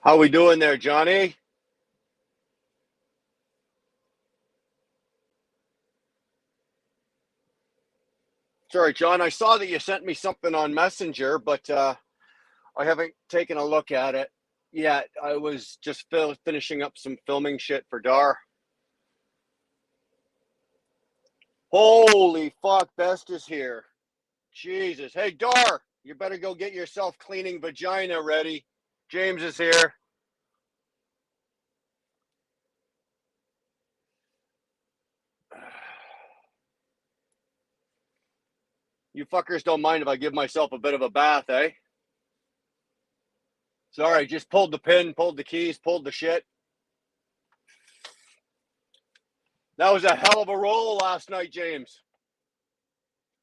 How we doing there, Johnny? Sorry, John. I saw that you sent me something on Messenger, but I haven't taken a look at it yet. I was just finishing up some filming shit for Dar. Holy fuck, Best is here. Jesus. Hey, Dar, you better go get yourself cleaning vagina ready. James is here. You fuckers don't mind if I give myself a bit of a bath, eh? Sorry, just pulled the pin, pulled the keys, pulled the shit. That was a hell of a roll last night, James.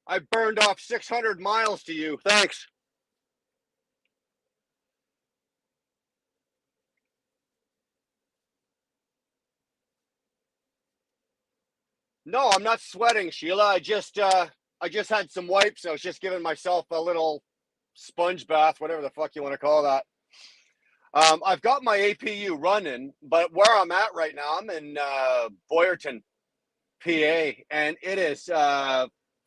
I burned off 600 miles to you. Thanks. No, I'm not sweating, Sheila. I just had some wipes. I was just giving myself a little sponge bath, whatever the fuck you want to call that. I've got my APU running, but where I'm at right now, I'm in Boyerton, PA, and it is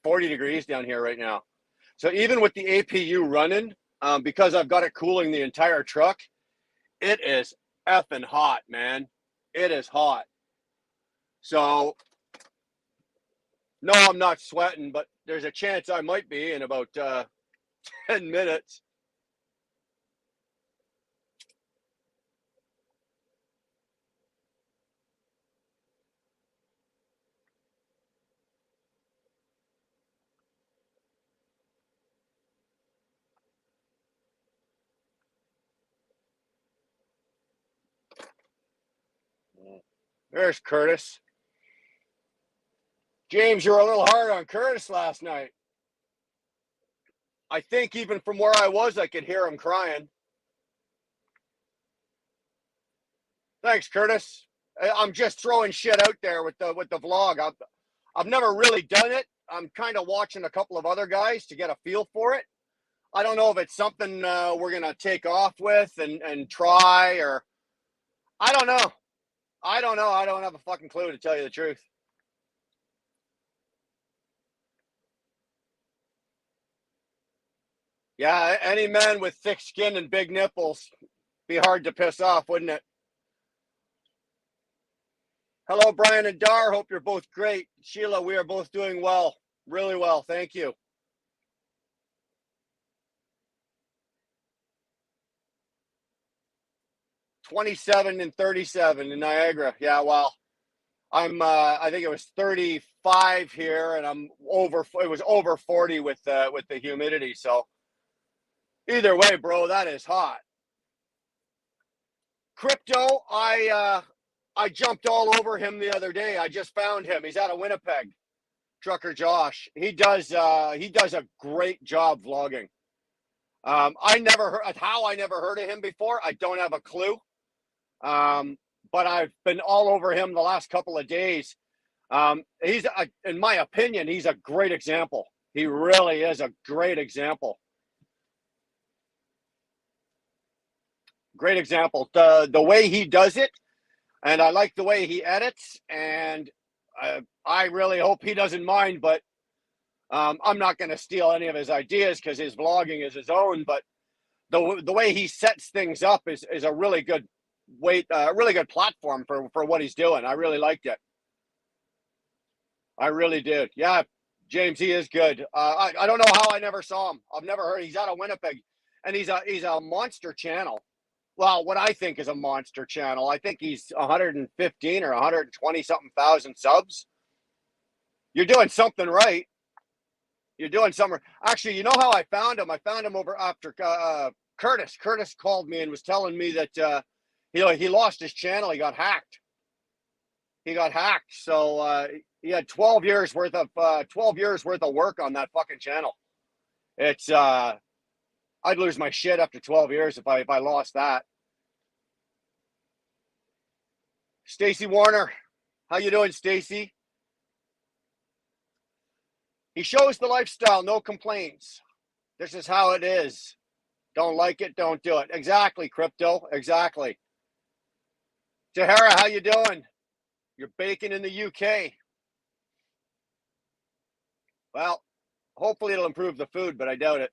40 degrees down here right now. So even with the APU running, because I've got it cooling the entire truck, it is effing hot, man. It is hot. So no, I'm not sweating, but there's a chance I might be in about 10 minutes. There's Curtis. James, you're a little hard on Curtis last night. I think even from where I was, I could hear him crying. Thanks, Curtis. I'm just throwing shit out there with the vlog. I've never really done it. I'm kind of watching a couple of other guys to get a feel for it. I don't know if it's something we're gonna take off with and try, or I don't know. I don't know. I don't have a fucking clue, to tell you the truth. Yeah, any man with thick skin and big nipples be hard to piss off, wouldn't it? Hello, Brian and Dar. Hope you're both great. Sheila, we are both doing well. Really well. Thank you. 27 and 37 in Niagara. Yeah, well, I think it was 35 here, and it was over 40 with the humidity. So either way, bro, that is hot. Crypto, I jumped all over him the other day. I just found him. He's out of Winnipeg. Trucker Josh. He does a great job vlogging. I never heard how I never heard of him before. I don't have a clue. But I've been all over him the last couple of days. In my opinion, he's a great example. He really is a great example. Great example. The way he does it, and I like the way he edits, and I really hope he doesn't mind, but I'm not going to steal any of his ideas because his vlogging is his own. But the way he sets things up is a really good really good platform for what he's doing. I really liked it. I really did. Yeah, James, he is good. I don't know how I never saw him. I've never heard. He's out of Winnipeg, and he's a monster channel. Well, what I think is a monster channel. I think he's 115 or 120 something thousand subs. You're doing something right. You're doing something. Actually, you know how I found him? I found him over after Curtis. Curtis called me and was telling me that he lost his channel. He got hacked. He got hacked. So he had 12 years worth of work on that fucking channel. It's I'd lose my shit after 12 years if I lost that. Stacy Warner, how you doing, Stacy? He shows the lifestyle, no complaints. This is how it is. Don't like it, don't do it. Exactly, Crypto. Exactly. Tahara, how you doing? You're baking in the UK. Well, hopefully it'll improve the food, but I doubt it.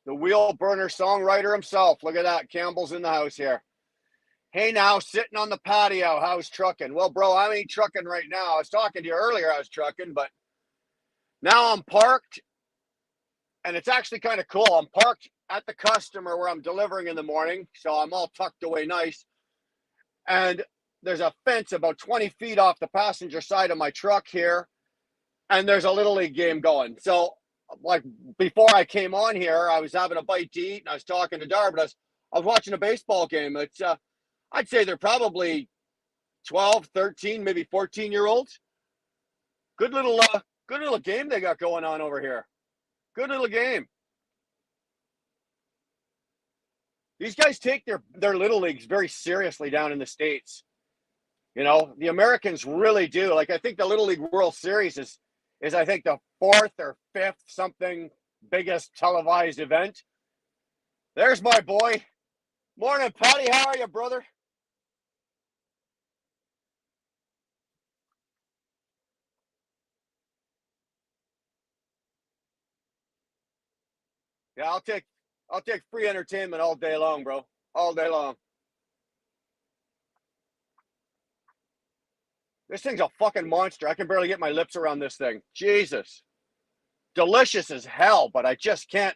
The wheel burner songwriter himself. Look at that. Campbell's in the house here. Hey, now sitting on the patio. How's trucking? Well, bro, I ain't trucking right now. I was talking to you earlier. I was trucking, but now I'm parked, and it's actually kind of cool. I'm parked at the customer where I'm delivering in the morning, so I'm all tucked away nice. And there's a fence about 20 feet off the passenger side of my truck here, and there's a little league game going. So, like before I came on here, I was having a bite to eat, and I was talking to Dar, but I was watching a baseball game. It's I'd say they're probably 12, 13, maybe 14-year-olds. Good little game they got going on over here. Good little game. These guys take their little leagues very seriously down in the States. You know, the Americans really do. Like, I think the Little League World Series is I think the fourth or fifth something biggest televised event. There's my boy. Morning, Patty. How are you, brother? Yeah, I'll take free entertainment all day long, bro. All day long. This thing's a fucking monster. I can barely get my lips around this thing. Jesus. Delicious as hell, but I just can't.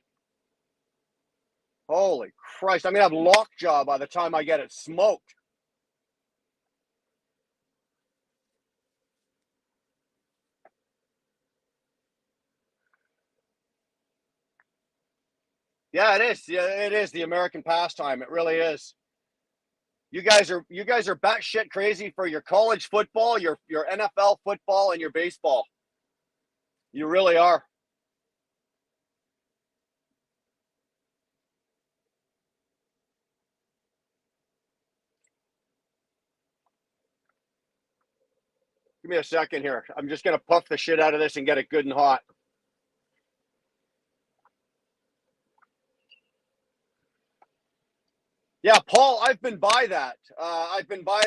Holy Christ. I'm going to have lockjaw by the time I get it smoked. Yeah, it is. Yeah, it is the American pastime. It really is. You guys are batshit crazy for your college football, your NFL football, and your baseball. You really are. Give me a second here. I'm just gonna puff the shit out of this and get it good and hot. Yeah, Paul, I've been by that. I've been by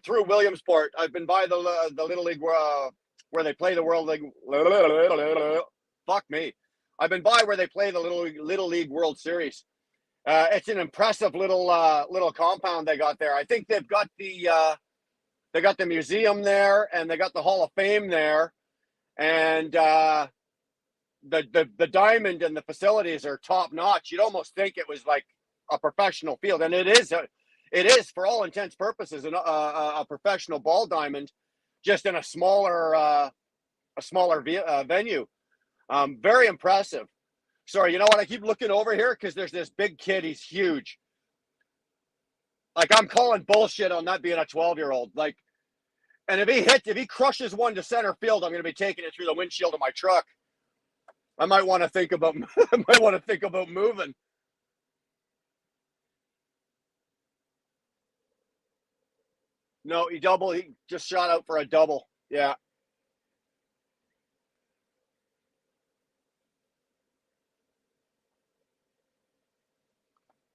through Williamsport. I've been by the Little League where they play the World League. Fuck me. I've been by where they play the Little League World Series. It's an impressive little compound they got there. I think they got the museum there, and they got the Hall of Fame there, and the diamond and the facilities are top notch. You'd almost think it was like a professional field, and it is for all intents purposes a professional ball diamond, just in a smaller venue. Very impressive. Sorry, you know what? I keep looking over here because there's this big kid. He's huge. Like, I'm calling bullshit on that being a 12-year-old. Like, and if he crushes one to center field, I'm going to be taking it through the windshield of my truck. I might want to think about I might want to think about moving. No, he just shot out for a double. Yeah.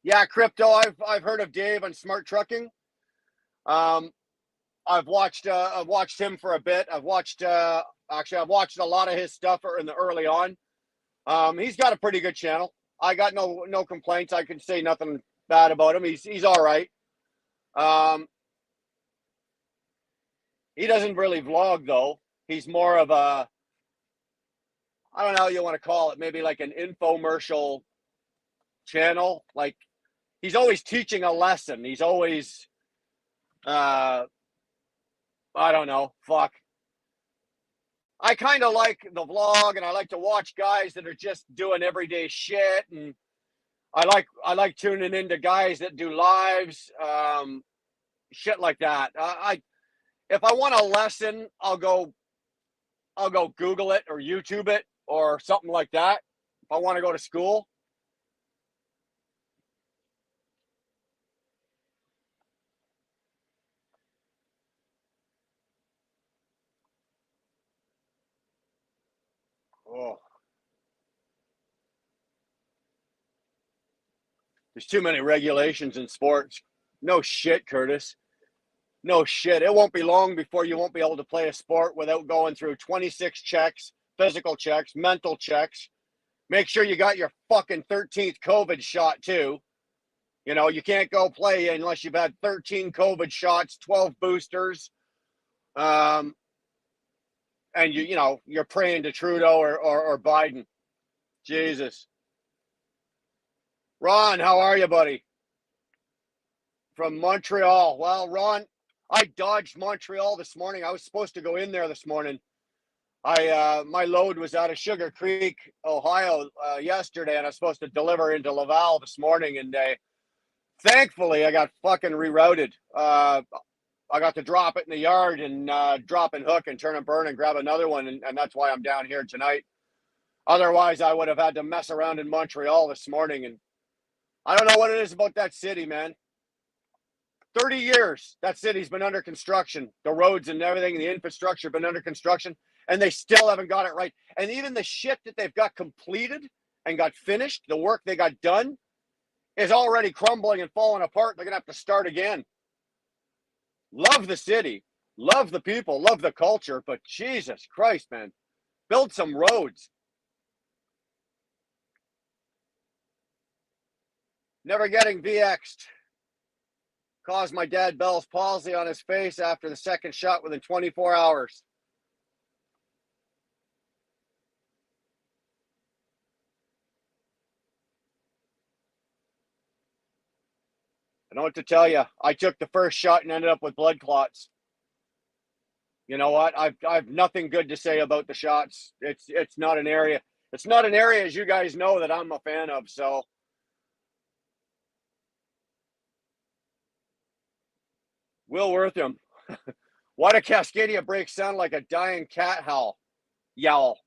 Yeah, Crypto, I've heard of Dave on Smart Trucking. Um I've watched him for a bit. I've watched a lot of his stuff in the early on. He's got a pretty good channel. I got no complaints. I can say nothing bad about him. He's all right. Um, he doesn't really vlog though. He's more of a, I don't know how you want to call it, maybe like an infomercial channel. Like, he's always teaching a lesson. He's always uh I don't know. Fuck. I kind of like the vlog, and I like to watch guys that are just doing everyday shit, and I like tuning into guys that do lives, shit like that. I If I want a lesson, I'll go Google it or YouTube it or something like that. If I want to go to school, Oh, there's too many regulations in sports. No shit, Curtis. No shit. It won't be long before you won't be able to play a sport without going through 26 checks, physical checks, mental checks. Make sure you got your fucking 13th COVID shot too. You know, you can't go play unless you've had 13 COVID shots, 12 boosters. Um, and you're praying to Trudeau or Biden. Jesus. Ron, how are you, buddy? From Montreal. Well, Ron, I dodged Montreal this morning. I was supposed to go in there this morning. My load was out of Sugar Creek, Ohio, yesterday, and I was supposed to deliver into Laval this morning. And thankfully, I got fucking rerouted. I got to drop it in the yard and drop and hook and turn and burn and grab another one, and that's why I'm down here tonight. Otherwise, I would have had to mess around in Montreal this morning, and I don't know what it is about that city, man. 30 years that city's been under construction. The roads and everything, the infrastructure have been under construction, and they still haven't got it right. And even the shit that they've got completed and got finished, the work they got done, is already crumbling and falling apart. They're going to have to start again. Love the city, love the people, love the culture, but Jesus Christ, man, build some roads. Never getting VX'd. Caused my dad Bell's palsy on his face after the second shot within 24 hours. I don't know what to tell you. I took the first shot and ended up with blood clots. You know what? I've nothing good to say about the shots. It's not an area. It's not an area, as you guys know, that I'm a fan of. So Will Wortham. Why do Cascadia brakes sound like a dying cat howl? Yowl.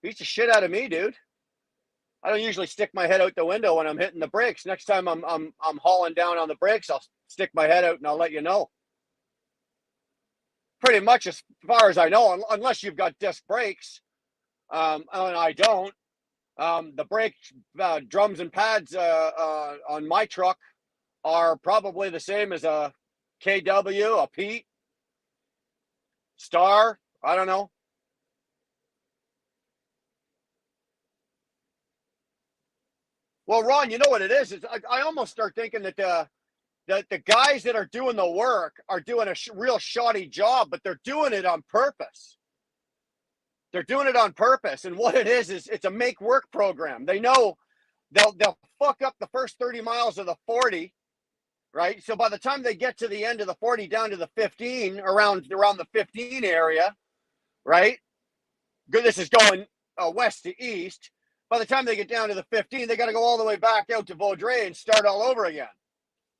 Beats the shit out of me, dude. I don't usually stick my head out the window when I'm hitting the brakes. Next time I'm hauling down on the brakes, I'll stick my head out and I'll let you know. Pretty much as far as I know, unless you've got disc brakes, and I don't. The brake drums and pads on my truck are probably the same as a KW, a Pete, Star. I don't know. Well, Ron, you know what it is? I almost start thinking that the guys that are doing the work are doing a real shoddy job, but they're doing it on purpose. They're doing it on purpose, and what it is it's a make work program. They know they'll fuck up the first 30 miles of the 40, right? So by the time they get to the end of the 40 down to the 15, around the 15 area, right? This is going west to east. By the time they get down to the 15, they got to go all the way back out to Vaudreuil and start all over again.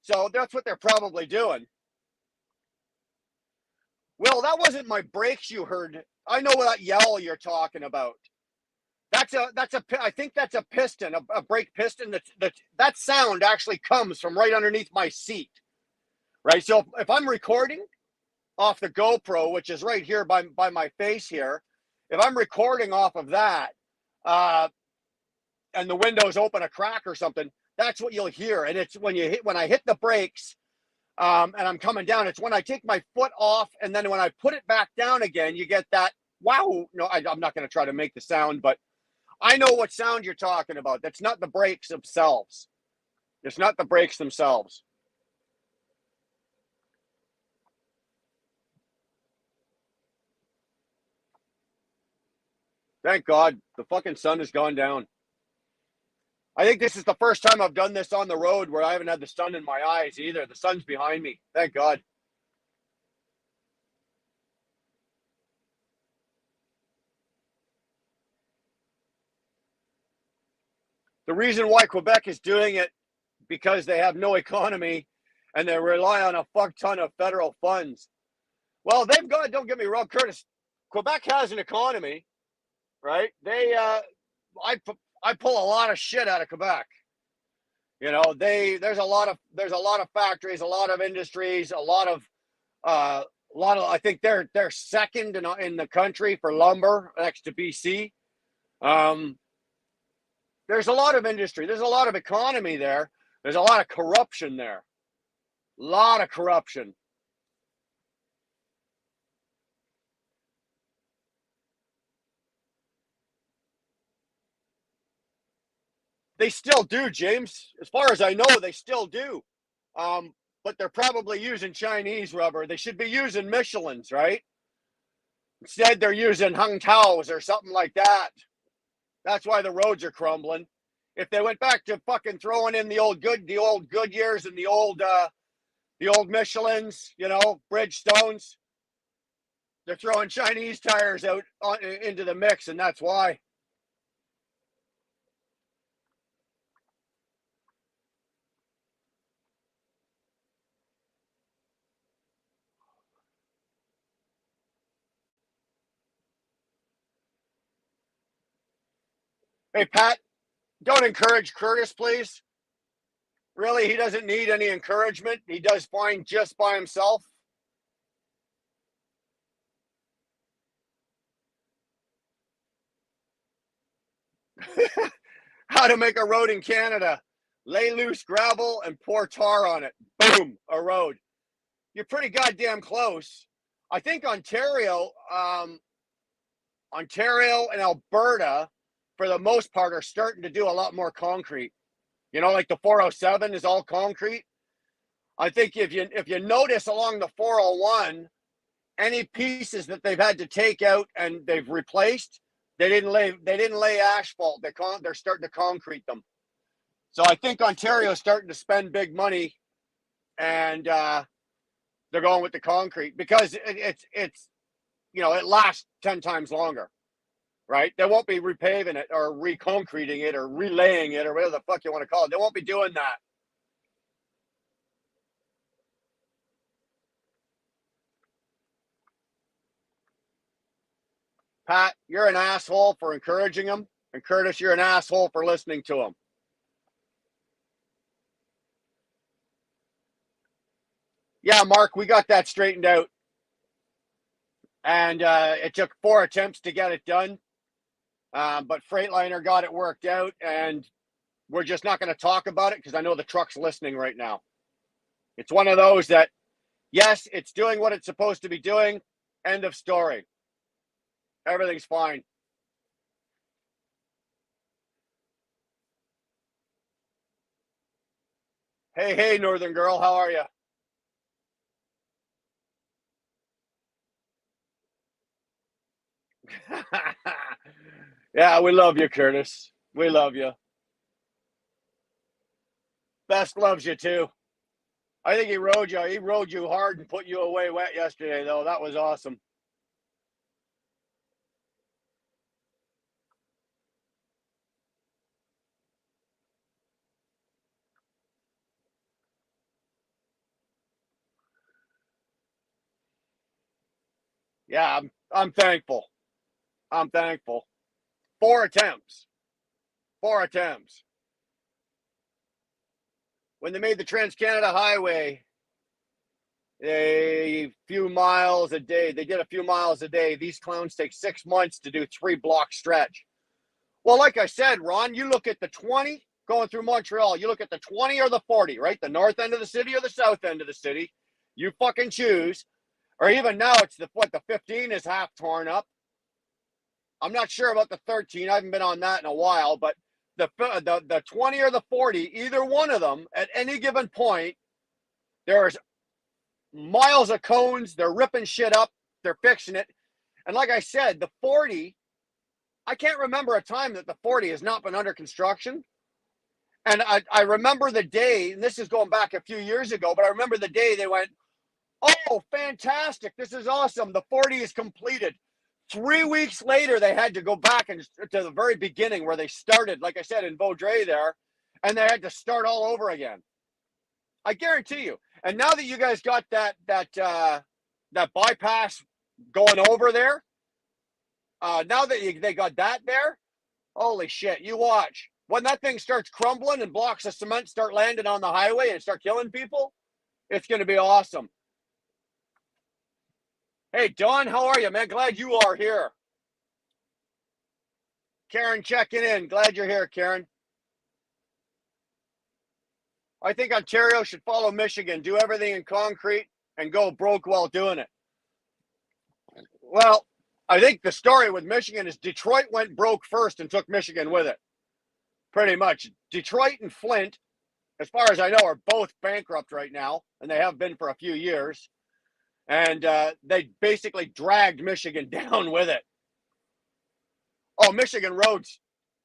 So that's what they're probably doing. Will, that wasn't my brakes you heard. I know what yell you're talking about. I think that's a piston, a brake piston. That sound actually comes from right underneath my seat, right? So if I'm recording off the GoPro, which is right here by my face here, if I'm recording off of that, and the window's open a crack or something, that's what you'll hear. And it's when I hit the brakes, and I'm coming down, it's when I take my foot off, and then when I put it back down again, you get that wow. No, I'm not going to try to make the sound, but I know what sound you're talking about. That's not the brakes themselves. It's not the brakes themselves. Thank God the fucking sun has gone down. I think this is the first time I've done this on the road where I haven't had the sun in my eyes either. The sun's behind me. Thank God. The reason why Quebec is doing it because they have no economy and they rely on a fuck ton of federal funds. Well, they've got, don't get me wrong, Curtis, Quebec has an economy, right? I pull a lot of shit out of Quebec. You know, there's a lot of factories, a lot of industries, a lot of A lot of, I think they're second in the country for lumber next to BC. Um, there's a lot of industry. There's a lot of economy there. There's a lot of corruption there. A lot of corruption. They still do, James. As far as I know, they still do. But they're probably using Chinese rubber. They should be using Michelin's, right? Instead, they're using Hung Tao's or something like that. That's why the roads are crumbling. If they went back to fucking throwing in the old Goodyears and the old Michelin's, Bridgestones, they're throwing Chinese tires out into the mix, and that's why. Hey, Pat, don't encourage Curtis, please. Really, he doesn't need any encouragement. He does fine just by himself. How to make a road in Canada. Lay loose gravel and pour tar on it. Boom, a road. You're pretty goddamn close. I think Ontario and Alberta, for the most part, are starting to do a lot more concrete. Like the 407 is all concrete. I think if you notice along the 401, any pieces that they've had to take out and they've replaced, they didn't lay asphalt. They're starting to concrete them. So I think Ontario's starting to spend big money, and they're going with the concrete because it's it lasts 10 times longer, right? They won't be repaving it or reconcreting it or relaying it or whatever the fuck you want to call it. They won't be doing that. Pat, you're an asshole for encouraging them, and Curtis, you're an asshole for listening to them. Yeah, Mark, we got that straightened out, and it took 4 attempts to get it done, but Freightliner got it worked out, and we're just not going to talk about it because I know the truck's listening right now. It's one of those that, yes, it's doing what it's supposed to be doing. End of story. Everything's fine. Hey, Northern Girl, how are you? Yeah, we love you, Curtis. We love you. Best loves you too. I think he rode you. He rode you hard and put you away wet yesterday, though. That was awesome. Yeah, I'm thankful. I'm thankful. 4 attempts. 4 attempts. When they made the Trans Canada Highway, a few miles a day. They did a few miles a day. These clowns take 6 months to do 3 block stretch. Well, like I said, Ron, you look at the 20 going through Montreal. You look at the 20 or the 40, right? The north end of the city or the south end of the city. You fucking choose. Or even now, it's the 15 is half torn up. I'm not sure about the 13. I haven't been on that in a while, but the 20 or the 40, either one of them at any given point, there's miles of cones. They're ripping shit up. They're fixing it. And like I said, the 40, I can't remember a time that the 40 has not been under construction. And I remember the day, and this is going back a few years ago, but I remember the day they went, oh, fantastic. This is awesome. The 40 is completed. 3 weeks later, they had to go back and to the very beginning where they started, like I said, in Vaudreuil there, and they had to start all over again. I guarantee you. And now that you guys got that bypass going over there, now that they got that there, holy shit! You watch when that thing starts crumbling and blocks of cement start landing on the highway and start killing people. It's going to be awesome. Hey, Don, how are you, man? Glad you are here. Karen checking in. Glad you're here, Karen. I think Ontario should follow Michigan, do everything in concrete, and go broke while doing it. Well, I think the story with Michigan is Detroit went broke first and took Michigan with it. Pretty much. Detroit and Flint, as far as I know, are both bankrupt right now, and they have been for a few years. And they basically dragged Michigan down with it. Oh, Michigan roads,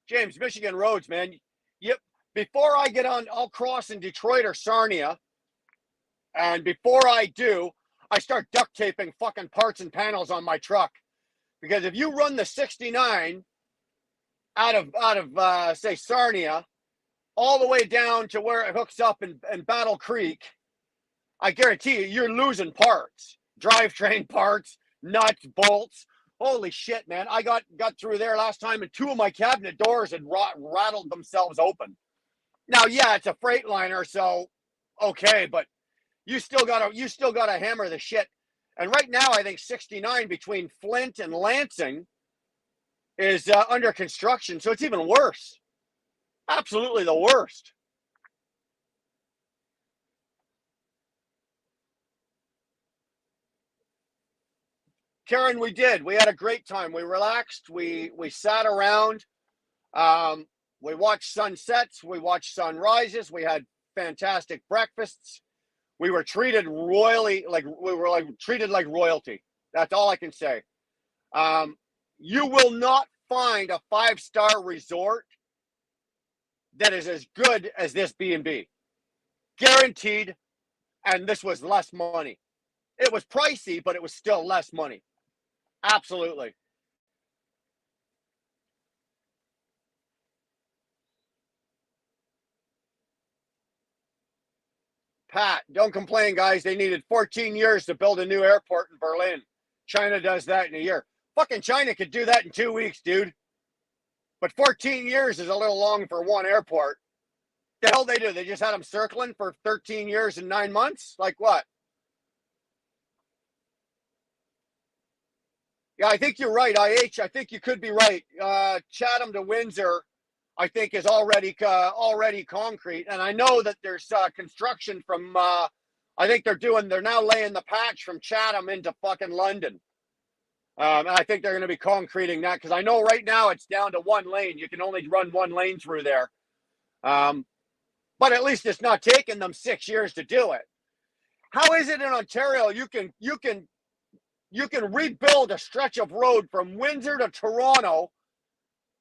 James, Michigan roads, man. Yep. Before I get on, I'll cross in Detroit or Sarnia, and before I do, I start duct taping fucking parts and panels on my truck because if you run the 69 out of say Sarnia all the way down to where it hooks up in Battle Creek, I guarantee you're losing parts, drivetrain parts, nuts, bolts. Holy shit, man! I got through there last time, and two of my cabinet doors had rattled themselves open. Now, yeah, it's a Freightliner, so okay, but you still gotta hammer the shit. And right now, I think 69 between Flint and Lansing is under construction, so it's even worse. Absolutely the worst. Karen, we did. We had a great time. We relaxed. We sat around. Um, we watched sunsets. We watched sunrises. We had fantastic breakfasts. We were treated royally, like we were like treated like royalty. That's all I can say. Um, you will not find a five-star resort that is as good as this B&B, guaranteed. And this was less money. It was pricey, but it was still less money. Absolutely. Pat, don't complain, guys. They needed 14 years to build a new airport in Berlin. China does that in a year. Fucking China could do that in 2 weeks, dude. But 14 years is a little long for one airport. The hell they do? They just had them circling for 13 years and 9 months? Like what? Yeah, I think you're right, IH. I think you could be right. Chatham to Windsor, I think, is already concrete, and I know that there's construction from. I think they're now laying the patch from Chatham into fucking London, and I think they're going to be concreting that because I know right now it's down to one lane. You can only run one lane through there, um, but at least it's not taking them 6 years to do it. How is it in Ontario? You can rebuild a stretch of road from Windsor to Toronto,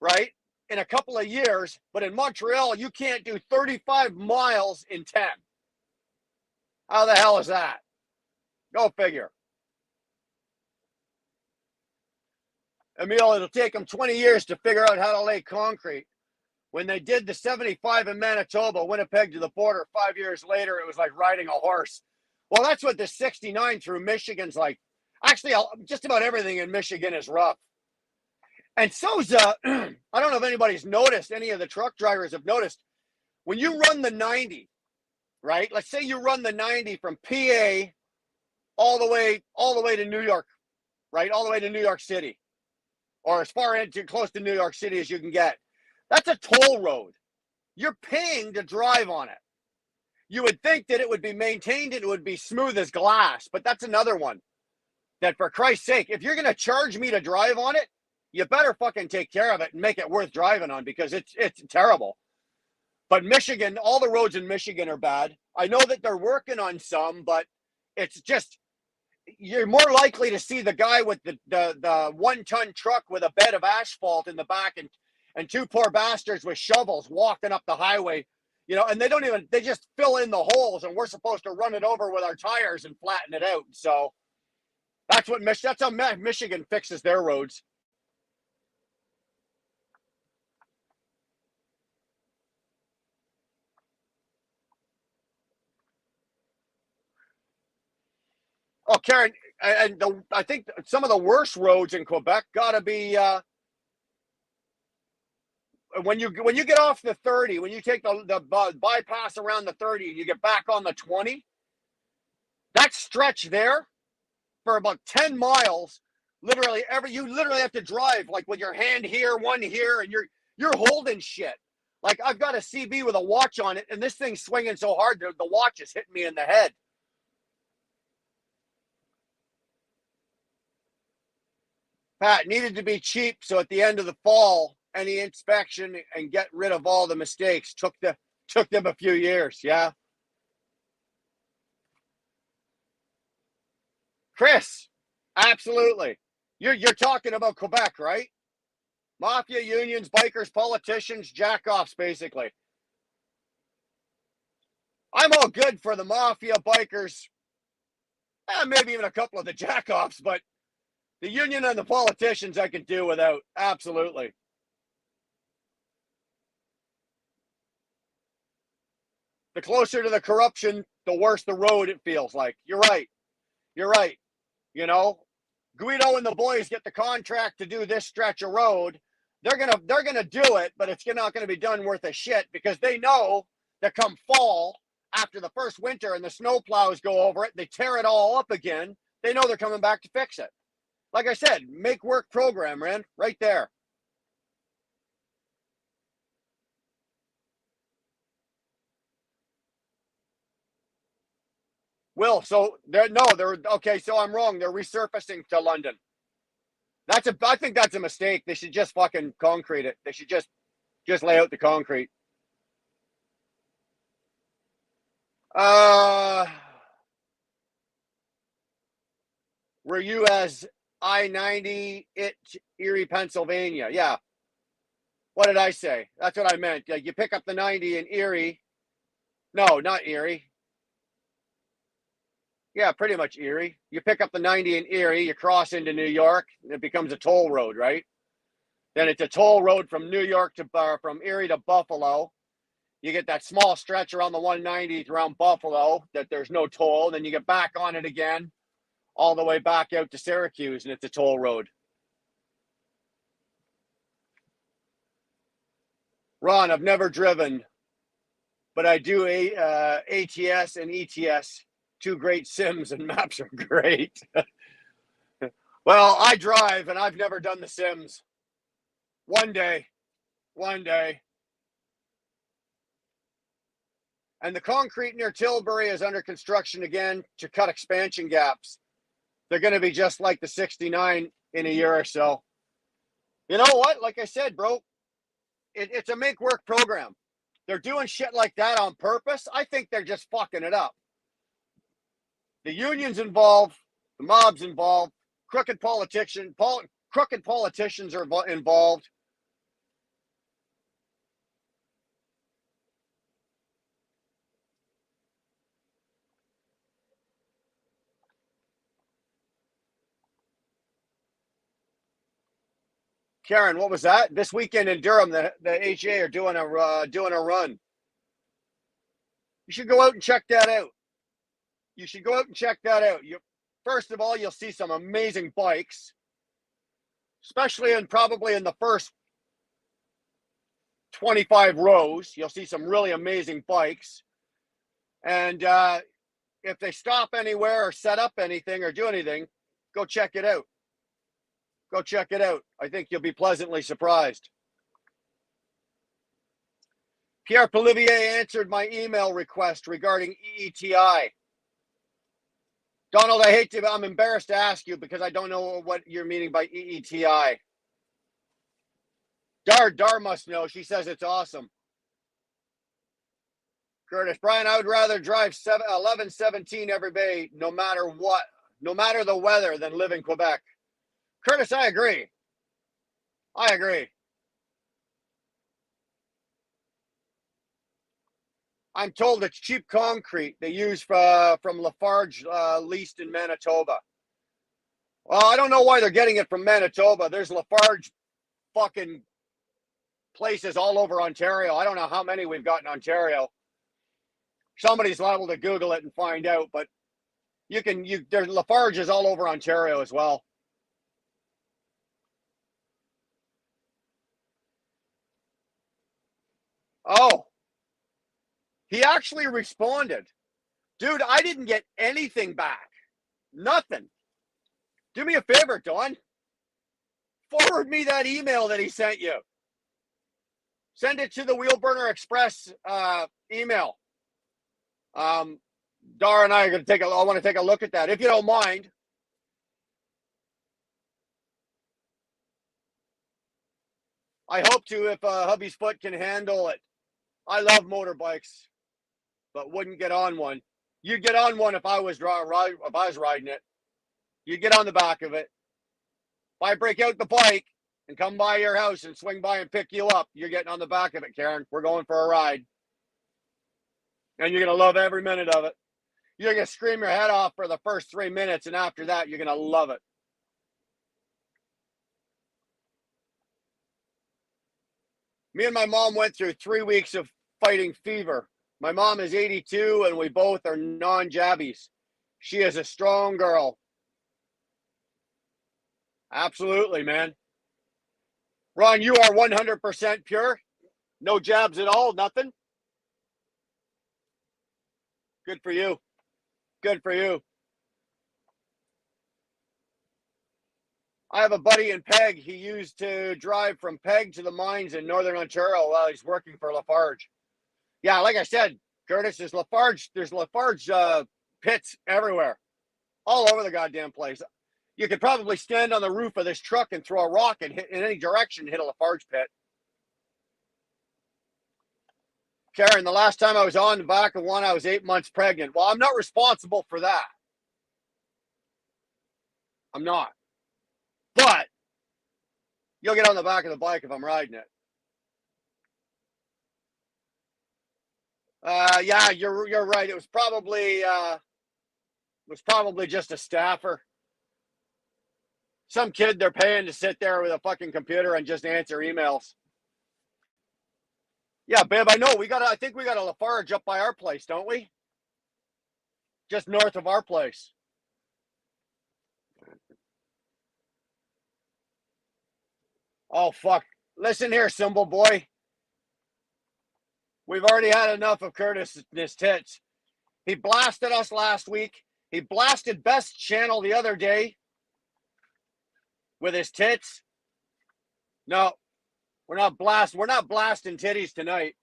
right, in a couple of years, but in Montreal, you can't do 35 miles in 10. How the hell is that? Go figure. Emil, it'll take them 20 years to figure out how to lay concrete. When they did the 75 in Manitoba, Winnipeg to the border, 5 years later, it was like riding a horse. Well, that's what the 69 through Michigan's like. Actually, just about everything in Michigan is rough. And so's, I don't know if anybody's noticed, any of the truck drivers have noticed, when you run the 90, right? Let's say you run the 90 from PA all the way to New York, right? All the way to New York City, or as far into close to New York City as you can get. That's a toll road. You're paying to drive on it. You would think that it would be maintained and it would be smooth as glass, but that's another one. That for Christ's sake, if you're going to charge me to drive on it, you better fucking take care of it and make it worth driving on because it's terrible. But Michigan, all the roads in Michigan are bad. I know that they're working on some, but it's just you're more likely to see the guy with the 1-ton truck with a bed of asphalt in the back and two poor bastards with shovels walking up the highway, and they just fill in the holes and we're supposed to run it over with our tires and flatten it out. So that's how Michigan fixes their roads. Oh, Karen, and I think some of the worst roads in Quebec got to be when you get off the 30, when you take the bypass around the 30 and you get back on the 20, that stretch there for about 10 miles. Literally you literally have to drive like with your hand here, one here, and you're holding shit. Like I've got a CB with a watch on it, and this thing's swinging so hard that the watch is hitting me in the head. Pat, needed to be cheap, so at the end of the fall, any inspection and get rid of all the mistakes took them a few years. Yeah, Chris, absolutely. You're talking about Quebec, right? Mafia, unions, bikers, politicians, jack-offs, basically. I'm all good for the mafia, bikers, maybe even a couple of the jack-offs, but the union and the politicians I can do without. Absolutely. The closer to the corruption, the worse the road it feels like. You're right. You're right. You know, Guido and the boys get the contract to do this stretch of road. They're gonna do it, but it's not gonna be done worth a shit because they know that come fall, after the first winter and the snow plows go over it, they tear it all up again. They know they're coming back to fix it. Like I said, make work program, man, right there. Will, so they're okay. So I'm wrong. They're resurfacing to London. I think that's a mistake. They should just fucking concrete it. They should just lay out the concrete. Uh, were you as I-90 Erie, Pennsylvania? Yeah. What did I say? That's what I meant. Yeah, you pick up the 90 in Erie. No, not Erie. Yeah, pretty much Erie. You pick up the 90 in Erie, you cross into New York, and it becomes a toll road, right? Then it's a toll road from New York to from Erie to Buffalo. You get that small stretch around the 190 around Buffalo that there's no toll. Then you get back on it again, all the way back out to Syracuse, and it's a toll road. Ron, I've never driven, but I do ATS and ETS. Two great sims, and maps are great. Well, I drive, and I've never done the sims. One day, one day. And the concrete near Tilbury is under construction again to cut expansion gaps. They're going to be just like the 69 in a year or so. You know what? Like I said, bro, it's a make work program. They're doing shit like that on purpose. I think they're just fucking it up. The unions involved, the mobs involved, crooked politicians are involved. Karen, what was that? This weekend in Durham, the HA are doing a run. You should go out and check that out. You should go out and check that out. First of all, you'll see some amazing bikes, especially probably in the first 25 rows. You'll see some really amazing bikes. And if they stop anywhere or set up anything or do anything, go check it out. Go check it out. I think you'll be pleasantly surprised. Pierre Polivier answered my email request regarding EETI. Donald, I'm embarrassed to ask you because I don't know what you're meaning by EETI. Dar must know. She says it's awesome. Curtis, Brian, I would rather drive 1117 every day, no matter what, no matter the weather, than live in Quebec. Curtis, I agree. I agree. I'm told it's cheap concrete they use from Lafarge leased in Manitoba. Well, I don't know why they're getting it from Manitoba. There's Lafarge fucking places all over Ontario. I don't know how many we've got in Ontario. Somebody's liable to Google it and find out, but there's Lafarge is all over Ontario as well. Oh, he actually responded. Dude, I didn't get anything back. Nothing. Do me a favor, Don. Forward me that email that he sent you. Send it to the Wheelburner Express email. Dar and I are going to I want to take a look at that, if you don't mind. I hope to, if hubby's foot can handle it. I love motorbikes, but wouldn't get on one. You'd get on one if I was riding it. You'd get on the back of it. If I break out the bike and come by your house and swing by and pick you up, you're getting on the back of it, Karen. We're going for a ride. And you're going to love every minute of it. You're going to scream your head off for the first 3 minutes, and after that, you're going to love it. Me and my mom went through 3 weeks of fighting fever. My mom is 82, and we both are non-jabbies. She is a strong girl. Absolutely, man. Ron, you are 100% pure? No jabs at all? Nothing? Good for you. Good for you. I have a buddy in Peg. He used to drive from Peg to the mines in Northern Ontario while he's working for Lafarge. Yeah, like I said, Curtis, there's Lafarge pits everywhere. All over the goddamn place. You could probably stand on the roof of this truck and throw a rock and hit in any direction, hit a Lafarge pit. Karen, the last time I was on the back of one, I was 8 months pregnant. Well, I'm not responsible for that. I'm not. But you'll get on the back of the bike if I'm riding it. Yeah, you're right. It was probably just a staffer. Some kid they're paying to sit there with a fucking computer and just answer emails. Yeah, babe, I know. I think we got a Lafarge up by our place, don't we? Just north of our place. Oh, fuck. Listen here, Symbol Boy. We've already had enough of Curtis's tits. He blasted us last week. He blasted Best Channel the other day with his tits. No, we're not blasting titties tonight.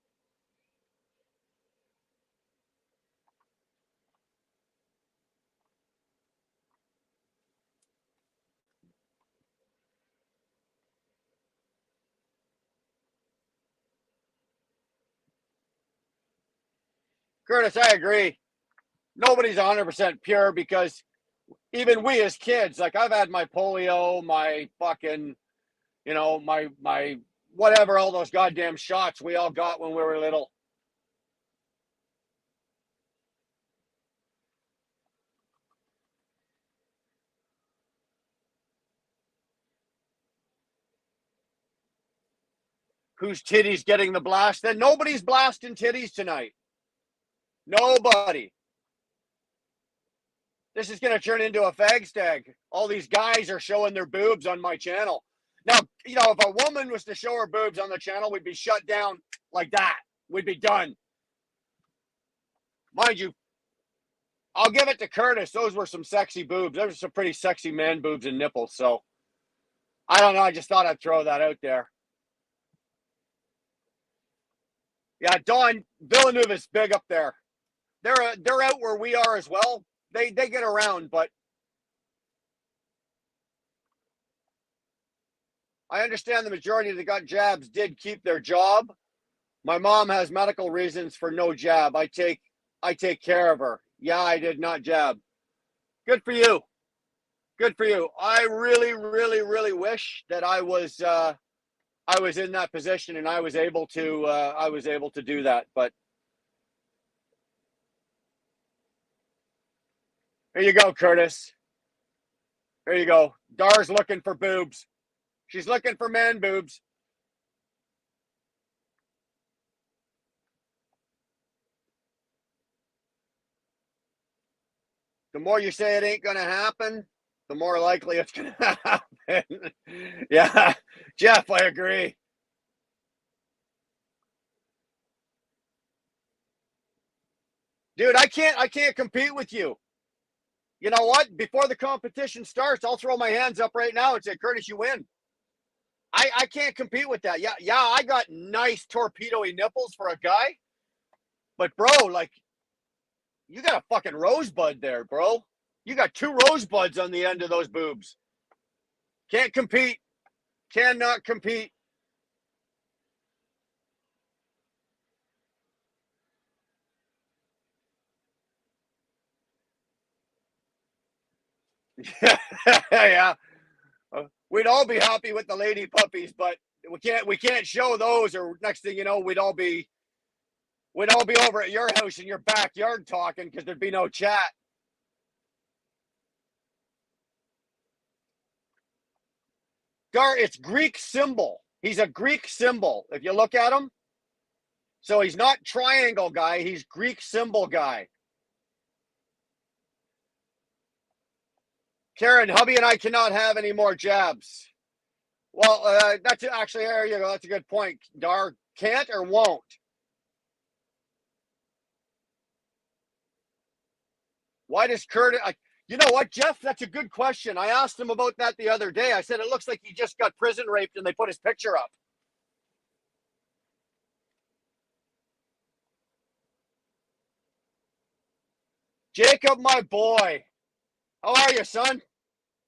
Curtis, I agree. Nobody's 100% pure because even we as kids, like I've had my polio, my fucking, my whatever, all those goddamn shots we all got when we were little. Whose titties getting the blast? Then nobody's blasting titties tonight. Nobody. This is going to turn into a fag stag. All these guys are showing their boobs on my channel. Now, if a woman was to show her boobs on the channel, we'd be shut down like that. We'd be done. Mind you, I'll give it to Curtis. Those were some sexy boobs. Those were some pretty sexy man boobs and nipples. So, I don't know. I just thought I'd throw that out there. Yeah, Don, Villeneuve is big up there. They're out where we are as well. They get around, but I understand the majority of the got jabs did keep their job. My mom has medical reasons for no jab. I take care of her. Yeah, I did not jab. Good for you. Good for you. I really, really, really wish that I was in that position and I was able to do that. But here you go, Curtis. Here you go. Dar's looking for boobs. She's looking for man boobs. The more you say it ain't going to happen, the more likely it's going to happen. Yeah, Jeff, I agree. Dude, I can't compete with you. You know what? Before the competition starts, I'll throw my hands up right now and say, Curtis, you win. I can't compete with that. Yeah, I got nice torpedo-y nipples for a guy. But, bro, like, you got a fucking rosebud there, bro. You got 2 rosebuds on the end of those boobs. Can't compete. Cannot compete. Yeah. We'd all be happy with the lady puppies, but we can't show those, or next thing you know, we'd all be over at your house in your backyard talking because there'd be no chat. Gar, it's Greek symbol. He's a Greek symbol. If you look at him, so he's not triangle guy. He's Greek symbol guy. Karen, hubby and I cannot have any more jabs. Well, that's actually, there you go. That's a good point. Dar, can't or won't? Why does Curtis? You know what, Jeff? That's a good question. I asked him about that the other day. I said, it looks like he just got prison raped and they put his picture up. Jacob, my boy. How are you, son?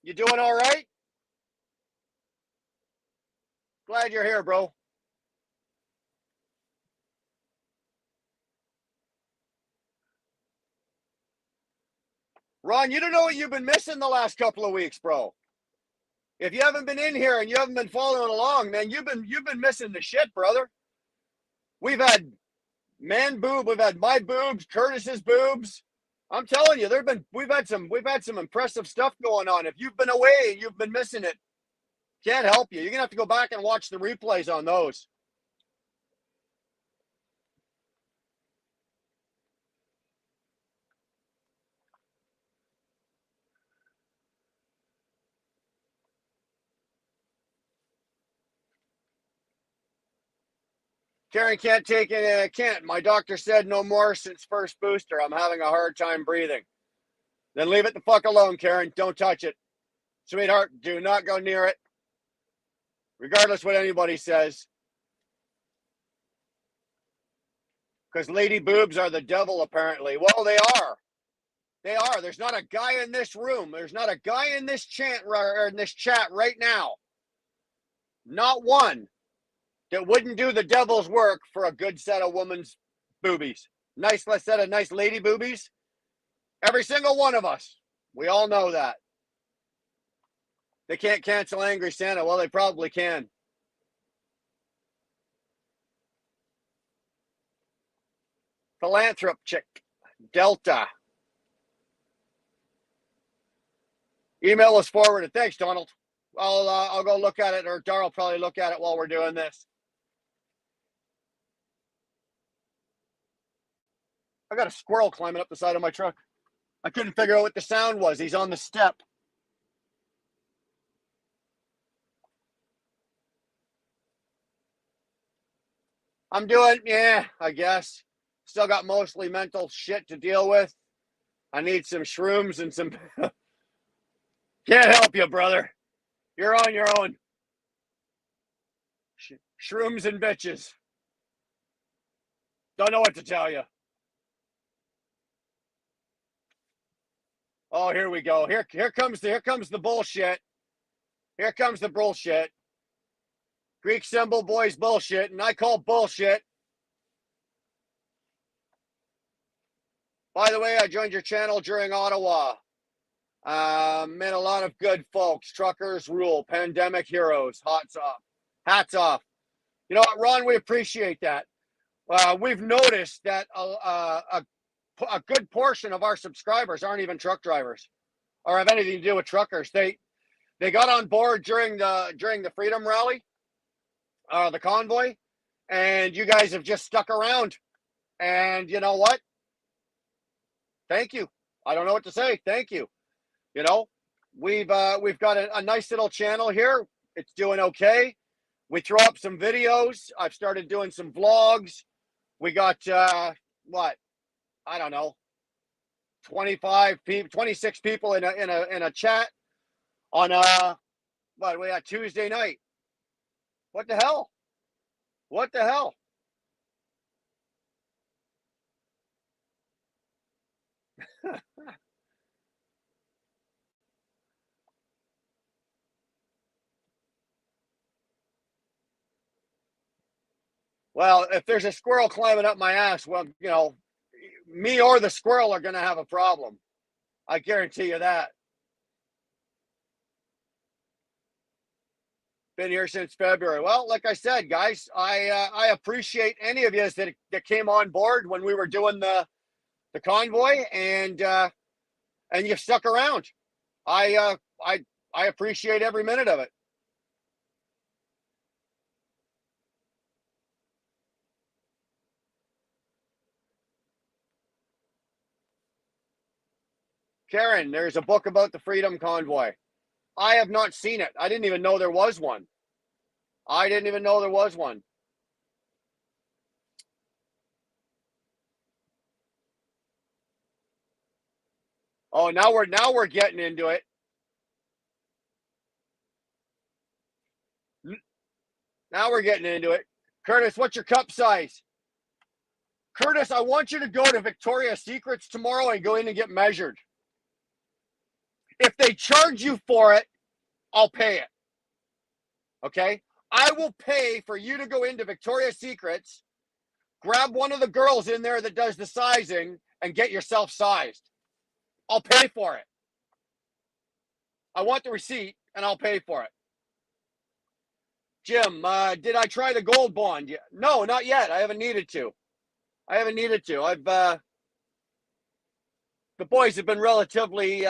You doing all right? Glad you're here, bro. Ron, you don't know what you've been missing the last couple of weeks, bro. If you haven't been in here and you haven't been following along, man, you've been missing the shit, brother. We've had man boob, we've had my boobs, Curtis's boobs. I'm telling you, we've had some impressive stuff going on. If you've been away and you've been missing it, can't help you. You're gonna have to go back and watch the replays on those. Karen can't take it. I can't. My doctor said no more since first booster. I'm having a hard time breathing. Then leave it the fuck alone, Karen. Don't touch it. Sweetheart, do not go near it. Regardless what anybody says. Because lady boobs are the devil, apparently. Well, they are. They are. There's not a guy in this room. There's not a guy in this chat right now. Not one that wouldn't do the devil's work for a good set of woman's boobies. Nice set of nice lady boobies. Every single one of us. We all know that. They can't cancel Angry Santa. Well, they probably can. Philanthrop chick. Delta. Email was forwarded. Thanks, Donald. I'll go look at it, or Dar will probably look at it while we're doing this. I got a squirrel climbing up the side of my truck. I couldn't figure out what the sound was. He's on the step. I'm doing, yeah, I guess. Still got mostly mental shit to deal with. I need some shrooms and some. Can't help you, brother. You're on your own. Shrooms and bitches. Don't know what to tell you. Oh, here we go. Here comes the bullshit. Here comes the bullshit. Greek symbol boys bullshit, and I call bullshit. By the way, I joined your channel during Ottawa. Met a lot of good folks. Truckers rule. Pandemic heroes. Hats off. Hats off. You know what, Ron? We appreciate that. We've noticed that a good portion of our subscribers aren't even truck drivers or have anything to do with truckers. They got on board during the Freedom Rally, the convoy, and you guys have just stuck around. And you know what? Thank you. I don't know what to say. Thank you. You know, we've got a nice little channel here. It's doing okay. We throw up some videos. I've started doing some vlogs. We got what? I don't know, 25 people, 26 people in a chat on what we got Tuesday night. What the hell? What the hell? Well, if there's a squirrel climbing up my ass, well, you know, me or the squirrel are going to have a problem. I guarantee you that. Been here since February. Well, like I said, guys, I appreciate any of you that came on board when we were doing the convoy, and you stuck around. I appreciate every minute of it. Karen, there's a book about the Freedom Convoy. I have not seen it. I didn't even know there was one. I didn't even know there was one. Oh, now we're getting into it. Now we're getting into it. Curtis, what's your cup size? Curtis, I want you to go to Victoria's Secrets tomorrow and go in and get measured. If they charge you for it, I'll pay it. Okay? I will pay for you to go into Victoria's Secrets, grab one of the girls in there that does the sizing, and get yourself sized. I'll pay for it. I want the receipt, and I'll pay for it. Jim, did I try the gold bond? No, not yet. I haven't needed to. I've the boys have been relatively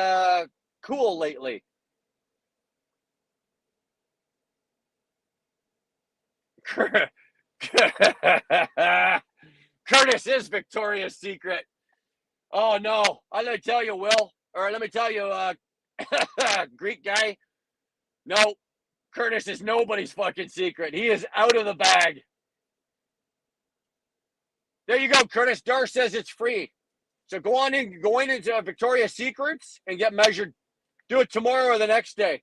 cool lately. Curtis is Victoria's Secret. Oh no, I'm gonna tell you, Will, or let me tell you, Greek guy. No, Curtis is nobody's fucking secret. He is out of the bag. There you go, Curtis. Dar says it's free. So go into Victoria's Secrets and get measured. Do it tomorrow or the next day.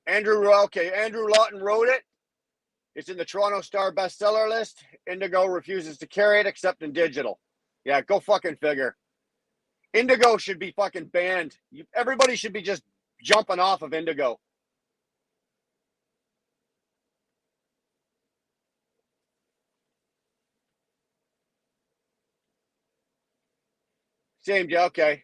Andrew Lawton wrote it. It's in the Toronto Star bestseller list. Indigo refuses to carry it except in digital. Yeah, go fucking figure. Indigo should be fucking banned. Everybody should be just jumping off of Indigo. Same, yeah, okay.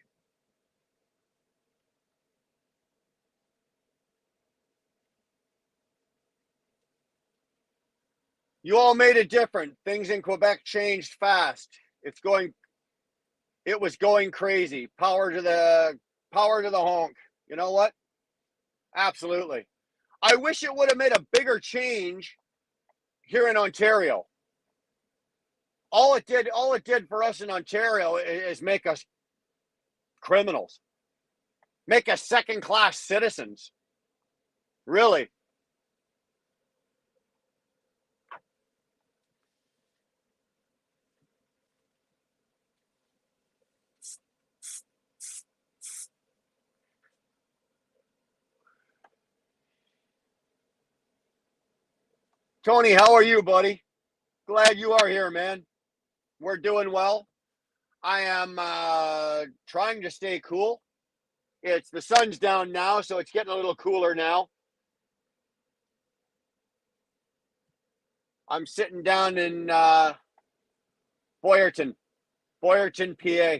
You all made it different. Things in Quebec changed fast. It was going crazy. Power to the honk. You know what? Absolutely. I wish it would have made a bigger change here in Ontario. All it did for us in Ontario is make us criminals. Make us second-class citizens. Really. Tony, how are you, buddy? Glad you are here, man. We're doing well. I am trying to stay cool. It's the sun's down now, so it's getting a little cooler now. I'm sitting down in Boyerton, PA.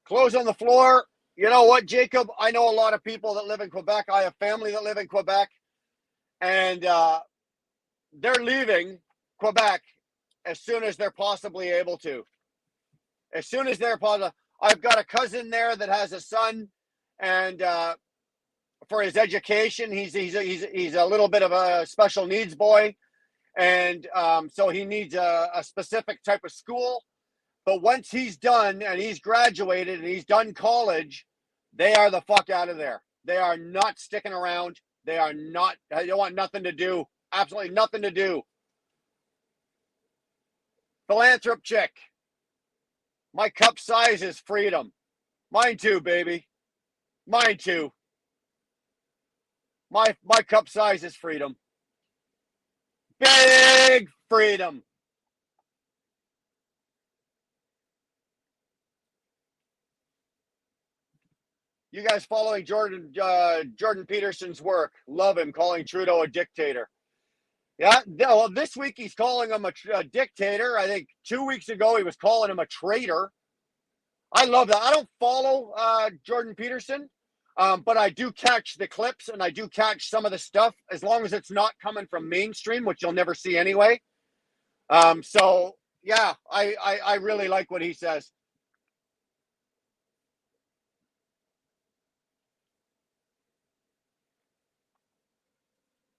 Clothes on the floor. You know what, Jacob? I know a lot of people that live in Quebec. I have family that live in Quebec, and they're leaving Quebec as soon as they're possibly able to. As soon as they're possible. I've got a cousin there that has a son, and for his education. He's a little bit of a special needs boy, and so he needs a specific type of school. But once he's done and he's graduated and he's done college, they are the fuck out of there. They are not sticking around. They don't want nothing to do. Absolutely nothing to do. Philanthrop chick. My cup size is freedom. Mine too, baby. Mine too. My cup size is freedom. Big freedom. You guys following Jordan Peterson's work? Love him, calling Trudeau a dictator. Yeah, well, this week he's calling him a dictator. I think 2 weeks ago he was calling him a traitor. I love that. I don't follow Jordan Peterson, but I do catch the clips and I do catch some of the stuff as long as it's not coming from mainstream, which you'll never see anyway. So, yeah, I really like what he says.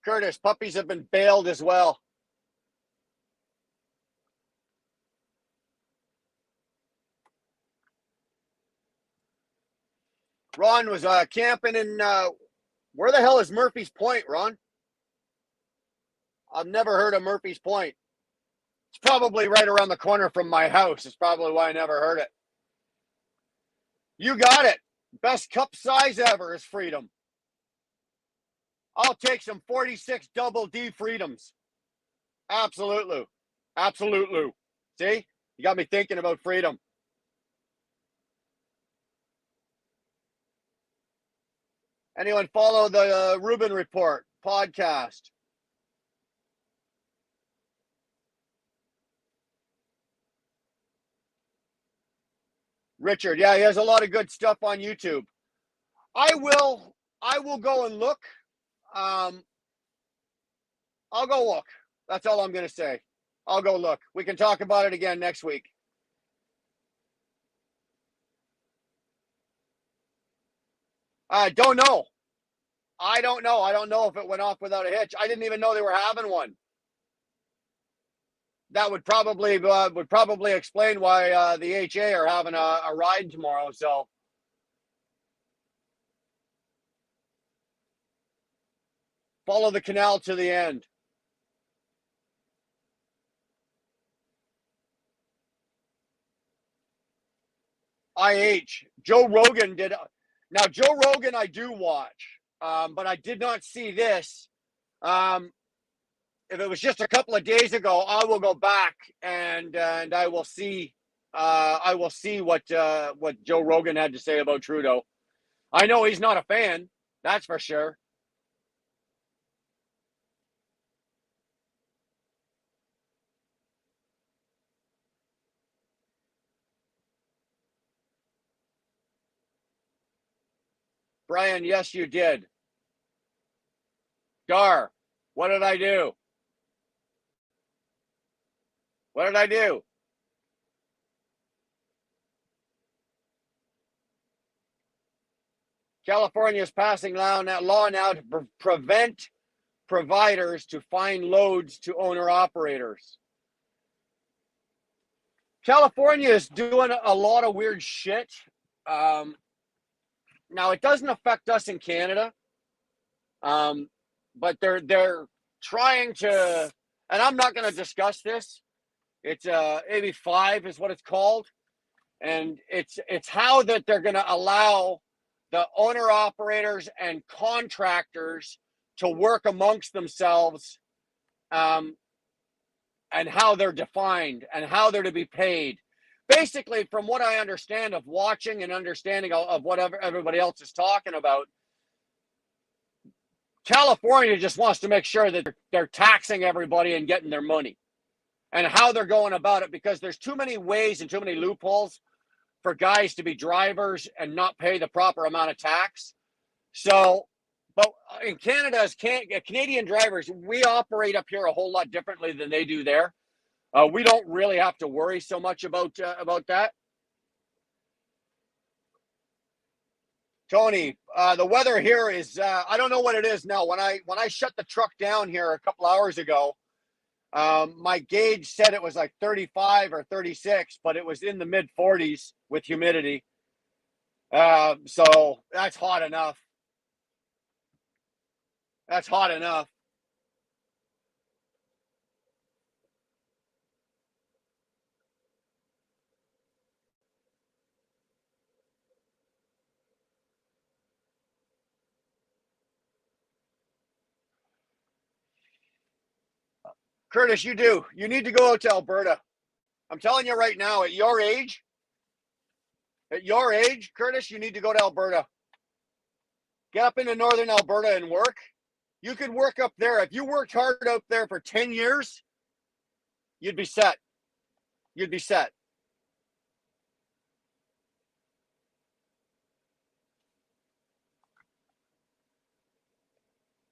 Curtis, puppies have been bailed as well. Ron was camping in, where the hell is Murphy's Point, Ron? I've never heard of Murphy's Point. It's probably right around the corner from my house. It's probably why I never heard it. You got it. Best cup size ever is freedom. I'll take some 46 double D freedoms. Absolutely. Absolutely. See? You got me thinking about freedom. Anyone follow the Rubin Report podcast? Richard, yeah, he has a lot of good stuff on YouTube. I will go and look. I'll go look. That's all I'm going to say. I'll go look. We can talk about it again next week. I don't know. I don't know. I don't know if it went off without a hitch. I didn't even know they were having one. That would probably explain why the HA are having a ride tomorrow. So follow the canal to the end. IH. Joe Rogan did. Now, Joe Rogan, I do watch, but I did not see this. If it was just a couple of days ago, I will go back and I will see. I will see what Joe Rogan had to say about Trudeau. I know he's not a fan. That's for sure. Brian, yes, you did. Dar, what did I do? What did I do? California is passing law now to prevent providers to fine loads to owner operators. California is doing a lot of weird shit. Now it doesn't affect us in Canada, but they're trying to, and I'm not going to discuss this. It's AB5 is what it's called, and it's how that they're going to allow the owner operators and contractors to work amongst themselves, and how they're defined and how they're to be paid. Basically, from what I understand of watching and understanding of whatever everybody else is talking about, California just wants to make sure that they're taxing everybody and getting their money, and how they're going about it, because there's too many ways and too many loopholes for guys to be drivers and not pay the proper amount of tax. So, but in Canada, as Canadian drivers, we operate up here a whole lot differently than they do there. We don't really have to worry so much about that. Tony, the weather here is I don't know what it is now. When I shut the truck down here a couple hours ago, my gauge said it was like 35 or 36, but it was in the mid 40s with humidity. So that's hot enough. That's hot enough. Curtis, you do. You need to go out to Alberta. I'm telling you right now, at your age, Curtis, you need to go to Alberta. Get up into northern Alberta and work. You could work up there. If you worked hard out there for 10 years, you'd be set. You'd be set.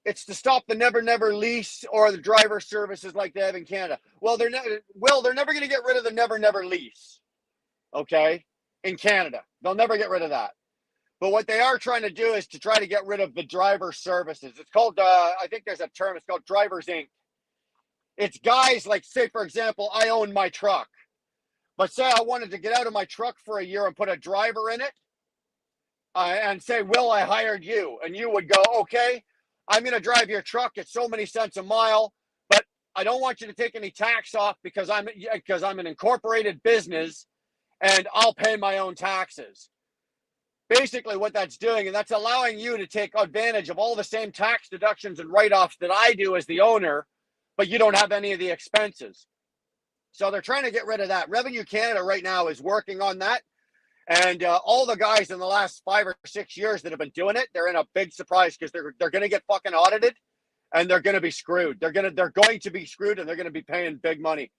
It's to stop the never lease or the driver services like they have in Canada. Well, they're never going to get rid of the never lease. Okay, in Canada, they'll never get rid of that. But what they are trying to do is to try to get rid of the driver services. It's called, I think there's a term. It's called Drivers Inc. It's guys like, say, for example, I own my truck, but say I wanted to get out of my truck for a year and put a driver in it, and say, Will, I hired you, and you would go, okay, I'm going to drive your truck at so many cents a mile, but I don't want you to take any tax off because I'm an incorporated business, and I'll pay my own taxes. Basically, what that's doing, and that's allowing you to take advantage of all the same tax deductions and write-offs that I do as the owner, but you don't have any of the expenses. So they're trying to get rid of that. Revenue Canada right now is working on that. And all the guys in the last 5 or 6 years that have been doing it, they're in a big surprise because they're going to get fucking audited, and they're going to be screwed. They're going to be screwed, and they're going to be paying big money.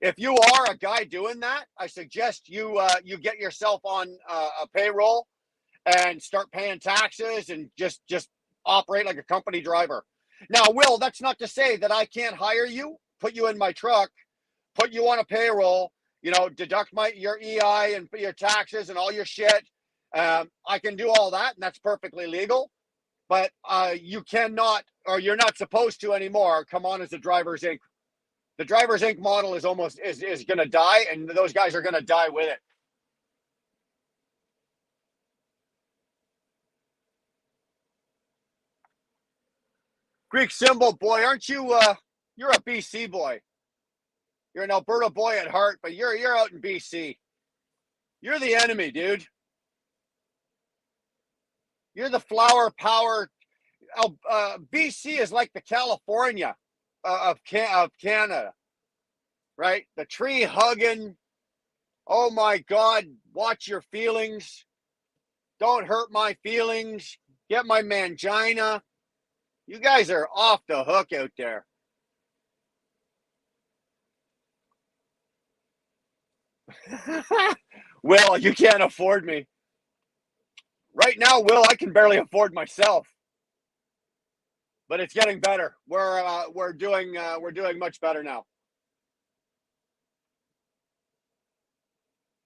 If you are a guy doing that, I suggest you get yourself on a payroll and start paying taxes and just operate like a company driver. Now, Will, that's not to say that I can't hire you, put you in my truck, put you on a payroll, deduct your EI and your taxes and all your shit. I can do all that, and that's perfectly legal. But you cannot, or you're not supposed to anymore, come on as a Drivers Inc. The Drivers Inc. model is going to die, and those guys are going to die with it. Greek symbol boy, aren't you? You're a BC boy. You're an Alberta boy at heart, but you're out in BC. You're the enemy, dude. You're the flower power. BC is like the California of Canada, right? The tree hugging. Oh my God, watch your feelings. Don't hurt my feelings. Get my mangina. You guys are off the hook out there. Will, you can't afford me. Right now, Will, I can barely afford myself. But it's getting better. We're doing much better now.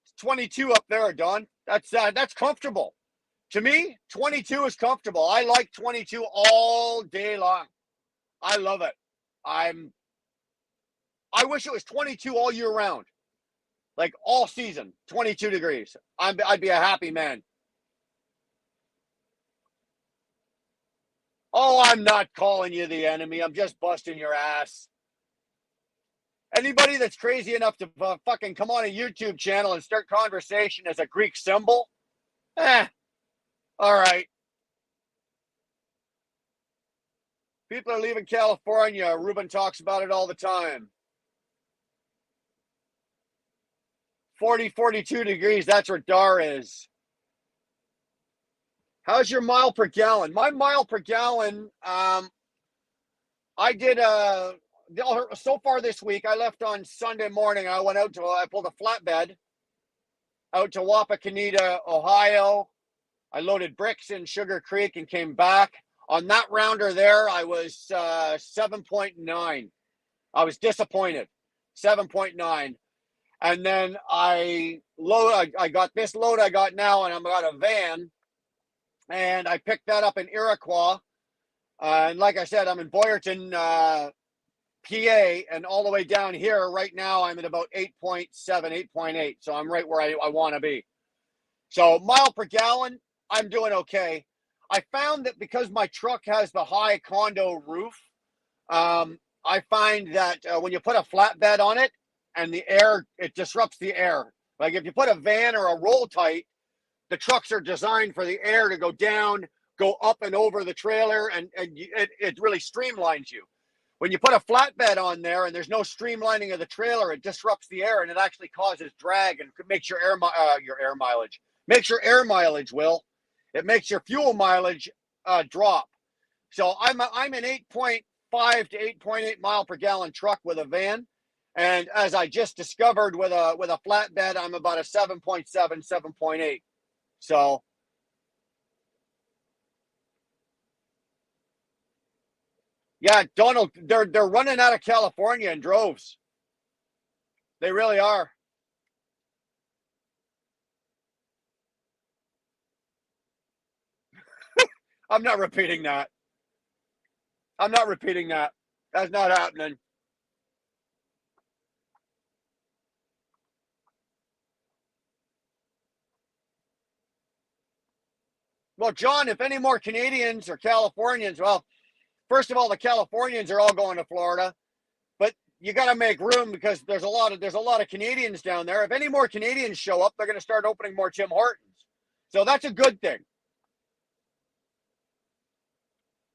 It's 22 up there, Don. That's comfortable. To me, 22 is comfortable. I like 22 all day long. I love it. I wish it was 22 all year round. Like all season, 22 degrees. I'd be a happy man. Oh, I'm not calling you the enemy. I'm just busting your ass. Anybody that's crazy enough to fucking come on a YouTube channel and start conversation as a Greek symbol, all right. People are leaving California. Ruben talks about it all the time. 40, 42 degrees. That's where Dar is. How's your mile per gallon? My mile per gallon, I did so far this week. I left on Sunday morning. I pulled a flatbed out to Wapakoneta, Ohio. I loaded bricks in Sugar Creek and came back. On that rounder there, I was 7.9. I was disappointed. 7.9. And then I got this load I got now, and I've got a van and I picked that up in Iroquois. And like I said, I'm in Boyerton, PA, and all the way down here right now, I'm at about 8.7, 8.8. So I'm right where I want to be. So mile per gallon, I'm doing okay. I found that because my truck has the high condo roof, I find that when you put a flatbed on it and the air, it disrupts the air. Like if you put a van or a roll tight, the trucks are designed for the air to go down, go up and over the trailer, and it really streamlines you. When you put a flatbed on there and there's no streamlining of the trailer, it disrupts the air and it actually causes drag and makes your air mileage. Makes your air mileage, Will. It makes your fuel mileage drop. So I'm an 8.5 to 8.8 mile per gallon truck with a van. And as I just discovered with a flatbed, I'm about a 7.7, 7.8. So yeah, Donald, they're running out of California in droves. They really are. I'm not repeating that. I'm not repeating that. That's not happening. Well, John, if any more Canadians or Californians, well, first of all, the Californians are all going to Florida, but you got to make room because there's a lot of Canadians down there. If any more Canadians show up, they're going to start opening more Tim Hortons. So that's a good thing.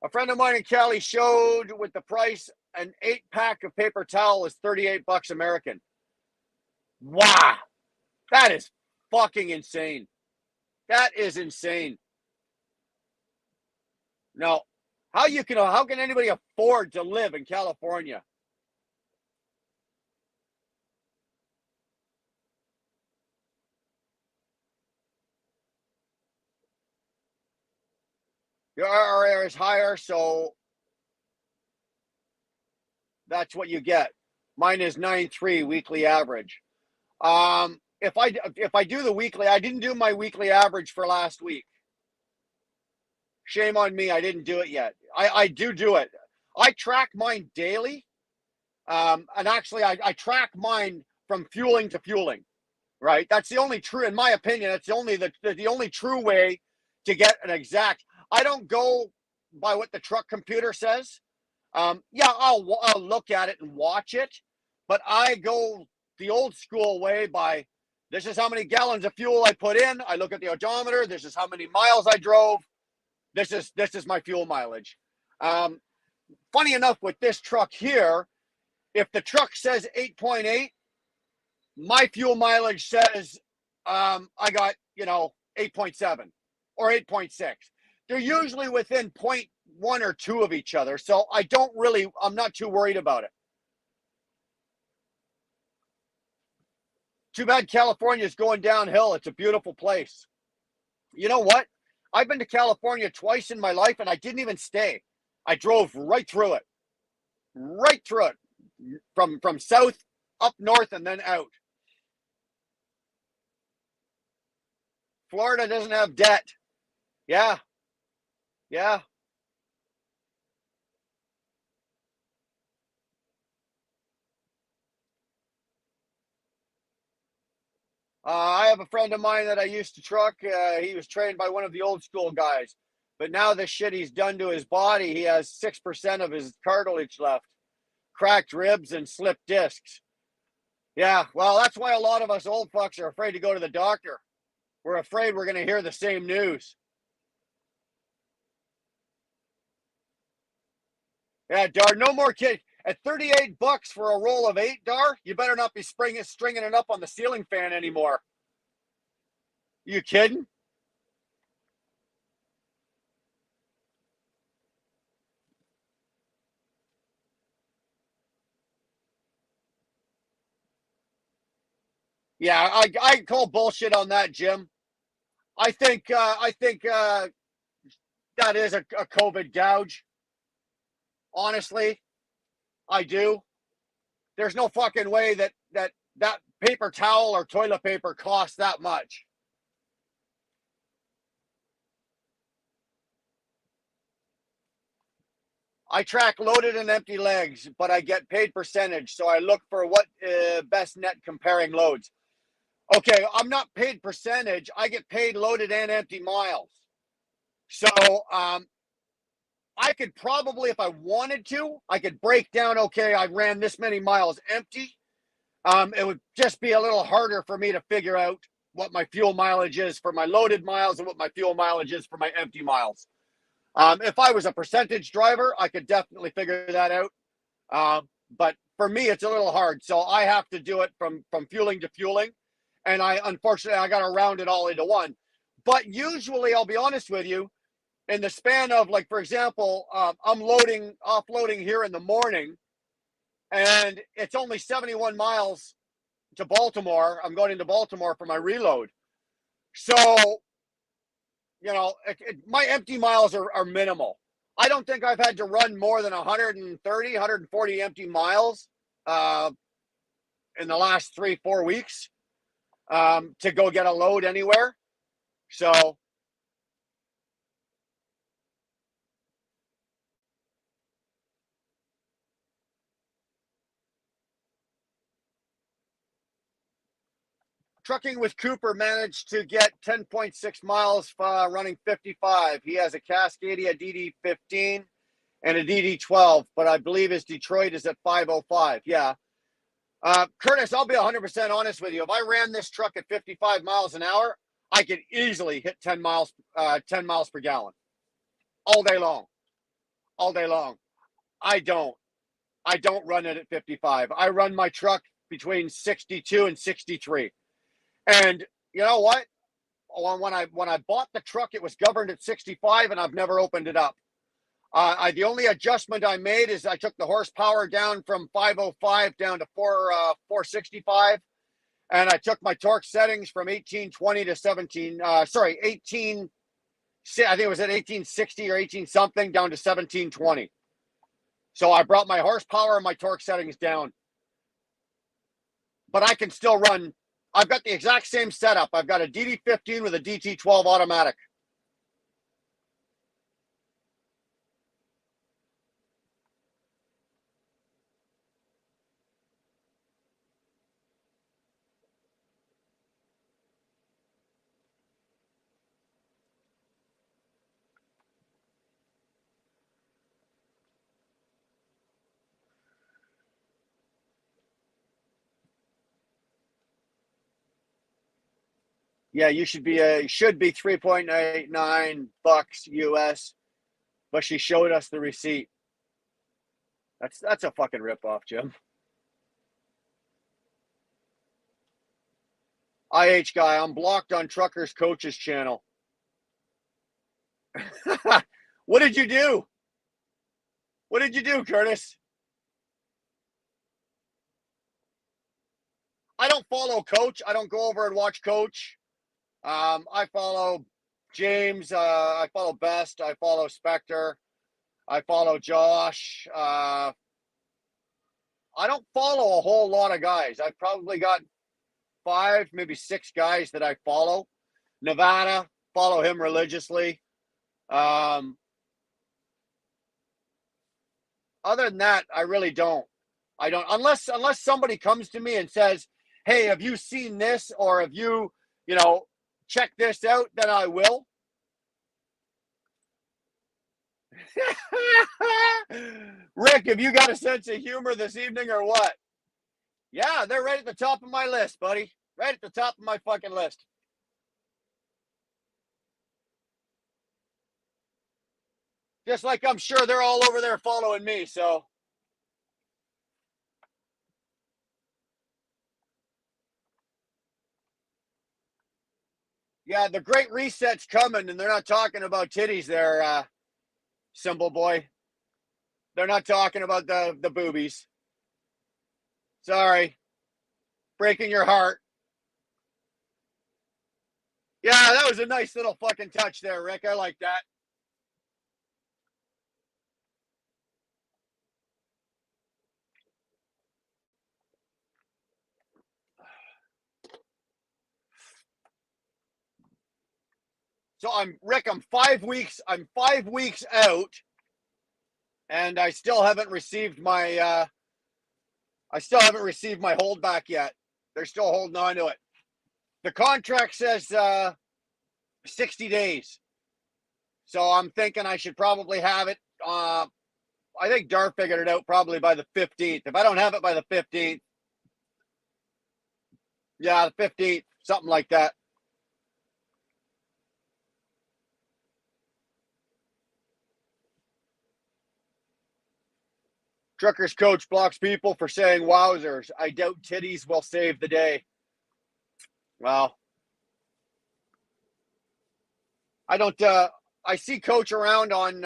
A friend of mine in Cali showed with the price an 8-pack of paper towel is $38 American. Wow, that is fucking insane. That is insane. No, how can anybody afford to live in California? Your RR is higher, so that's what you get. Mine is 9.3 weekly average. If I do the weekly, I didn't do my weekly average for last week. Shame on me, I didn't do it yet. I do it. I track mine daily, and actually I track mine from fueling to fueling. Right, that's the only true, in my opinion. That's the only true way to get an exact. I don't go by what the truck computer says. Yeah, I'll look at it and watch it, but I go the old school way by this is how many gallons of fuel I put in. I look at the odometer. This is how many miles I drove. This is my fuel mileage. Um, Funny enough, with this truck here, if the truck says 8.8, my fuel mileage says I got 8.7 or 8.6. They're usually within point one or two of each other, so I'm not too worried about it. Too bad California is going downhill. It's a beautiful place. You know what? I've been to California twice in my life, and I didn't even stay. I drove right through it, from south up north and then out. Florida doesn't have debt. Yeah, yeah. I have a friend of mine that I used to truck. He was trained by one of the old school guys, but now the shit he's done to his body, he has 6% of his cartilage left, cracked ribs and slipped discs. Yeah, well, that's why a lot of us old fucks are afraid to go to the doctor. We're afraid we're going to hear the same news. Yeah, Dar, no more kid. At $38 for a roll of eight, Dar, you better not be stringing it up on the ceiling fan anymore. You kidding? Yeah, I call bullshit on that, Jim. I think that is a COVID gouge. Honestly, I do. There's no fucking way that paper towel or toilet paper costs that much. I track loaded and empty legs, but I get paid percentage. So I look for what best net comparing loads. Okay, I'm not paid percentage. I get paid loaded and empty miles. So I could probably, if I wanted to, I could break down, okay, I ran this many miles empty. It would just be a little harder for me to figure out what my fuel mileage is for my loaded miles and what my fuel mileage is for my empty miles. If I was a percentage driver, I could definitely figure that out. But for me, it's a little hard. So I have to do it from fueling to fueling. And unfortunately, I got to round it all into one. But usually, I'll be honest with you, in the span of, like, for example, I'm offloading here in the morning, and it's only 71 miles to Baltimore. I'm going into Baltimore for my reload. So, my empty miles are minimal. I don't think I've had to run more than 130, 140 empty miles in the last 3-4 weeks to go get a load anywhere. So, Trucking with Cooper managed to get 10.6 miles running 55. He has a Cascadia DD15 and a DD12, but I believe his Detroit is at 505. Yeah. Curtis, I'll be 100% honest with you. If I ran this truck at 55 miles an hour, I could easily hit 10 miles per gallon all day long. All day long. I don't. I don't run it at 55. I run my truck between 62 and 63. And you know what? When I bought the truck, it was governed at 65, and I've never opened it up. The only adjustment I made is I took the horsepower down from 505 down to 465, and I took my torque settings from 1820 to 18. I think it was at 1860 or 18 something down to 1720. So I brought my horsepower and my torque settings down, but I can still run. I've got the exact same setup. I've got a DD15 with a DT12 automatic. Yeah, you should be 3.89 bucks US, but she showed us the receipt. That's a fucking ripoff, Jim. IH guy, I'm blocked on Truckers Coaches channel. What did you do? What did you do, Curtis? I don't follow Coach. I don't go over and watch Coach. I follow James. I follow Best. I follow Spectre. I follow Josh. I don't follow a whole lot of guys. I've probably got 5, maybe 6 guys that I follow. Nevada, follow him religiously. Other than that, I really don't. I don't, unless somebody comes to me and says, "Hey, have you seen this?" or "Have you, check this out?" Then I will. Rick, have you got a sense of humor this evening or what? Yeah, they're right at the top of my list, buddy. Right at the top of my fucking list. Just like I'm sure they're all over there following me, so. Yeah, the great reset's coming, and they're not talking about titties there, Symbol Boy. They're not talking about the boobies. Sorry. Breaking your heart. Yeah, that was a nice little fucking touch there, Rick. I like that. So I'm 5 weeks out. and I still haven't received my holdback yet. They're still holding on to it. The contract says 60 days. So I'm thinking I should probably have it. I think Dar figured it out probably by the 15th. If I don't have it by the 15th, yeah, the 15th, something like that. Trucker's coach blocks people for saying wowzers. I doubt titties will save the day. Well, I don't. I see Coach around on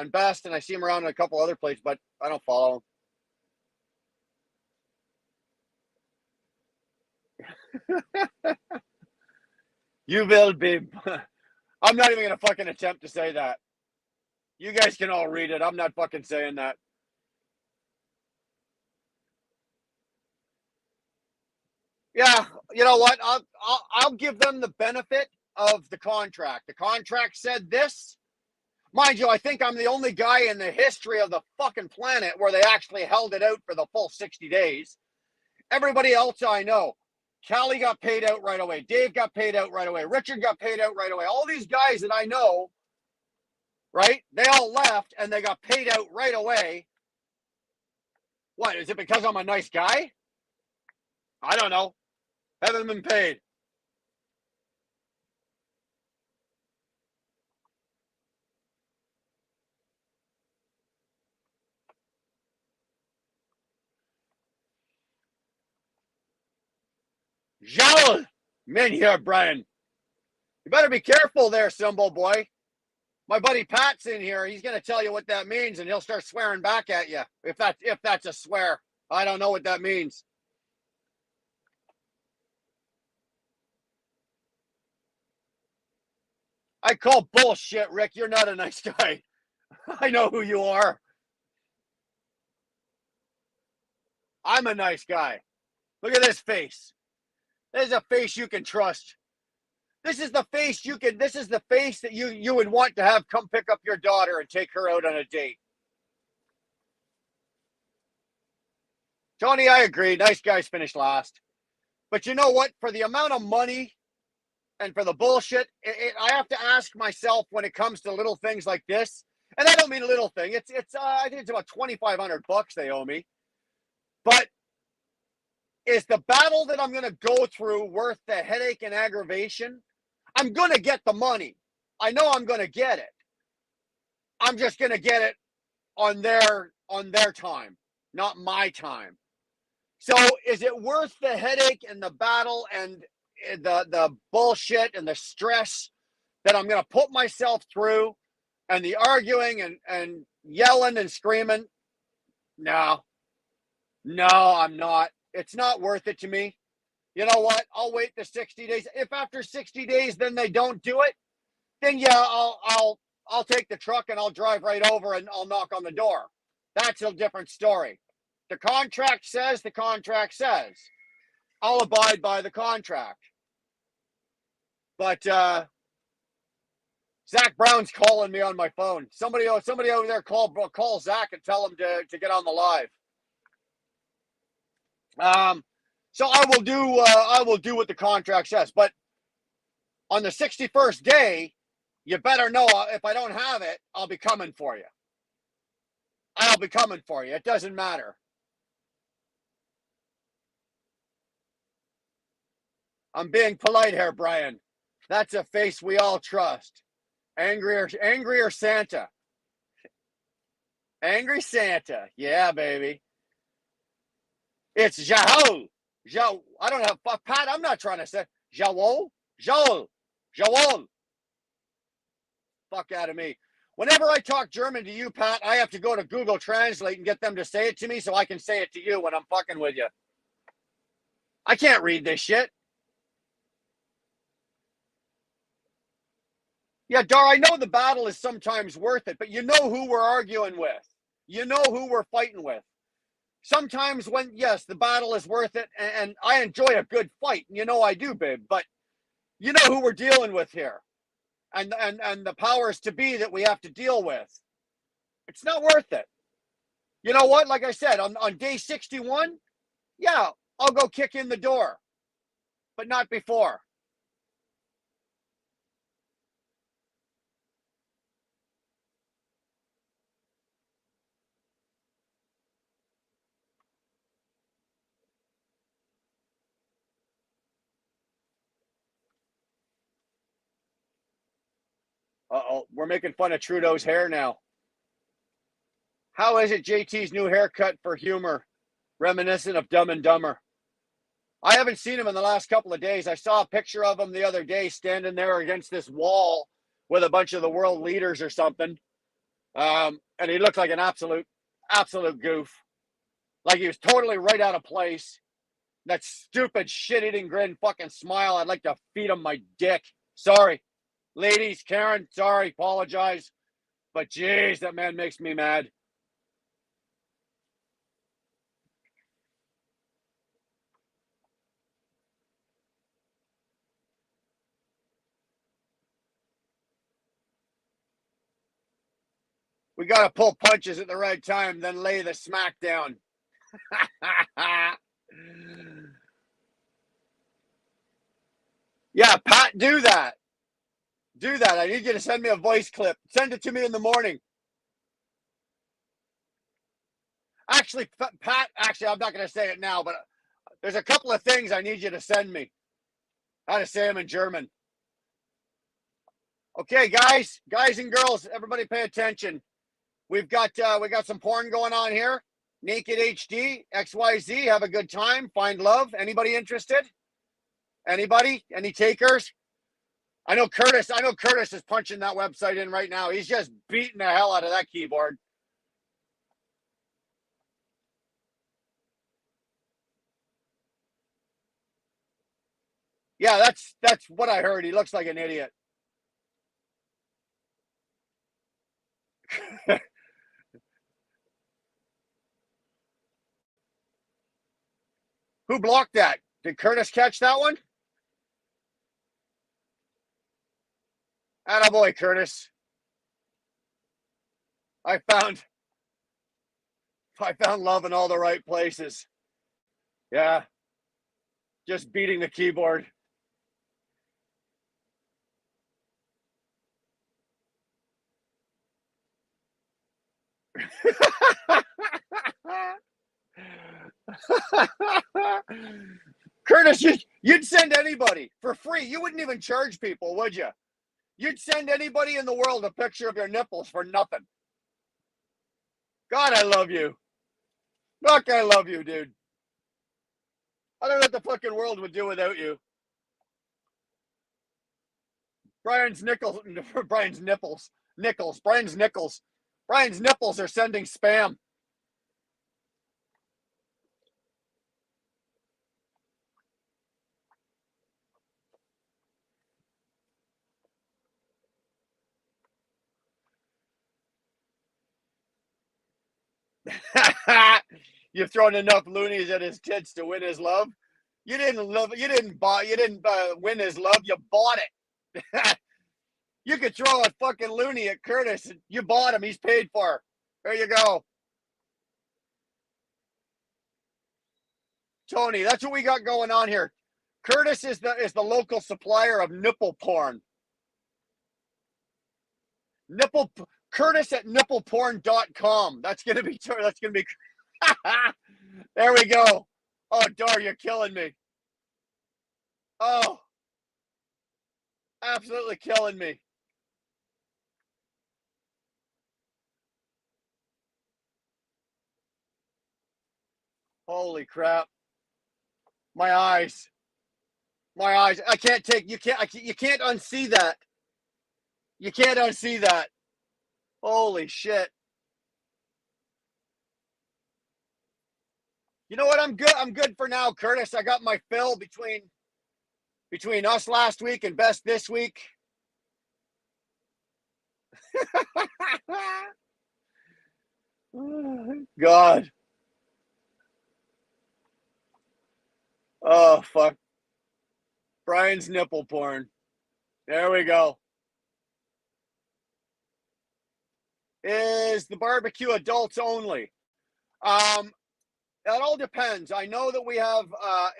Best, and I see him around in a couple other places, but I don't follow him. You will be. I'm not even gonna fucking attempt to say that. You guys can all read it. I'm not fucking saying that. Yeah, you know what? I'll give them the benefit of the contract. The contract said this. Mind you, I think I'm the only guy in the history of the fucking planet where they actually held it out for the full 60 days. Everybody else I know, Callie got paid out right away. Dave got paid out right away. Richard got paid out right away. All these guys that I know, right? They all left and they got paid out right away. What, is it because I'm a nice guy? I don't know. Haven't been paid. Joel! Men here, Brian. You better be careful there, Simbo boy. My buddy Pat's in here. He's going to tell you what that means, and he'll start swearing back at you. If that's a swear. I don't know what that means. I call bullshit, Rick. You're not a nice guy. I know who you are. I'm a nice guy. Look at this face. This is a face you can trust. This is the face that you would want to have come pick up your daughter and take her out on a date. Tony, I agree. Nice guys finish last. But you know what? For the amount of money and for the bullshit, I have to ask myself when it comes to little things like this, and I don't mean a little thing. I think it's about $2,500 they owe me. But is the battle that I'm going to go through worth the headache and aggravation? I'm going to get the money. I know I'm going to get it. I'm just going to get it on their time, not my time. So is it worth the headache and the battle and the bullshit and the stress that I'm going to put myself through and the arguing and yelling and screaming? No, I'm not. It's not worth it to me. You know what? I'll wait the 60 days. If after 60 days then they don't do it, then yeah, I'll take the truck and I'll drive right over and I'll knock on the door. That's a different story. The contract says the contract says. I'll abide by the contract. But Zach Brown's calling me on my phone. Somebody over there call Zach and tell him to get on the live. So I will do what the contract says. But on the 61st day, you better know if I don't have it, I'll be coming for you. I'll be coming for you. It doesn't matter. I'm being polite here, Brian. That's a face we all trust. Angry or Santa? Angry Santa. Yeah, baby. It's Joel. Joel. I don't have Pat. I'm not trying to say Joel. Joel. Fuck out of me. Whenever I talk German to you, Pat, I have to go to Google Translate and get them to say it to me so I can say it to you when I'm fucking with you. I can't read this shit. Yeah, Dar, I know the battle is sometimes worth it, but you know who we're arguing with. You know who we're fighting with. Sometimes when, yes, the battle is worth it, and I enjoy a good fight. You know I do, babe, but you know who we're dealing with here. And the powers to be that we have to deal with. It's not worth it. You know what? Like I said, on day 61, yeah, I'll go kick in the door, but not before. Uh-oh, we're making fun of Trudeau's hair now. How is it JT's new haircut for humor, reminiscent of Dumb and Dumber? I haven't seen him in the last couple of days. I saw a picture of him the other day standing there against this wall with a bunch of the world leaders or something. And he looked like an absolute goof. Like he was totally right out of place. That stupid shit-eating grin fucking smile. I'd like to feed him my dick. Sorry. Ladies, Karen, sorry, apologize. But geez, that man makes me mad. We got to pull punches at the right time, then lay the smack down. Yeah, Pat, do that. Do that. I need you to send me a voice clip. Send it to me in the morning. Actually, Pat, I'm not going to say it now, but there's a couple of things I need you to send me. How to say them in German. Okay, guys and girls, everybody pay attention. We got some porn going on here. Naked HD, XYZ, have a good time, find love. Anybody interested? Anybody? Any takers? I know Curtis is punching that website in right now. He's just beating the hell out of that keyboard. Yeah, that's what I heard. He looks like an idiot. Who blocked that? Did Curtis catch that one? Attaboy, Curtis. I found love in all the right places. Yeah, just beating the keyboard. Curtis, you'd send anybody for free. You wouldn't even charge people, would you? You'd send anybody in the world a picture of your nipples for nothing. God, I love you. Fuck, I love you, dude. I don't know what the fucking world would do without you. Brian's nipples. Brian's nipples. Nickels. Brian's nickels. Brian's nipples are sending spam. You've thrown enough loonies at his tits to win his love. You didn't love. You didn't buy. You didn't win his love. You bought it. You could throw a fucking loony at Curtis. And you bought him. He's paid for. There you go, Tony. That's what we got going on here. Curtis is the local supplier of nipple porn. Nipple Curtis at nippleporn.com. That's gonna be. There we go. Oh, Dar, you're killing me. Oh, absolutely killing me. Holy crap. My eyes. My eyes. I can't take you can't unsee that. You can't unsee that. Holy shit. You know what? I'm good. I'm good for now, Curtis. I got my fill between us last week and Best this week. God. Oh fuck. Brian's nipple porn. There we go. Is the barbecue adults only? Um, that all depends. I know that we have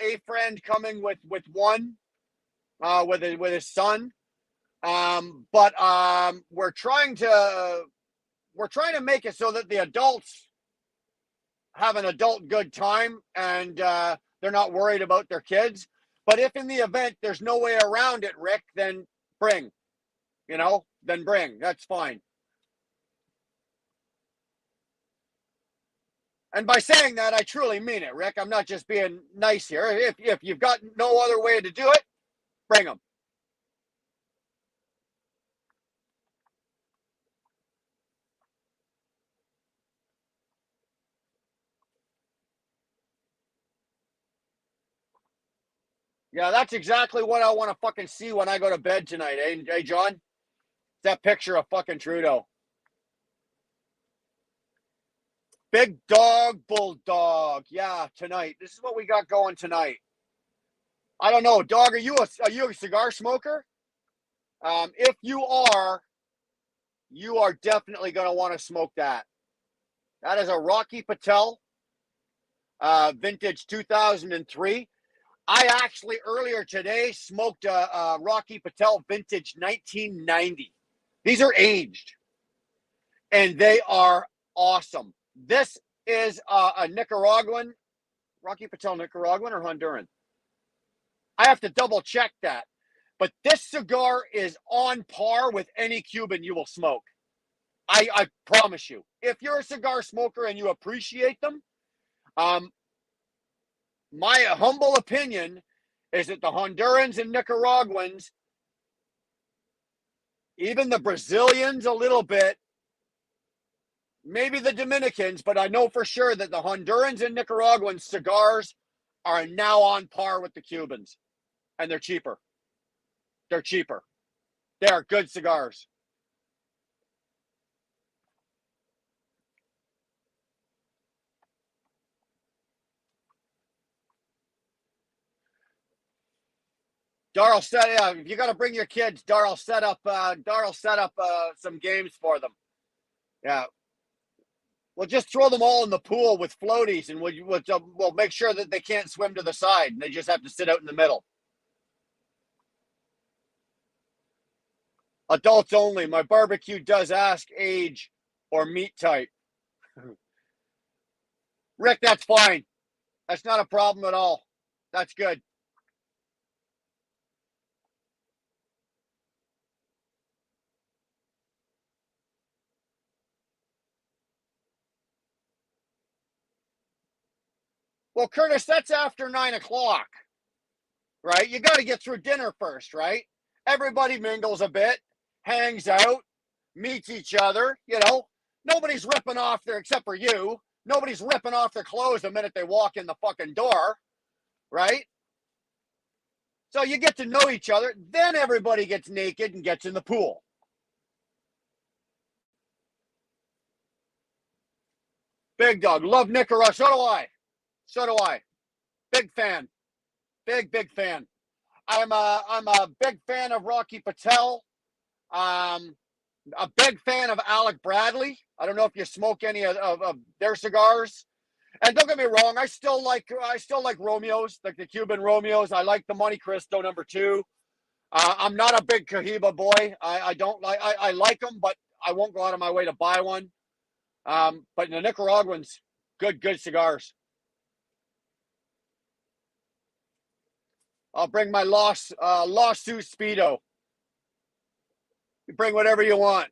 a friend coming with one with his son. But we're trying to make it so that the adults have an adult good time and they're not worried about their kids. But if in the event there's no way around it, Rick, then bring, then bring. That's fine. And by saying that, I truly mean it, Rick. I'm not just being nice here. If you've got no other way to do it, bring them. Yeah, that's exactly what I want to fucking see when I go to bed tonight, eh, John? That picture of fucking Trudeau. Big dog, bulldog. Yeah, tonight. This is what we got going tonight. I don't know, dog. Are you a cigar smoker? If you are definitely going to want to smoke that. That is a Rocky Patel, vintage 2003. I actually earlier today smoked a Rocky Patel vintage 1990. These are aged, and they are awesome. This is a Nicaraguan, Rocky Patel Nicaraguan or Honduran? I have to double check that. But this cigar is on par with any Cuban you will smoke. I promise you. If you're a cigar smoker and you appreciate them, um, my humble opinion is that the Hondurans and Nicaraguans, even the Brazilians a little bit, maybe the Dominicans, but I know for sure that the Hondurans and Nicaraguans cigars are now on par with the Cubans, and they're cheaper. They're cheaper. They are good cigars. Darrell set if you got to bring your kids, Darrell set up some games for them. Yeah, we'll just throw them all in the pool with floaties, and we'll make sure that they can't swim to the side. They just have to sit out in the middle. Adults only. My barbecue does ask age or meat type. Rick, that's fine. That's not a problem at all. That's good. Well, Curtis, that's after 9 o'clock, right? You got to get through dinner first, right? Everybody mingles a bit, hangs out, meets each other. Nobody's ripping off except for you. Nobody's ripping off their clothes the minute they walk in the fucking door, right? So you get to know each other. Then everybody gets naked and gets in the pool. Big dog. Love Nicaragua. So do I. So do I. Big fan. Big fan. I'm a big fan of Rocky Patel. Um, a big fan of Alec Bradley. I don't know if you smoke any of their cigars. And don't get me wrong, I still like Romeos, like the Cuban Romeos. I like the Monte Cristo #2. I'm not a big Cohiba boy. I don't like. I like them, but I won't go out of my way to buy one. But the Nicaraguans, good cigars. I'll bring my lawsuit Speedo. You bring whatever you want.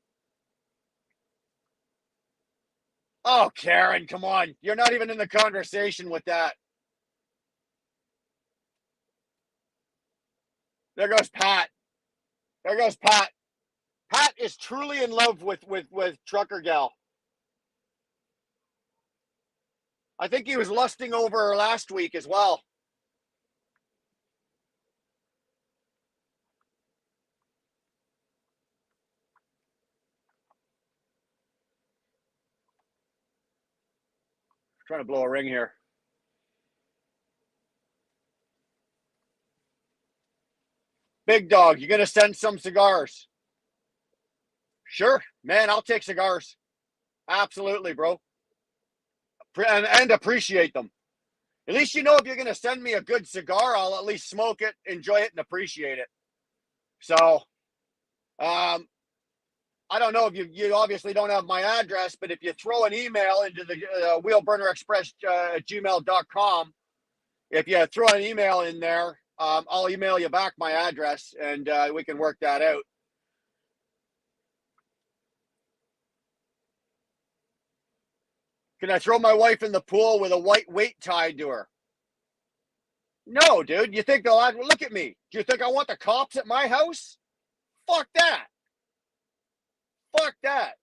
Oh, Karen, come on. You're not even in the conversation with that. There goes Pat. There goes Pat. Pat is truly in love with Trucker Gal. I think he was lusting over her last week as well. Trying to blow a ring here. Big dog, you gonna send some cigars? Sure, man. I'll take cigars. Absolutely, bro. and appreciate them. At least you know if you're going to send me a good cigar, I'll at least smoke it, enjoy it, and appreciate it. So, I don't know if you obviously don't have my address, but if you throw an email into the wheelburnerexpress at gmail.com, if you throw an email in there, I'll email you back my address, and we can work that out. Can I throw my wife in the pool with a white weight tied to her? No, dude. You think they'll look at me? Do you think I want the cops at my house? Fuck that. Fuck that.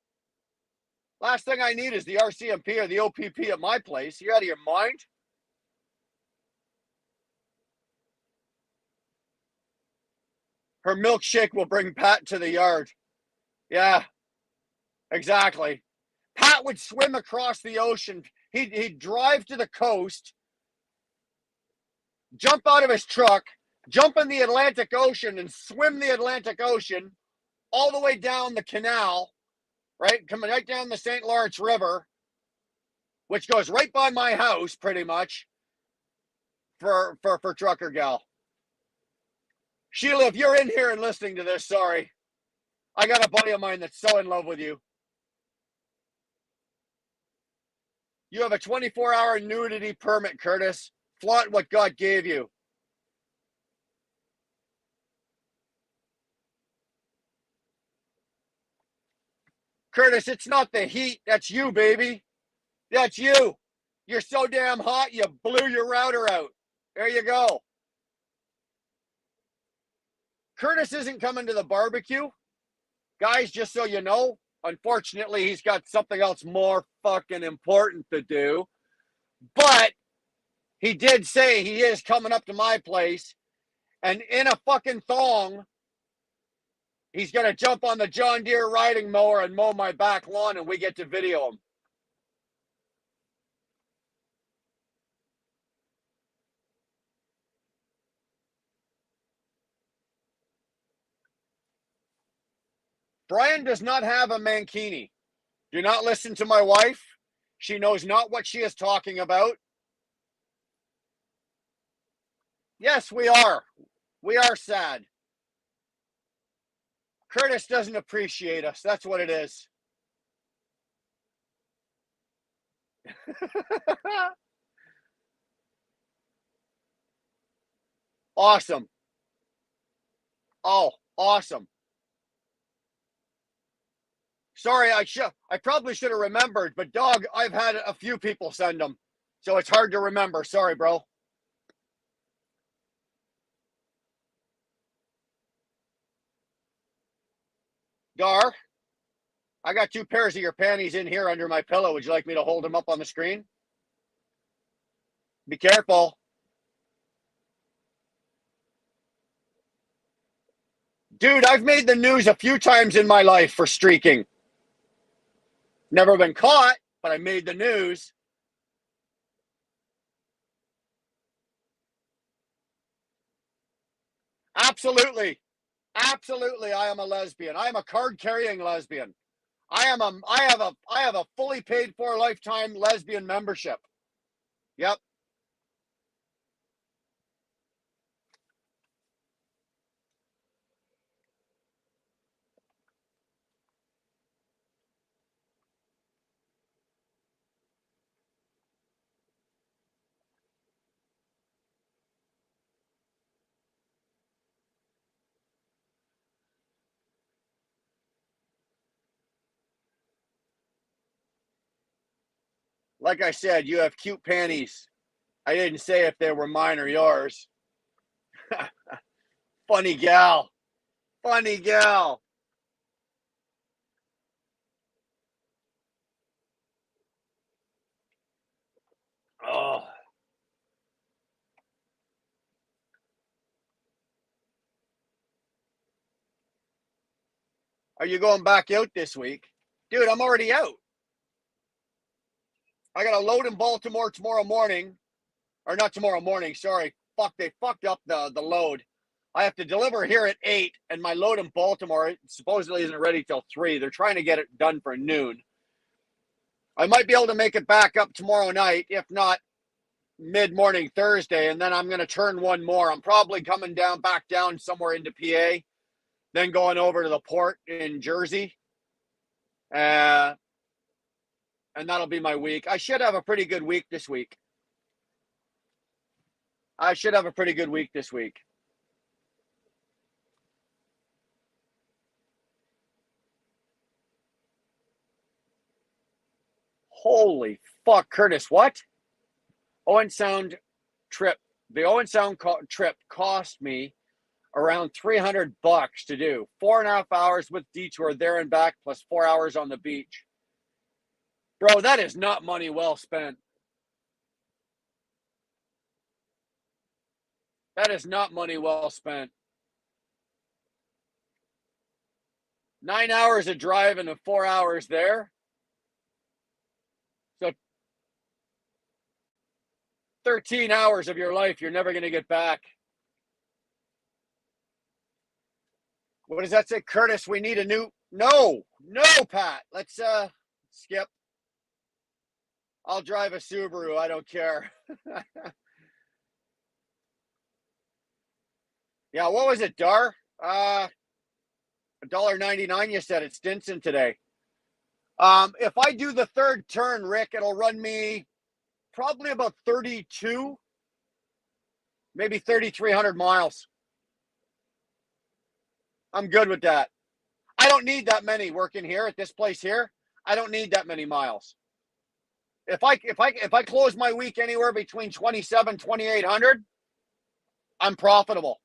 Last thing I need is the RCMP or the OPP at my place. You out of your mind? Her milkshake will bring Pat to the yard. Yeah, exactly. Pat would swim across the ocean. He'd drive to the coast, jump out of his truck, jump in the Atlantic Ocean, and swim the Atlantic Ocean all the way down the canal, right? Coming right down the St. Lawrence River, which goes right by my house, pretty much, for Trucker Gal. Sheila, if you're in here and listening to this, sorry. I got a buddy of mine that's so in love with you. You have a 24-hour nudity permit, Curtis. Flaunt what God gave you. Curtis, it's not the heat. That's you, baby. That's you. You're so damn hot, you blew your router out. There you go. Curtis isn't coming to the barbecue. Guys, just so you know, unfortunately, he's got something else more fucking important to do. But he did say he is coming up to my place, and in a fucking thong, he's going to jump on the John Deere riding mower and mow my back lawn, and we get to video him. Brian does not have a mankini. Do not listen to my wife. She knows not what she is talking about. Yes, we are. We are sad. Curtis doesn't appreciate us. That's what it is. Awesome. Oh, awesome. Sorry, I probably should have remembered, but dog, I've had a few people send them, so it's hard to remember. Sorry, bro. Gar, I got 2 pairs of your panties in here under my pillow. Would you like me to hold them up on the screen? Be careful. Dude, I've made the news a few times in my life for streaking. Never been caught, but I made the news. Absolutely. Absolutely, I am a lesbian. I am a card-carrying lesbian. I have a fully paid for lifetime lesbian membership. Yep. Like I said, you have cute panties. I didn't say if they were mine or yours. Funny gal. Funny gal. Oh. Are you going back out this week? Dude, I'm already out. I got to load in Baltimore tomorrow morning. Or not tomorrow morning, sorry. Fuck, they fucked up the load. I have to deliver here at 8, and my load in Baltimore supposedly isn't ready till 3. They're trying to get it done for noon. I might be able to make it back up tomorrow night, if not mid-morning Thursday, and then I'm going to turn one more. I'm probably coming back down somewhere into PA, then going over to the port in Jersey. And that'll be my week. I should have a pretty good week this week. Holy fuck, Curtis, what? Owen Sound trip. The Owen Sound trip cost me around $300 to do. 4.5 hours with detour there and back, plus 4 hours on the beach. Bro, that is not money well spent. That is not money well spent. 9 hours of driving and 4 hours there. So 13 hours of your life you're never going to get back. What does that say? Curtis, we need a new... No, Pat. Let's skip. I'll drive a Subaru. I don't care. Yeah, what was it, Dar? $1.99 you said at Stinson today. If I do the third turn, Rick, it'll run me probably about 32, maybe 3,300 miles. I'm good with that. I don't need that many working here at this place here. I don't need that many miles. If I close my week anywhere between 27, 2,800, I'm profitable.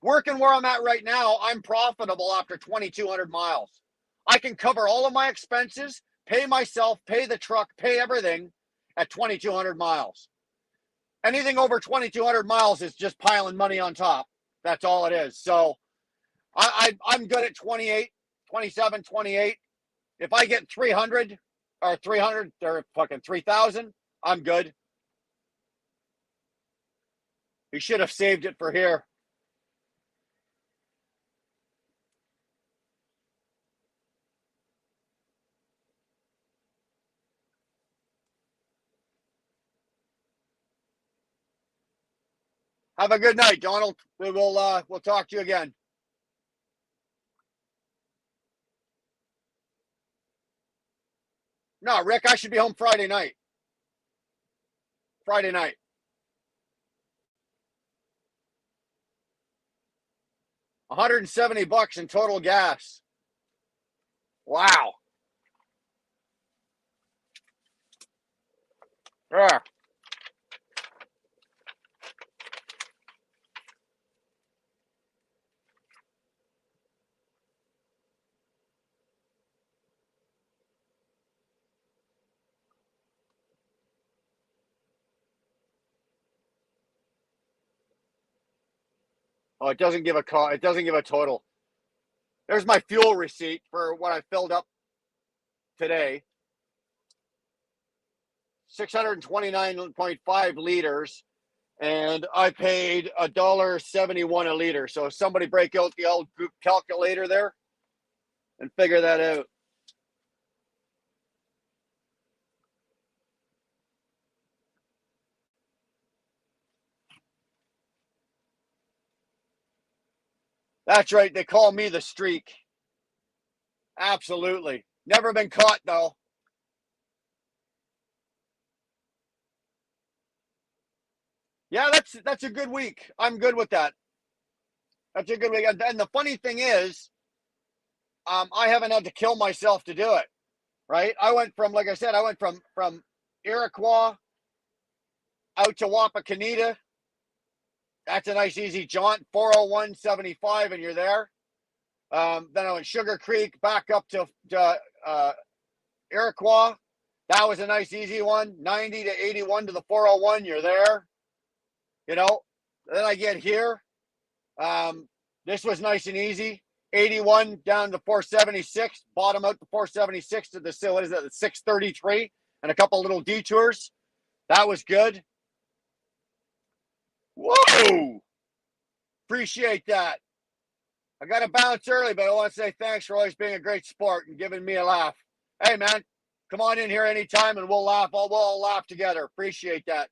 Working where I'm at right now, I'm profitable after 2,200 miles. I can cover all of my expenses, pay myself, pay the truck, pay everything at 2,200 miles. Anything over 2,200 miles is just piling money on top. That's all it is. So I'm good at 28, 27, 28. If I get 300 or 300 or fucking 3,000, I'm good. You should have saved it for here. Have a good night, Donald. We'll talk to you again. No, Rick, I should be home Friday night. Friday night. $170 in total gas. Wow. Yeah. Oh, it doesn't give a call. It doesn't give a total. There's my fuel receipt for what I filled up today. 629.5 liters, and I paid $1.71 a liter. So somebody break out the old group calculator there and figure that out. That's right. They call me the streak. Absolutely. Never been caught, though. Yeah, that's a good week. I'm good with that. That's a good week. And the funny thing is, I haven't had to kill myself to do it. Right? I went from, like I said, I went from Iroquois out to Wapakoneta. That's a nice easy jaunt. 401.75, and you're there. Then I went Sugar Creek back up to Iroquois. That was a nice easy one. 90 to 81 to the 401. You're there. You know. Then I get here. This was nice and easy. 81 down to 476. Bottom out to 476 to the, what is that? The 633 and a couple little detours. That was good. Whoa! Appreciate that. I got to bounce early, but I want to say thanks for always being a great sport and giving me a laugh. Hey, man, Come on in here anytime and we'll laugh. We'll all laugh together. Appreciate that.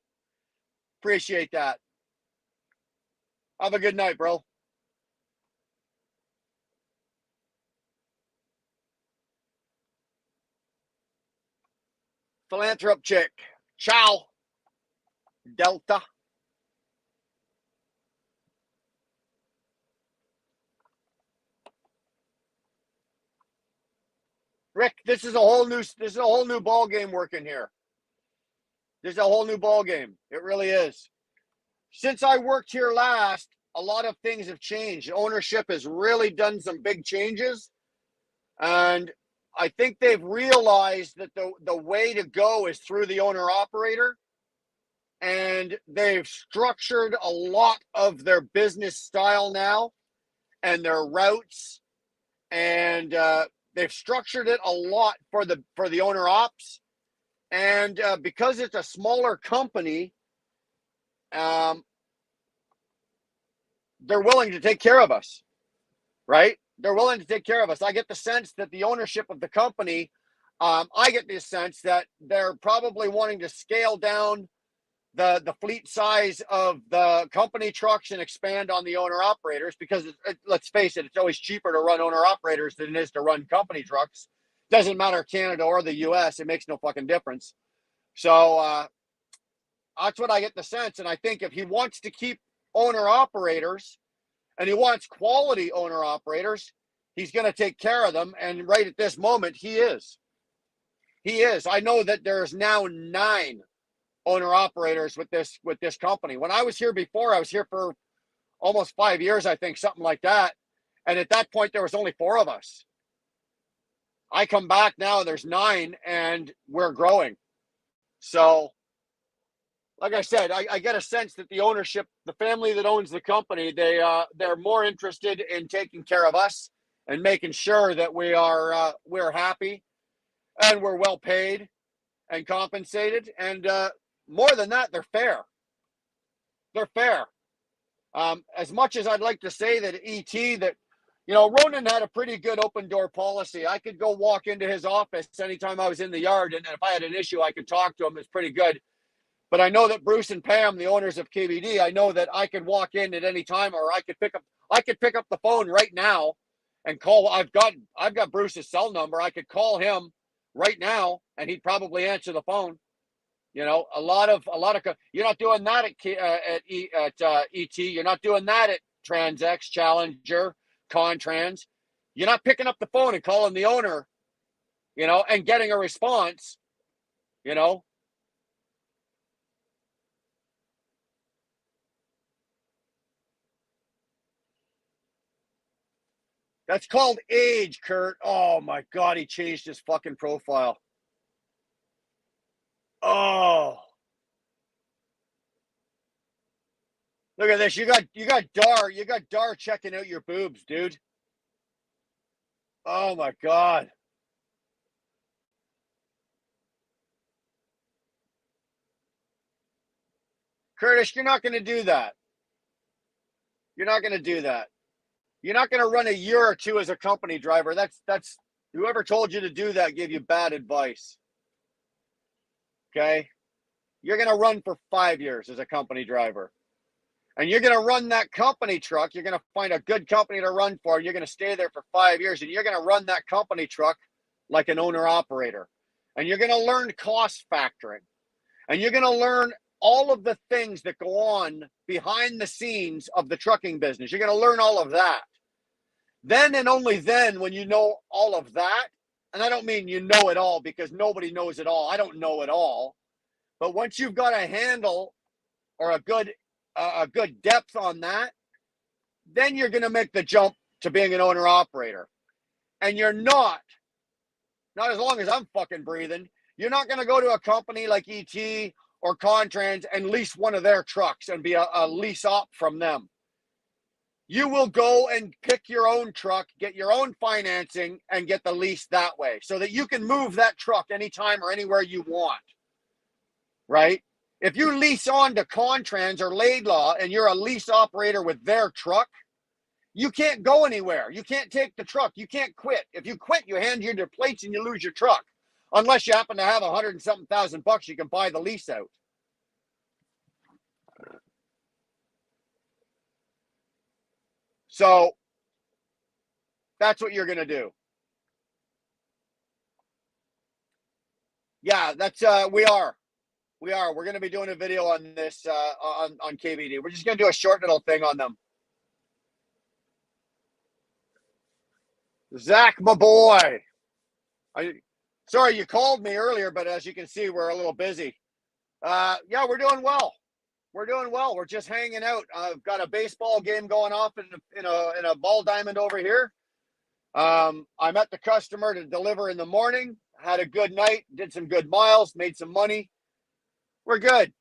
Appreciate that. Have a good night, bro. Philanthrop chick. Ciao. Delta. Rick, this is a whole new ball game working here. This is a whole new ball game. It really is. Since I worked here last, a lot of things have changed. Ownership has really done some big changes. And I think they've realized that the way to go is through the owner operator. And they've structured a lot of their business style now and their routes. And they've structured it a lot for the owner ops. And because it's a smaller company, they're willing to take care of us, right? They're willing to take care of us. I get the sense that the ownership of the company, I get the sense that they're probably wanting to scale down the fleet size of the company trucks and expand on the owner operators because let's face it, it's always cheaper to run owner operators than it is to run company trucks. Doesn't matter Canada or the US, it makes no fucking difference. So that's what I get the sense. And I think if he wants to keep owner operators and he wants quality owner operators, he's going to take care of them. And right at this moment, he is. He is. I know that there's now 9 owner operators with this company. When I was here before, I was here for almost 5 years, I think, something like that. And at that point, there was only 4 of us. I come back now, there's 9, and we're growing. So, like I said, I get a sense that the ownership, the family that owns the company, they're more interested in taking care of us and making sure that we're happy and we're well paid and compensated. And more than that, they're fair. They're fair. As much as I'd like to say that that, Ronan had a pretty good open door policy. I could go walk into his office anytime I was in the yard, and if I had an issue, I could talk to him. It's pretty good. But I know that Bruce and Pam, the owners of KBD, I know that I could walk in at any time, or I could pick up the phone right now and call. I've got Bruce's cell number. I could call him right now, and he'd probably answer the phone. A lot of you're not doing that at ET. You're not doing that at TransX, Challenger, Contrans. You're not picking up the phone and calling the owner, and getting a response. That's called age, Kurt. Oh my God, he changed his fucking profile. Oh. Look at this. You got Dar checking out your boobs, dude. Oh my God. Curtis, you're not going to do that. You're not going to do that. You're not going to run a year or 2 as a company driver. That's whoever told you to do that gave you bad advice. Okay? You're going to run for 5 years as a company driver. And you're going to run that company truck. You're going to find a good company to run for. And you're going to stay there for 5 years. And you're going to run that company truck like an owner operator. And you're going to learn cost factoring. And you're going to learn all of the things that go on behind the scenes of the trucking business. You're going to learn all of that. Then and only then, when you know all of that, and I don't mean you know it all because nobody knows it all. I don't know it all. But once you've got a handle or a good depth on that, then you're going to make the jump to being an owner operator. And you're not as long as I'm fucking breathing, you're not going to go to a company like ET or Contrans and lease one of their trucks and be a lease op from them. You will go and pick your own truck, get your own financing, and get the lease that way so that you can move that truck anytime or anywhere you want, right? If you lease on to Contrans or Laidlaw and you're a lease operator with their truck, you can't go anywhere. You can't take the truck. You can't quit. If you quit, you hand your plates and you lose your truck. unless you happen to have 100 and something thousand bucks, you can buy the lease out. So that's what you're going to do. Yeah, that's we are. We're going to be doing a video on this on KBD. We're just going to do a short little thing on them. Zach, my boy. Sorry you called me earlier, but as you can see, we're a little busy. Yeah, we're doing well. We're doing well. We're just hanging out. I've got a baseball game going off in a ball diamond over here. I met the customer to deliver in the morning. Had a good night. Did some good miles. Made some money. We're good.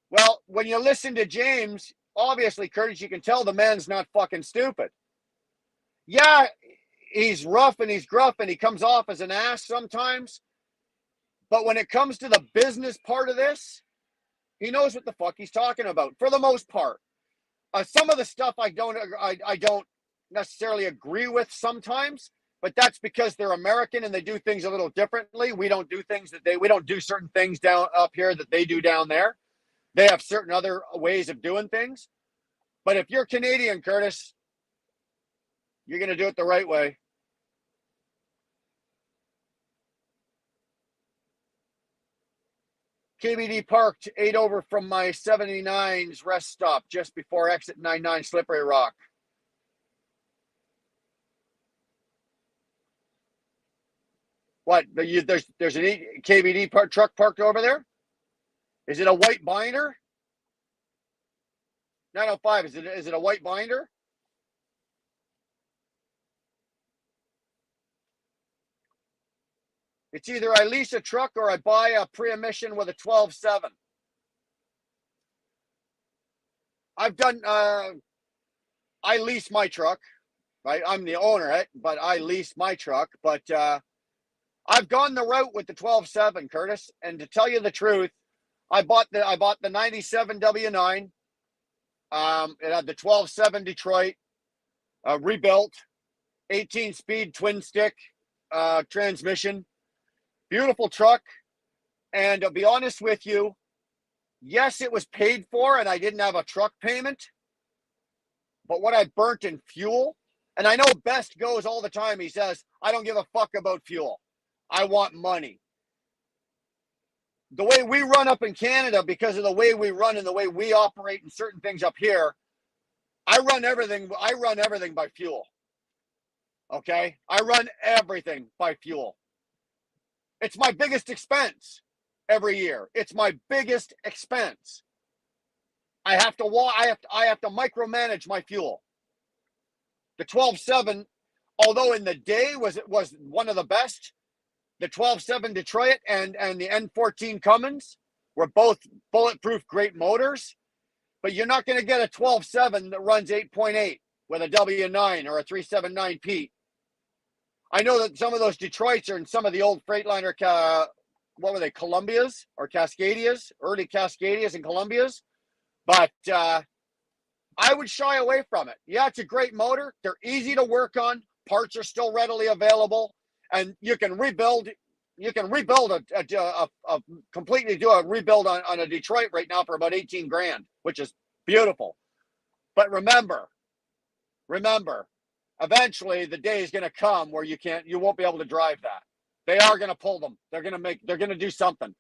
Well, when you listen to James, obviously, Curtis, you can tell the man's not fucking stupid. Yeah, he's rough and he's gruff and he comes off as an ass sometimes. But when it comes to the business part of this, he knows what the fuck he's talking about for the most part. Some of the stuff I don't necessarily agree with sometimes, but that's because they're American and they do things a little differently. We don't do certain things down up here that they do down there. They have certain other ways of doing things. But if you're Canadian, Curtis, you're going to do it the right way. KBD parked 8 over from my 79's rest stop just before exit 99 Slippery Rock. What? There's an KBD truck parked over there? Is it a white binder? 905. Is it a white binder? It's either I lease a truck or I buy a pre-emission with a 12.7. I've done. I lease my truck, right? I'm the owner, but I lease my truck. But I've gone the route with the 12.7, Curtis. And to tell you the truth, I bought the 97 W9. It had the 12.7 Detroit, rebuilt, 18-speed twin stick transmission. Beautiful truck. And to be honest with you, yes, it was paid for and I didn't have a truck payment. But what I burnt in fuel, and I know Best goes all the time, he says, I don't give a fuck about fuel. I want money. The way we run up in Canada, because of the way we run and the way we operate and certain things up here, I run everything by fuel. Okay? I run everything by fuel. It's my biggest expense every year. It's my biggest expense. I have to micromanage my fuel. The 12.7, although in the day was one of the best, the 12.7 Detroit and the N14 Cummins were both bulletproof great motors, but you're not going to get a 12.7 that runs 8.8 with a W9 or a 379P. I know that some of those Detroits are in some of the old Freightliner, what were they, Columbias or Cascadias, early Cascadias and Columbias. But I would shy away from it. Yeah, it's a great motor. They're easy to work on. Parts are still readily available. And you can rebuild. You can rebuild completely do a rebuild on a Detroit right now for about 18 grand, which is beautiful. But remember, eventually the day is going to come where you won't be able to drive that. They are going to pull them. They're going to do something.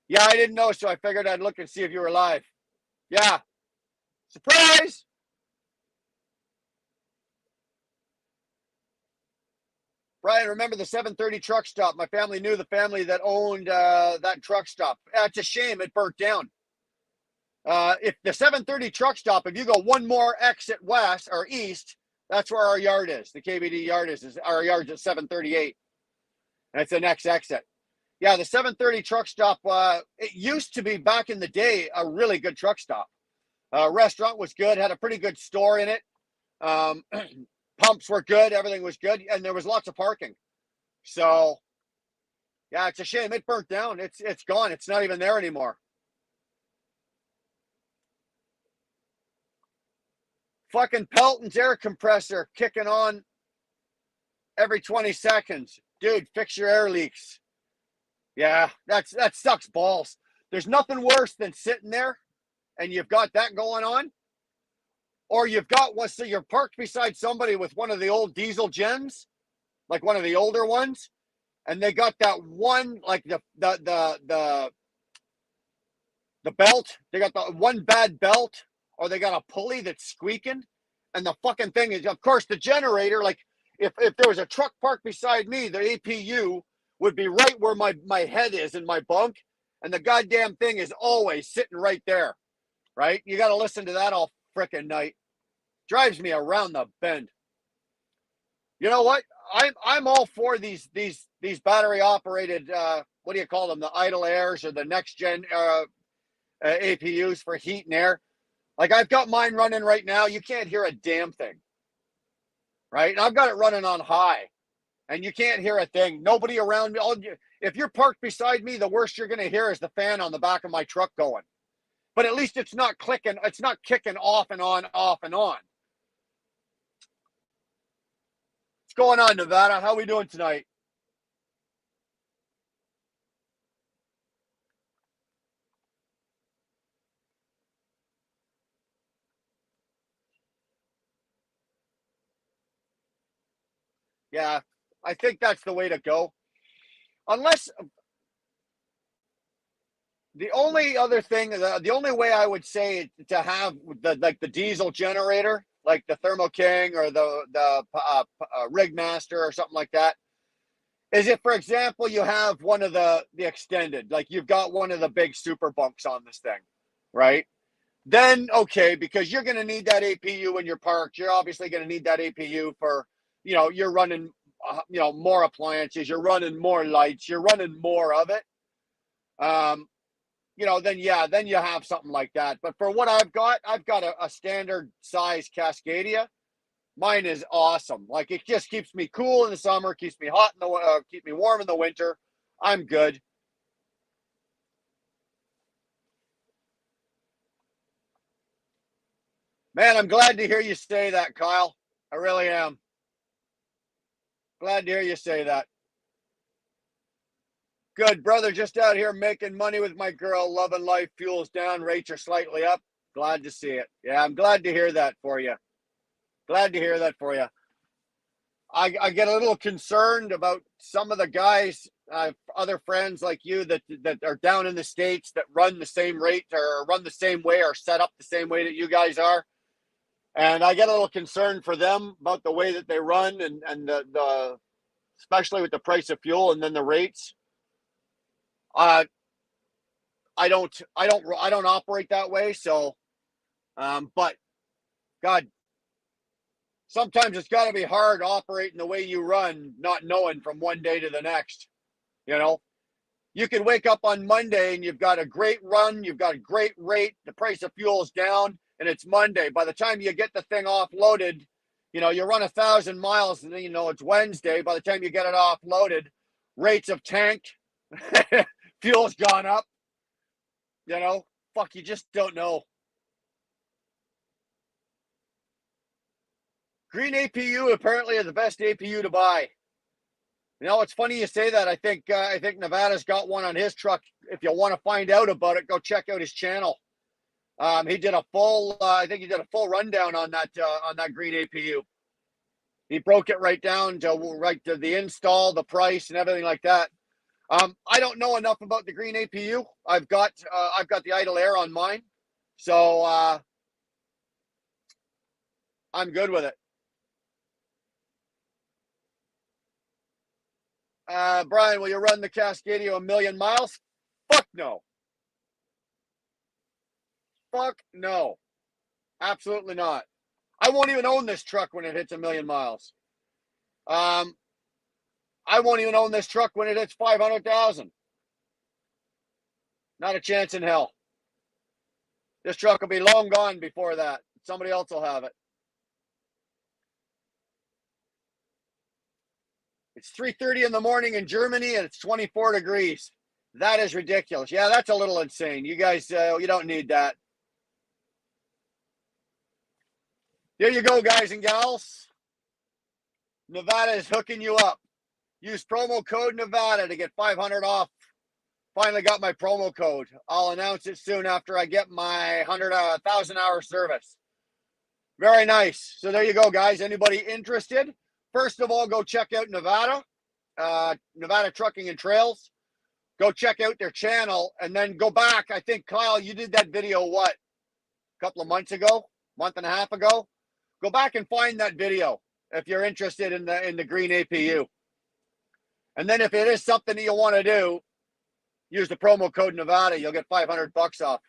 Yeah, I didn't know, so I figured I'd look and see if you were live. Yeah. Surprise! Brian, remember the 730 truck stop? My family knew the family that owned that truck stop. It's a shame it burnt down. If the 730 truck stop, if you go one more exit west or east, that's where our yard is. The KBD yard is our yard's at 738. And it's the next exit. Yeah, the 730 truck stop, it used to be back in the day a really good truck stop. Restaurant was good, had a pretty good store in it. Pumps were good, everything was good, and there was lots of parking. So, yeah, it's a shame it burnt down. It's gone. It's not even there anymore. Fucking Pelton's air compressor kicking on every 20 seconds. Dude, fix your air leaks. Yeah, that sucks balls. There's nothing worse than sitting there and you've got that going on. Or you've got one, so you're parked beside somebody with one of the old diesel gens, like one of the older ones, and they got that one, like the belt. They got the one bad belt, or they got a pulley that's squeaking, and the fucking thing is, of course, the generator. Like if there was a truck parked beside me, the APU would be right where my head is in my bunk, and the goddamn thing is always sitting right there. Right? You got to listen to that all frickin' night. Drives me around the bend. You know what? I'm all for these battery operated. What do you call them? The idle airs or the next gen APUs for heat and air. Like I've got mine running right now. You can't hear a damn thing. Right? And I've got it running on high, and you can't hear a thing. Nobody around me. If you're parked beside me, the worst you're going to hear is the fan on the back of my truck going. But at least it's not clicking. It's not kicking off and on, off and on. What's going on, Nevada? How are we doing tonight? Yeah, I think that's the way to go. Unless the only other thing, the only way I would say to have the diesel generator, like the Thermo King or the Rig Master or something like that, is if, for example, you have one of the extended, like you've got one of the big super bunks on this thing, right? Then okay, because you're going to need that APU when you're parked. You're obviously going to need that APU for, you're running, more appliances. You're running more lights. You're running more of it. Then then you have something like that. But for what I've got a standard size Cascadia. Mine is awesome. Like it just keeps me cool in the summer, keeps me hot in the keep me warm in the winter. I'm good. Man, I'm glad to hear you say that, Kyle. I really am. Glad to hear you say that. Good, brother. Just out here making money with my girl, loving life. Fuel's down, rates are slightly up. Glad to see it. Yeah, I'm glad to hear that for you. Glad to hear that for you. I get a little concerned about some of the guys, other friends like you that are down in the States that run the same rate or run the same way or set up the same way that you guys are. And I get a little concerned for them about the way that they run and the especially with the price of fuel and then the rates. Uh, I don't operate that way. So, but God, sometimes it's got to be hard operating the way you run, not knowing from one day to the next. You know, you can wake up on Monday and you've got a great run, you've got a great rate, the price of fuel is down, and it's Monday. By the time you get the thing offloaded, you run 1,000 miles and then it's Wednesday. By the time you get it offloaded, rates have tanked, fuel's gone up. Fuck, you just don't know. Green APU apparently is the best APU to buy. It's funny you say that. I think Nevada's got one on his truck. If you want to find out about it, go check out his channel. He did a full. I think he did a full rundown on that green APU. He broke it right down to the install, the price, and everything like that. I don't know enough about the green APU. I've got the idle air on mine, so I'm good with it. Brian, will you run the Cascadia 1,000,000 miles? Fuck no. Fuck no. Absolutely not. I won't even own this truck when it hits 1,000,000 miles. I won't even own this truck when it hits 500,000. Not a chance in hell. This truck will be long gone before that. Somebody else will have it. It's 3:30 in the morning in Germany and it's 24 degrees. That is ridiculous. Yeah, that's a little insane. You guys, you don't need that. There you go, guys and gals. Nevada is hooking you up. Use promo code Nevada to get 500 off. Finally got my promo code. I'll announce it soon after I get my 1,000-hour service. Very nice. So there you go, guys. Anybody interested? First of all, go check out Nevada, Nevada Trucking and Trails. Go check out their channel and then go back. I think, Kyle, you did that video, what, a couple of months ago, month and a half ago? Go back and find that video if you're interested in the green APU. And then if it is something that you want to do, use the promo code Nevada. You'll get 500 bucks off.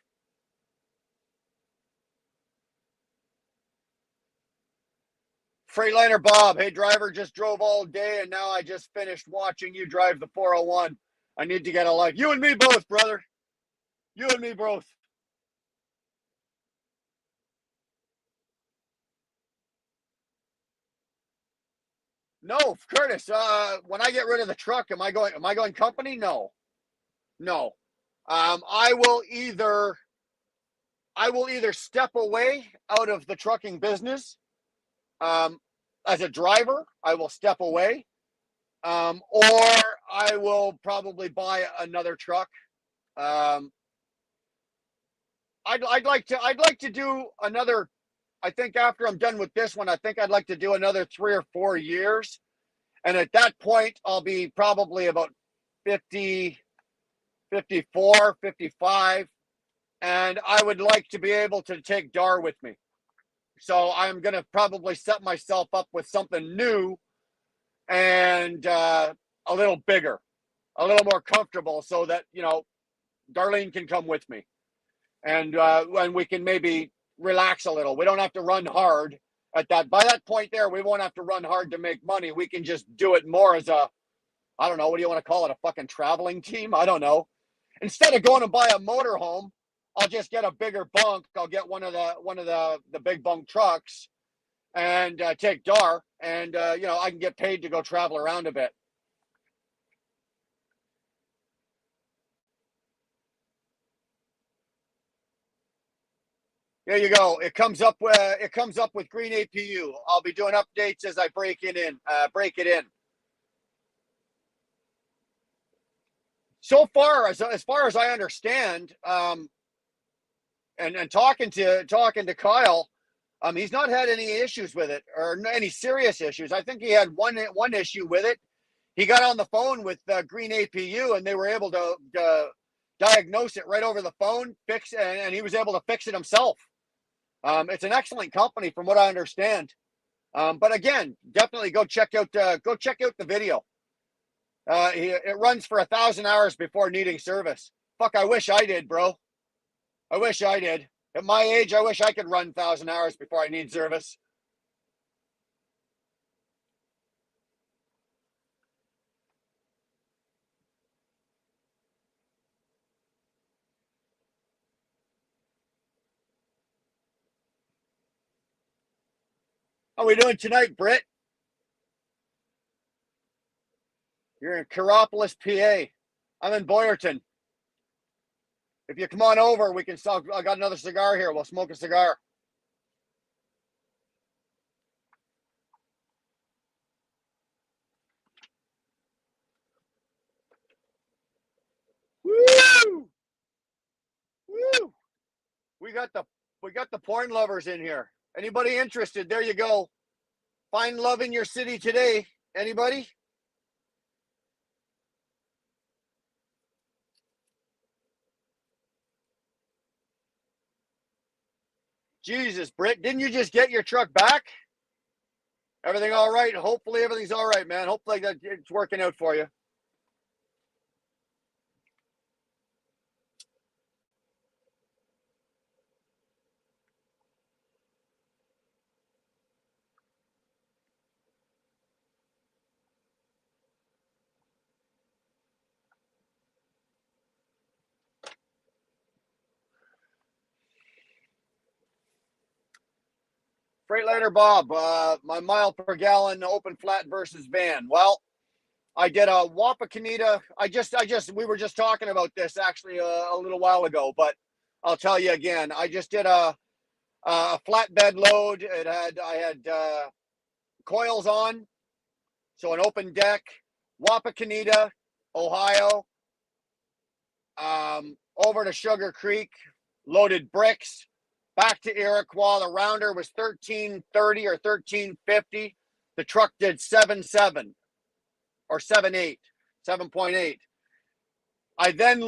Freightliner Bob, hey driver, just drove all day and now I just finished watching you drive the 401. I need to get a life. You and me both, brother. You and me both. No, Curtis. When I get rid of the truck, am I going company? No, no. I will either step away out of the trucking business. As a driver, I will step away, or I will probably buy another truck. I'd like to do another. I think after I'm done with this one, I think I'd like to do another 3 or 4 years. And at that point, I'll be probably about 50, 54, 55. And I would like to be able to take Dar with me. So I'm going to probably set myself up with something new and a little bigger, a little more comfortable so that, you know, Darlene can come with me. And when we can maybe relax a little. We don't have to run hard at that. By that point there, we won't have to run hard to make money. We can just do it more as a, I don't know, what do you want to call it? A fucking traveling team? I don't know. Instead of going to buy a motorhome, I'll just get a bigger bunk. I'll get one of the big bunk trucks and take Dar, and you know, I can get paid to go travel around a bit. There you go. It comes up with green APU. I'll be doing updates as I break it in. So far as I understand, and talking to Kyle, he's not had any issues with it or any serious issues. I think he had one issue with it. He got on the phone with Green APU and they were able to diagnose it right over the phone, and he was able to fix it himself. It's an excellent company from what I understand. But again, definitely go check out the video. It runs for 1,000 hours before needing service. Fuck, I wish I did, bro. I wish I did. At my age, I wish I could run 1,000 hours before I need service. How are we doing tonight, Britt? You're in Chiropolis, PA. I'm in Boyerton. If you come on over, we can sell. I got another cigar here. We'll smoke a cigar. Woo! Woo! We got the porn lovers in here. Anybody interested? There you go. Find love in your city today. Anybody? Jesus, Britt, didn't you just get your truck back? Everything all right? Hopefully everything's all right, man. Hopefully it's working out for you. Freightliner Bob, my mile per gallon open flat versus van. Well, I did a Wapakoneta. We were just talking about this actually a little while ago, but I'll tell you again. I just did a a flatbed load. I had coils on, so an open deck, Wapakoneta, Ohio, over to Sugar Creek, loaded bricks, back to Iroquois. The rounder was 1330 or 1350. The truck did 7.7 or 7.8, 7.8. I then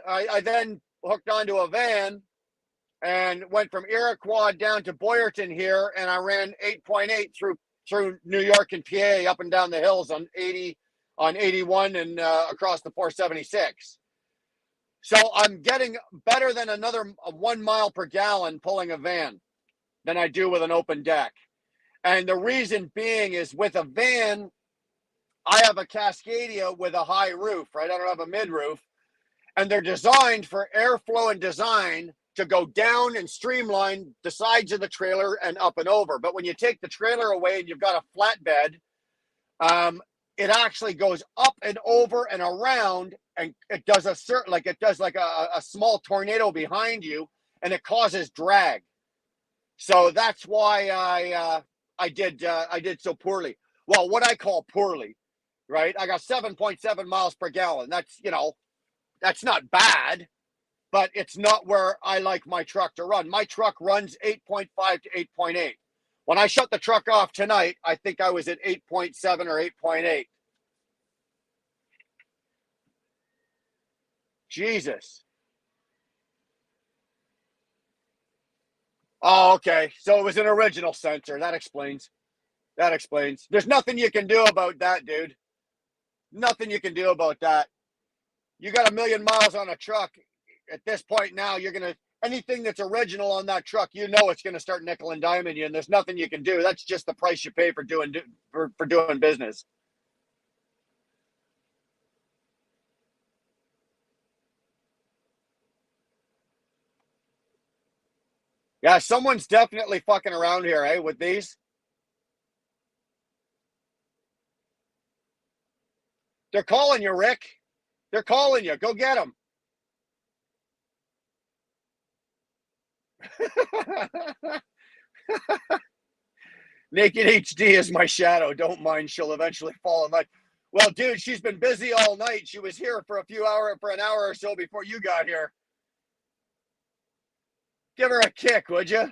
I then hooked onto a van and went from Iroquois down to Boyerton here, and I ran 8.8 through New York and PA up and down the hills on 81 and across the 476. So I'm getting better than another 1 mile per gallon pulling a van than I do with an open deck. And the reason being is with a van, I have a Cascadia with a high roof, right? I don't have a mid roof. And they're designed for airflow and design to go down and streamline the sides of the trailer and up and over. But when you take the trailer away and you've got a flatbed, it actually goes up and over and around, and it does a small tornado behind you, and it causes drag. So that's why I did so poorly. Well, what I call poorly, right? I got 7.7 miles per gallon. That's not bad, but it's not where I like my truck to run. My truck runs 8.5 to 8.8. When I shut the truck off tonight, I think I was at 8.7 or 8.8. Jesus. Oh, okay. So it was an original sensor. That explains. That explains. There's nothing you can do about that, dude. Nothing you can do about that. You got 1 million miles on a truck. At this point now, anything that's original on that truck, it's going to start nickel and diming you, and there's nothing you can do. That's just the price you pay for doing business. Yeah, someone's definitely fucking around here, eh, with these. They're calling you, Rick. They're calling you. Go get them. Naked HD is my shadow. Don't mind. She'll eventually fall in line. Well, dude, she's been busy all night. She was here for an hour or so before you got here. Give her a kick, would you?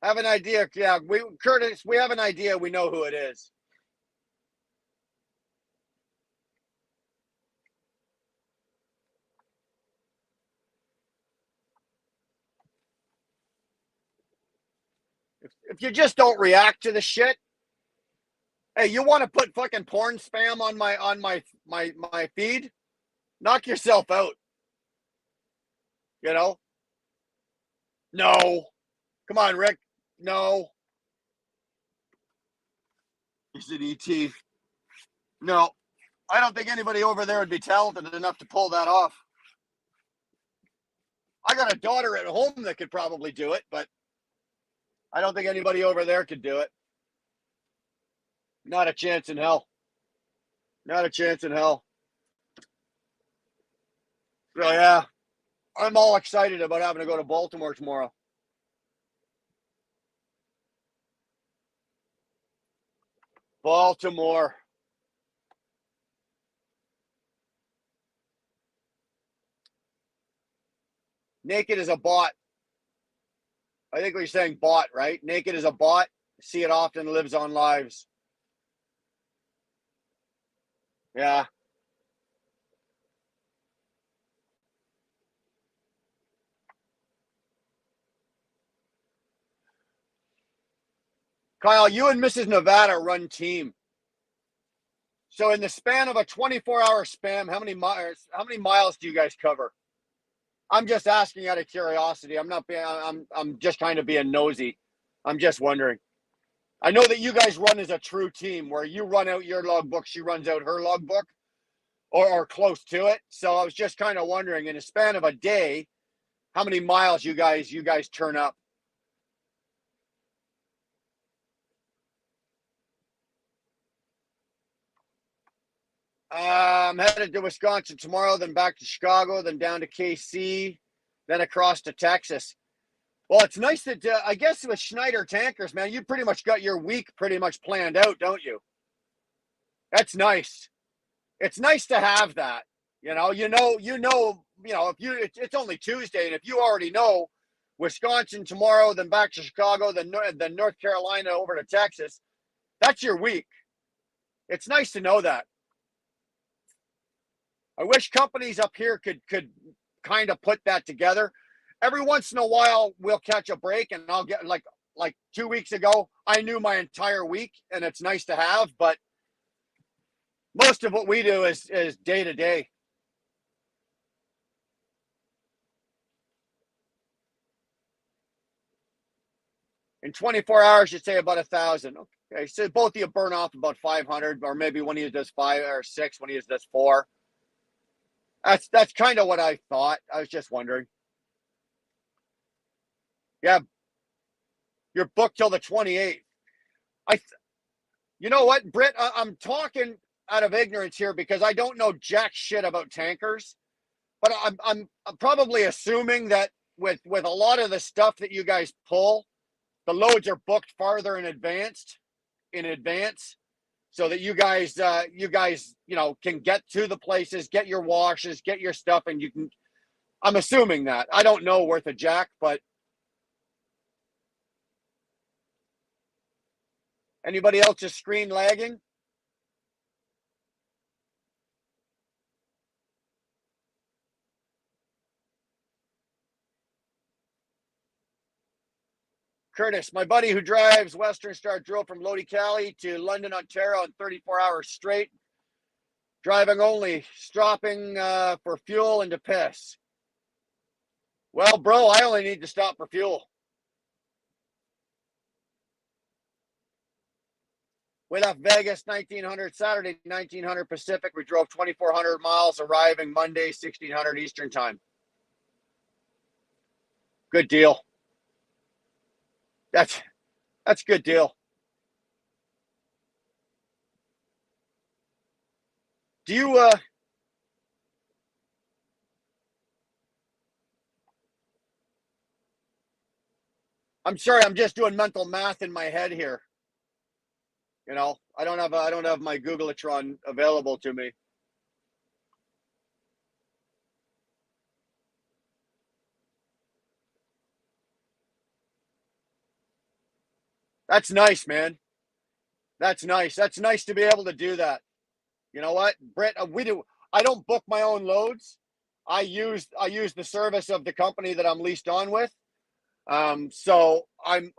Have an idea. Yeah, Curtis, we have an idea. We know who it is. If you just don't react to the shit, hey, you want to put fucking porn spam on my feed? Knock yourself out. You know? No. Come on, Rick. No. He's an ET. No. I don't think anybody over there would be talented enough to pull that off. I got a daughter at home that could probably do it, but I don't think anybody over there could do it. Not a chance in hell. Not a chance in hell. So, yeah, I'm all excited about having to go to Baltimore tomorrow. Baltimore. Naked is a bot. I think we're saying bot, right? Naked is a bot. See it often, lives on lives. Yeah. Kyle, you and Mrs. Nevada run team. So in the span of a 24-hour span, how many miles do you guys cover? I'm just asking out of curiosity. I'm just kind of being nosy. I'm just wondering. I know that you guys run as a true team where you run out your logbook, she runs out her logbook, or close to it. So I was just kind of wondering, in a span of a day, how many miles you guys turn up. I'm headed to Wisconsin tomorrow, then back to Chicago, then down to KC. then across to Texas. Well, it's nice that I guess with Schneider tankers, man, you pretty much got your week pretty much planned out, don't you? That's nice. It's nice to have that. If it's only Tuesday, and if you already know Wisconsin tomorrow, then back to Chicago, then North Carolina over to Texas, that's your week. It's nice to know that. I wish companies up here could kind of put that together. Every once in a while, we'll catch a break, and I'll get like 2 weeks ago, I knew my entire week, and it's nice to have. But most of what we do is day to day. In 24 hours, you'd say about 1,000. Okay, so both of you burn off about 500, or maybe one of you does 5 or 6, one of you does 4. That's kind of what I thought. I was just wondering. Yeah, you're booked till the 28th. You know what, Britt? I'm talking out of ignorance here because I don't know jack shit about tankers, but I'm probably assuming that with a lot of the stuff that you guys pull, the loads are booked farther in advance, so that you guys can get to the places, get your washes, get your stuff, and you can. I'm assuming that. I don't know worth a jack, but anybody else just screen lagging? Curtis, my buddy who drives Western Star, drove from Lodi, Cali to London, Ontario in 34 hours straight, driving only, stopping for fuel and to piss. Well, bro, I only need to stop for fuel. We left Vegas 1900 Saturday, 1900 Pacific. We drove 2,400 miles, arriving Monday, 1600 Eastern time. Good deal. That's a good deal. Do you I'm sorry, I'm just doing mental math in my head here. I don't have my Googleatron available to me. That's nice, man. That's nice. That's nice to be able to do that. You know what, Britt? We do. I don't book my own loads. I use the service of the company that I'm leased on with. So I'm.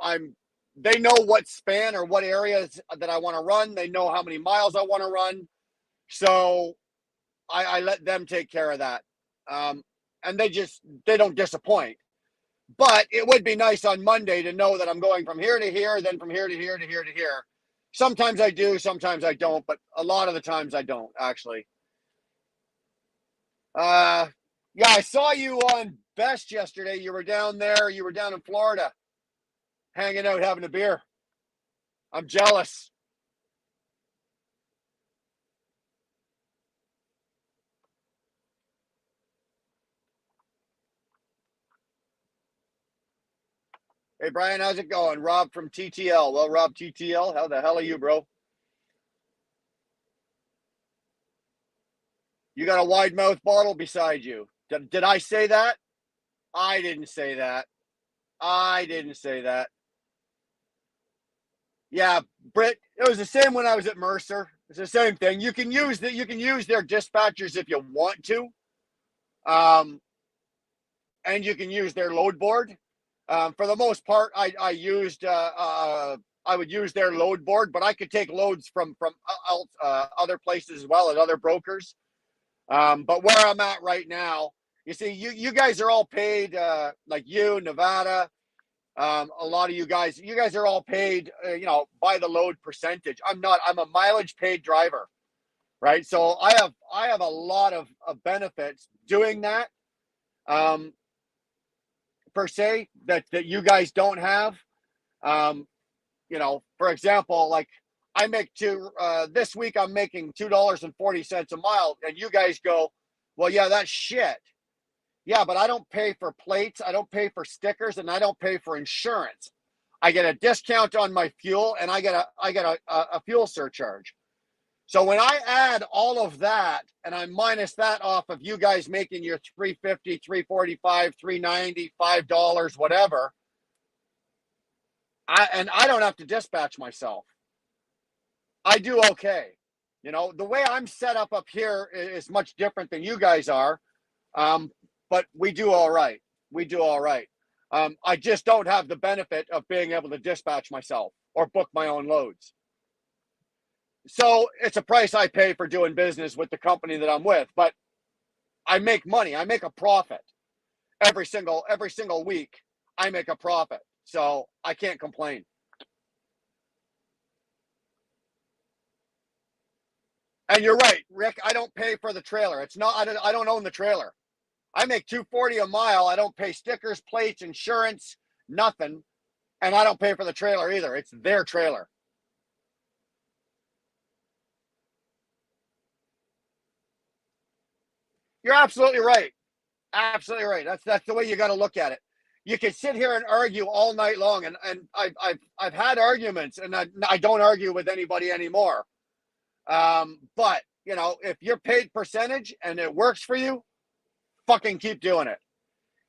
They know what span or what areas that I want to run. They know how many miles I want to run. So I let them take care of that. And they don't disappoint. But it would be nice on Monday to know that I'm going from here to here, then from here to here to here to here. Sometimes I do, sometimes I don't, but a lot of the times I don't, actually. Yeah, I saw you on Best yesterday. You were down there. You were down in Florida, hanging out, having a beer. I'm jealous. Hey, Brian, how's it going? Rob from TTL. Well, Rob TTL, how the hell are you, bro? You got a wide mouth bottle beside you. Did I say that? I didn't say that. I didn't say that. Yeah, Britt, it was the same when I was at Mercer. It's the same thing. You can use their dispatchers if you want to. Um, and you can use their load board. For the most part, I would use their load board, but I could take loads from other places as well, at other brokers. But where I'm at right now, you see, you guys are all paid, like you, Nevada. A lot of you guys are all paid, by the load percentage. I'm not. I'm a mileage paid driver, right? So I have a lot of benefits doing that. Um, per se that you guys don't have. Um, for example, like I make this week I'm making $2.40 a mile, and you guys go, well, yeah, that's shit. Yeah, but I don't pay for plates, I don't pay for stickers, and I don't pay for insurance. I get a discount on my fuel, and I get a fuel surcharge. So when I add all of that and I minus that off of you guys making your 350, 345, 390, $5, whatever, I don't have to dispatch myself. I do okay. You know, the way I'm set up here is much different than you guys are. But we do all right. We do all right. I just don't have the benefit of being able to dispatch myself or book my own loads. So it's a price I pay for doing business with the company that I'm with, but I make money. I make a profit every single week. I make a profit. So I can't complain. And you're right, Rick, I don't pay for the trailer. It's not, I don't own the trailer. I make $240 a mile. I don't pay stickers, plates, insurance, nothing. And I don't pay for the trailer either. It's their trailer. You're absolutely right. Absolutely right. That's the way you got to look at it. You can sit here and argue all night long, and I've had arguments, and I don't argue with anybody anymore. But you know, if you're paid percentage and it works for you, fucking keep doing it.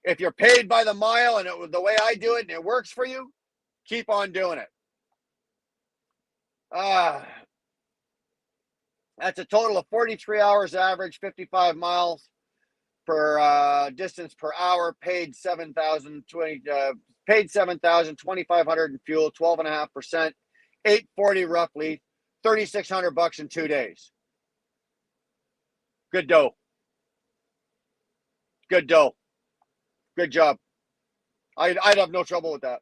If you're paid by the mile and the way I do it and it works for you, keep on doing it. That's a total of 43 hours average, 55 miles per distance per hour, paid 7,020, paid 7,000, 2,500 in fuel, 12.5%, 840 roughly, 3,600 bucks in 2 days. Good dough. Good dough. Good job. I'd have no trouble with that.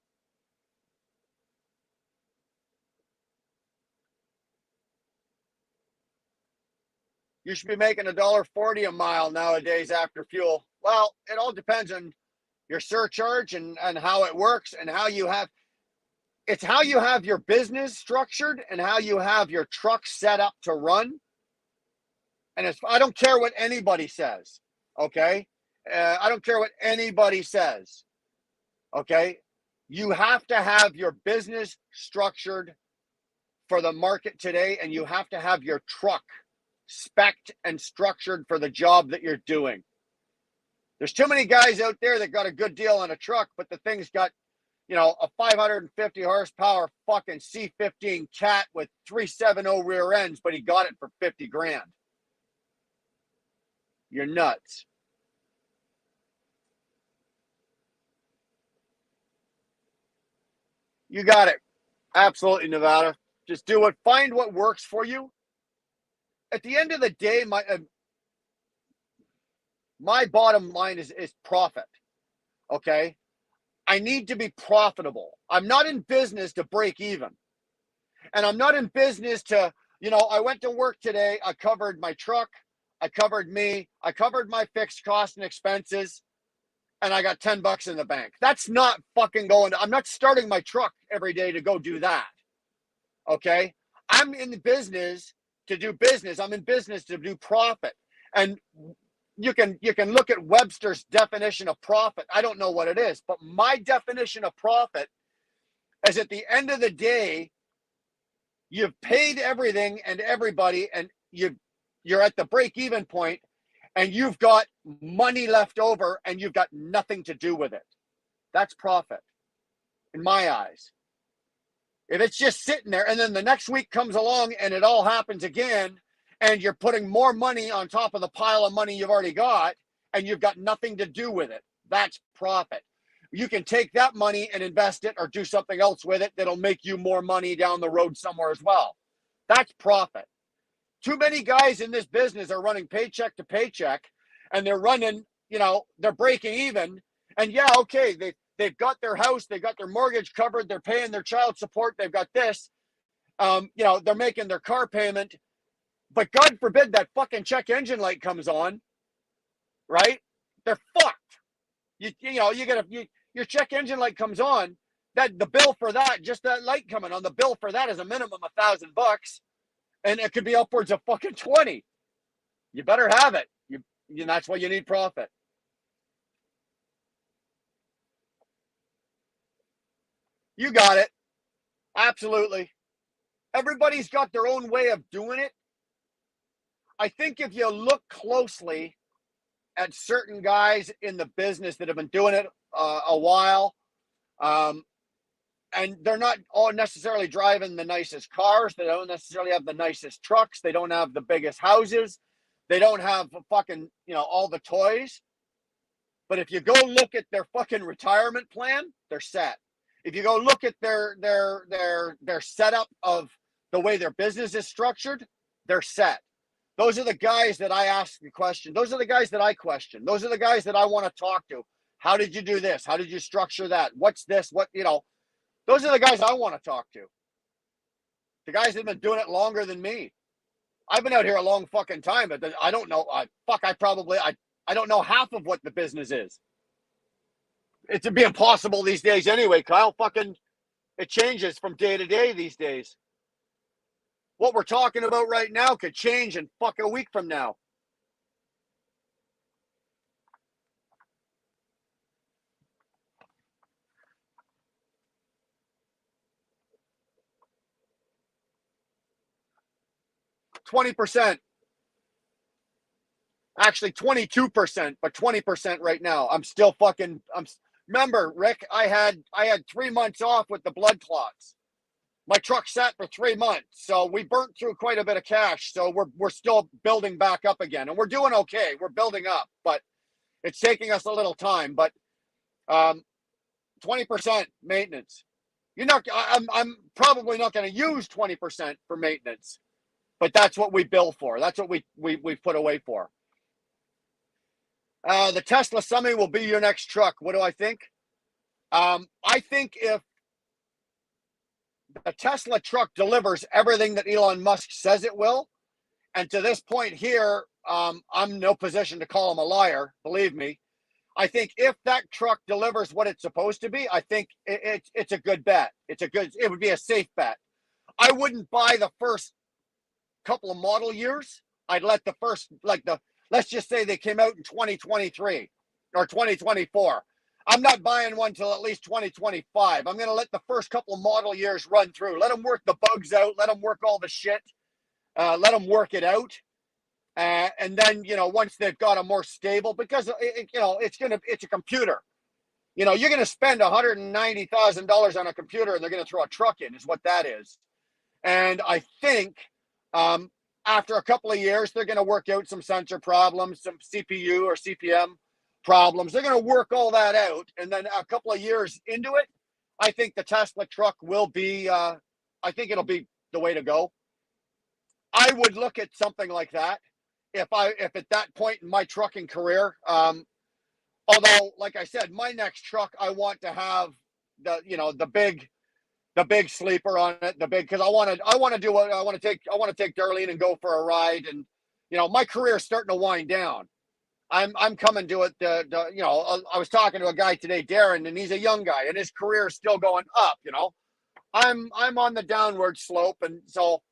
You should be making $1.40 a mile nowadays after fuel. Well, it all depends on your surcharge and how it works and how you have it's how you have your business structured and how you have your truck set up to run. And I don't care what anybody says. Okay. I don't care what anybody says. Okay. You have to have your business structured for the market today, and you have to have your truck spec'd and structured for the job that you're doing. There's too many guys out there that got a good deal on a truck, but the thing's got, you know, a 550 horsepower fucking C15 cat with 370 rear ends, but he got it for 50 grand. You're nuts. You got it. Absolutely, Nevada. Just do it. Find what works for you. At the end of the day, my bottom line is profit. Okay. I need to be profitable. I'm not in business to break even. And I'm not in business to, you know, I went to work today. I covered my truck. I covered me. I covered my fixed costs and expenses. And I got 10 bucks in the bank. That's not fucking I'm not starting my truck every day to go do that. Okay. I'm in the business to do business. I'm in business to do profit. And you can look at Webster's definition of profit. I don't know what it is, but my definition of profit is at the end of the day, you've paid everything and everybody, and you're at the break-even point, and you've got money left over, and you've got nothing to do with it. That's profit, in my eyes. If it's just sitting there, and then the next week comes along, and it all happens again, and you're putting more money on top of the pile of money you've already got, and you've got nothing to do with it, that's profit. You can take that money and invest it or do something else with it that'll make you more money down the road somewhere as well. That's profit. Too many guys in this business are running paycheck to paycheck, and they're running, you know, they're breaking even. And yeah, okay, they've got their house, they got their mortgage covered, they're paying their child support, they've got this, you know, they're making their car payment. But God forbid that fucking check engine light comes on, right? They're fucked. You know, your check engine light comes on, that the bill for that, just that light coming on, the bill for that is a minimum of $1,000, and it could be upwards of fucking 20. You better have it. That's why you need profit. You got it. Absolutely. Everybody's got their own way of doing it. I think if you look closely at certain guys in the business that have been doing it a while, um, and they're not all necessarily driving the nicest cars. They don't necessarily have the nicest trucks. They don't have the biggest houses. They don't have fucking, all the toys. But if you go look at their fucking retirement plan, they're set. If you go look at their setup of the way their business is structured, they're set. Those are the guys that I ask the question. Those are the guys that I question. Those are the guys that I want to talk to. How did you do this? How did you structure that? What's this? Those are the guys I want to talk to. The guys that have been doing it longer than me. I've been out here a long fucking time, but I don't know. I don't know half of what the business is. It'd be impossible these days anyway, Kyle. It changes from day to day these days. What we're talking about right now could change in a week from now. %. Actually 22%, but 20% right now. Remember, Rick, I had 3 months off with the blood clots. My truck sat for 3 months, so we burnt through quite a bit of cash. So we're still building back up again, and we're doing okay. We're building up, but it's taking us a little time. But 20% maintenance. I'm probably not going to use 20% for maintenance, but that's what we bill for. That's what we put away for. The Tesla Summit will be your next truck. What do I think? I think if the Tesla truck delivers everything that Elon Musk says it will, and to this point here, I'm in no position to call him a liar, believe me. I think if that truck delivers what it's supposed to be, I think it's a good bet. It would be a safe bet. I wouldn't buy the first couple of model years. I'd let the first, let's just say they came out in 2023 or 2024. I'm not buying one till at least 2025. I'm going to let the first couple of model years run through. Let them work the bugs out. Let them work all the shit. Let them work it out. And then, once they've got a more stable, because, it's a computer. You're going to spend $190,000 on a computer and they're going to throw a truck in is what that is. And I think after a couple of years, they're going to work out some sensor problems, some CPU or CPM problems. They're going to work all that out. And then a couple of years into it, I think the Tesla truck will be, I think it'll be the way to go. I would look at something like that if at that point in my trucking career, although, like I said, my next truck, I want to have the big sleeper on it, because I want to take Darlene and go for a ride. And, my career is starting to wind down. I'm coming to it. I was talking to a guy today, Darren, and he's a young guy and his career is still going up. I'm on the downward slope. And so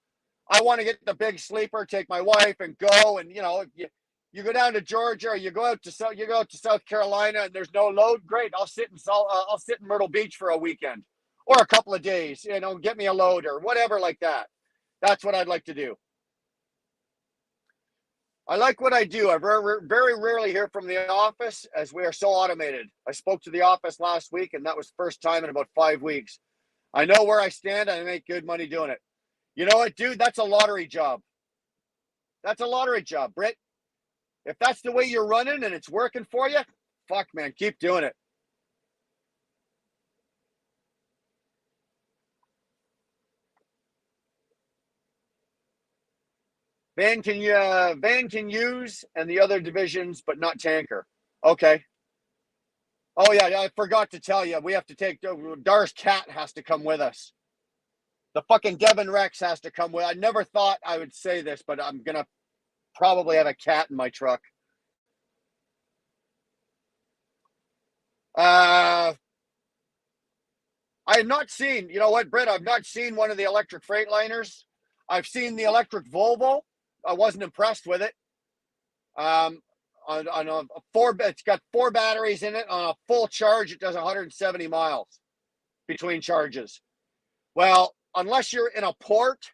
I want to get the big sleeper, take my wife and go. And, you go down to Georgia or you go out to South Carolina and there's no load. Great. I'll sit in Myrtle Beach for a weekend or a couple of days, get me a load or whatever like that. That's what I'd like to do. I like what I do. I very, very rarely hear from the office as we are so automated. I spoke to the office last week and that was the first time in about 5 weeks. I know where I stand. I make good money doing it. You know what, dude? That's a lottery job. That's a lottery job, Britt. If that's the way you're running and it's working for you, fuck, man, keep doing it. Van can use and the other divisions, but not tanker. Okay. Oh yeah, I forgot to tell you. We have to take Dar's cat has to come with us. The fucking Devon Rex has to come with. I never thought I would say this, but I'm gonna probably have a cat in my truck. I have not seen. You know what, Britt? I've not seen one of the electric Freightliners. I've seen the electric Volvo. I wasn't impressed with it. On it's got 4 batteries in it. On a full charge, it does 170 miles. between charges. Well, unless you're in a port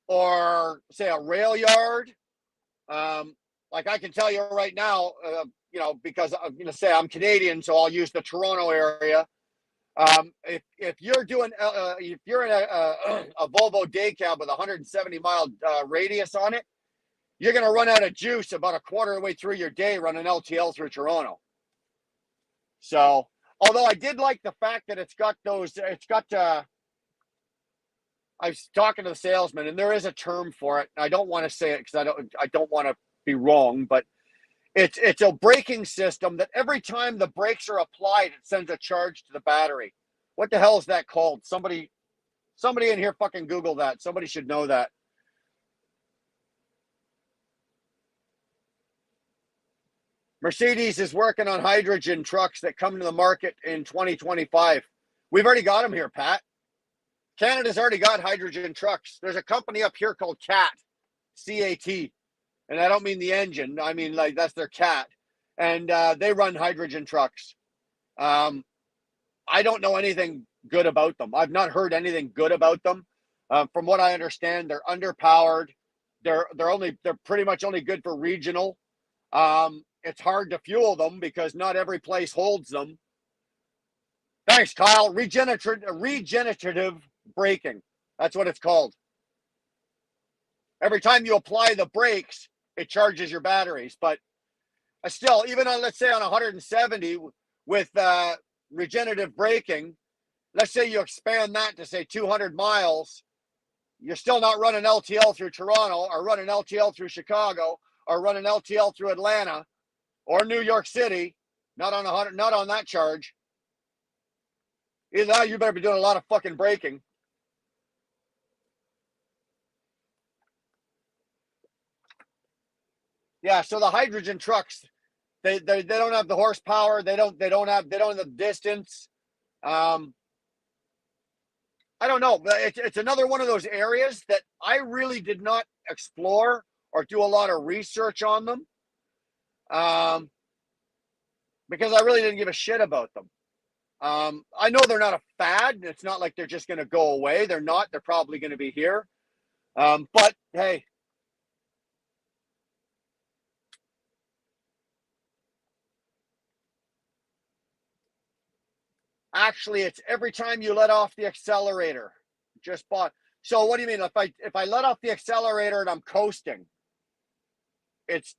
or say a rail yard, like I can tell you right now, because I'm going to say I'm Canadian, so I'll use the Toronto area. If you're doing, if you're in a Volvo day cab with a 170-mile radius on it, you're going to run out of juice about a quarter of the way through your day running LTL through Toronto. So, although I did like the fact that I was talking to the salesman, and there is a term for it. I don't want to say it because I don't want to be wrong, but it's a braking system that every time the brakes are applied, it sends a charge to the battery. What the hell is that called? Somebody in here fucking Google that. Somebody should know that. Mercedes is working on hydrogen trucks that come to the market in 2025. We've already got them here, Pat. Canada's already got hydrogen trucks. There's a company up here called CAT, C-A-T. And I don't mean the engine. I mean, like, that's their CAT. And they run hydrogen trucks. I don't know anything good about them. I've not heard anything good about them. From what I understand, they're underpowered. They're pretty much only good for regional. It's hard to fuel them because not every place holds them. Thanks, Kyle. Regenerative braking. That's what it's called. Every time you apply the brakes, it charges your batteries. But still, even on, let's say, on 170 with regenerative braking, let's say you expand that to, say, 200 miles, you're still not running LTL through Toronto or running LTL through Chicago or running LTL through Atlanta or New York City, not on that charge. Either that, you better be doing a lot of fucking braking. Yeah, so the hydrogen trucks, they don't have the horsepower, they don't have the distance. I don't know, but it's another one of those areas that I really did not explore or do a lot of research on them. Because I really didn't give a shit about them. I know they're not a fad. It's not like they're just going to go away. They're not. They're probably going to be here. But hey, actually, it's every time you let off the accelerator. Just bought. So what do you mean? If I let off the accelerator and I'm coasting, it's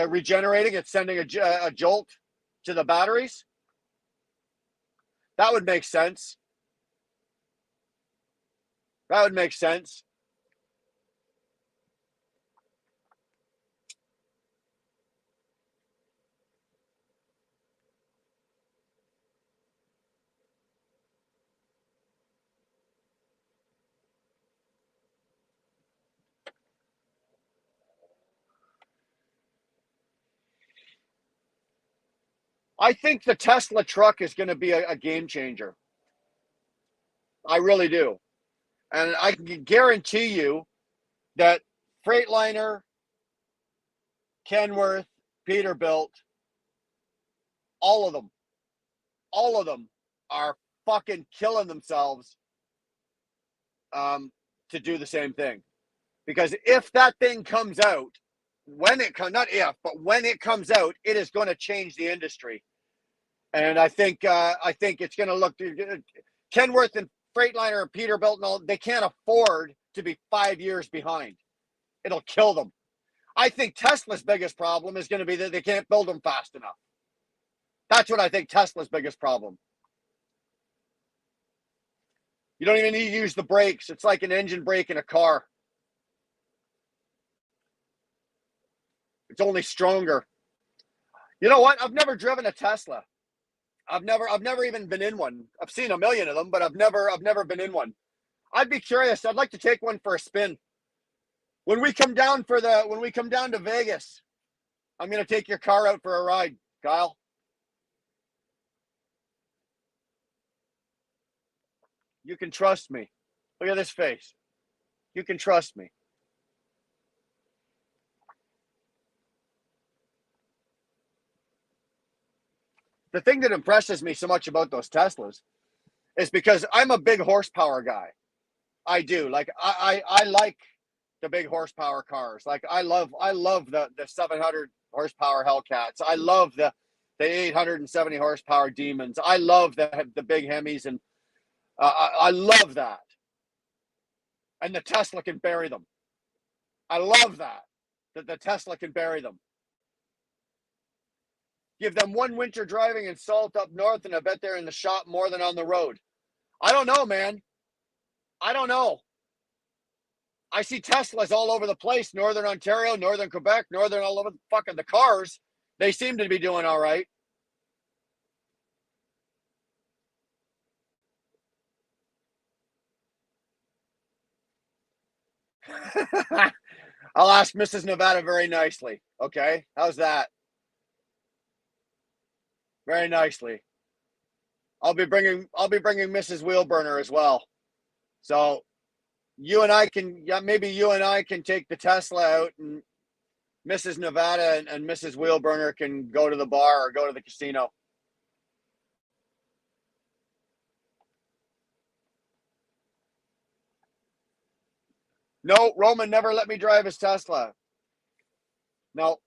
regenerating. It's sending a jolt to the batteries. That would make sense. That would make sense. I think the Tesla truck is going to be a game changer. I really do. And I can guarantee you that Freightliner, Kenworth, Peterbilt, all of them are fucking killing themselves to do the same thing. Because if that thing comes out, when it comes, not if, but when it comes out, it is going to change the industry. And I think it's going to look, Kenworth and Freightliner and Peterbilt, and all, they can't afford to be 5 years behind. It'll kill them. I think Tesla's biggest problem is going to be that they can't build them fast enough. That's what I think Tesla's biggest problem. You don't even need to use the brakes. It's like an engine brake in a car. It's only stronger. You know what? I've never driven a Tesla. I've never even been in one. I've seen a million of them, but I've never been in one. I'd be curious. I'd like to take one for a spin. When we come down to Vegas, I'm going to take your car out for a ride, Kyle. You can trust me. Look at this face. You can trust me. The thing that impresses me so much about those Teslas is because I'm a big horsepower guy. I do. Like I like the big horsepower cars. Like I love the 700 horsepower Hellcats. I love the 870 horsepower Demons. I love the big Hemis, and I love that. And the Tesla can bury them. I love that the Tesla can bury them. Give them one winter driving in salt up north, and I bet they're in the shop more than on the road. I don't know, man. I don't know. I see Teslas all over the place, northern Ontario, northern Quebec, northern all over fucking the cars. They seem to be doing all right. I'll ask Mrs. Nevada very nicely. Okay, how's that? Very nicely. I'll be bringing Mrs. Wheelburner as well. So you and I can, yeah, maybe you and I can take the Tesla out, and Mrs. Nevada and Mrs. Wheelburner can go to the bar or go to the casino. No, Roman never let me drive his Tesla. No,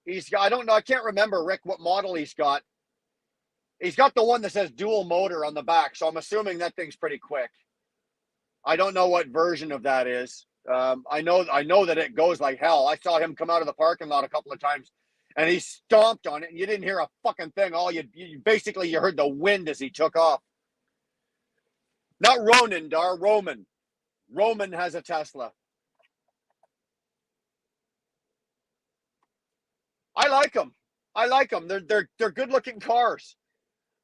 he's got, I don't know, I can't remember, Rick, what model he's got. He's got the one that says dual motor on the back, so I'm assuming that thing's pretty quick. I don't know what version of that is. I know that it goes like hell. I saw him come out of the parking lot a couple of times, and he stomped on it, and you didn't hear a fucking thing. All you basically you heard the wind as he took off. Not Ronan, Dar, Roman. Roman has a Tesla. I like them. I like them. They're good looking cars.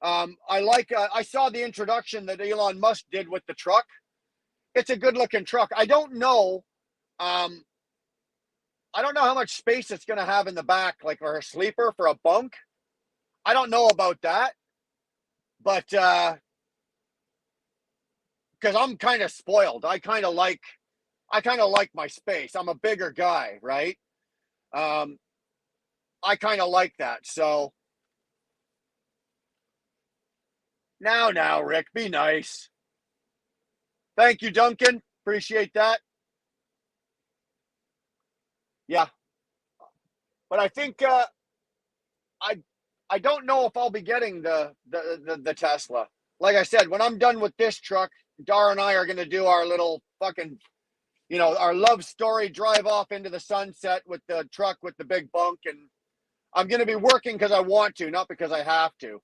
I like. I saw the introduction that Elon Musk did with the truck. It's a good looking truck. I don't know. I don't know how much space it's going to have in the back, like for a sleeper, for a bunk. I don't know about that, but because I'm kind of spoiled. I kind of like my space. I'm a bigger guy, right? Um, I kind of like that. So now, Rick, be nice. Thank you, Duncan. Appreciate that. Yeah, but I think I I don't know if I'll be getting the Tesla. Like I said, when I'm done with this truck, Dar and I are going to do our little fucking, our love story drive off into the sunset with the truck with the big bunk, and I'm going to be working because I want to, not because I have to.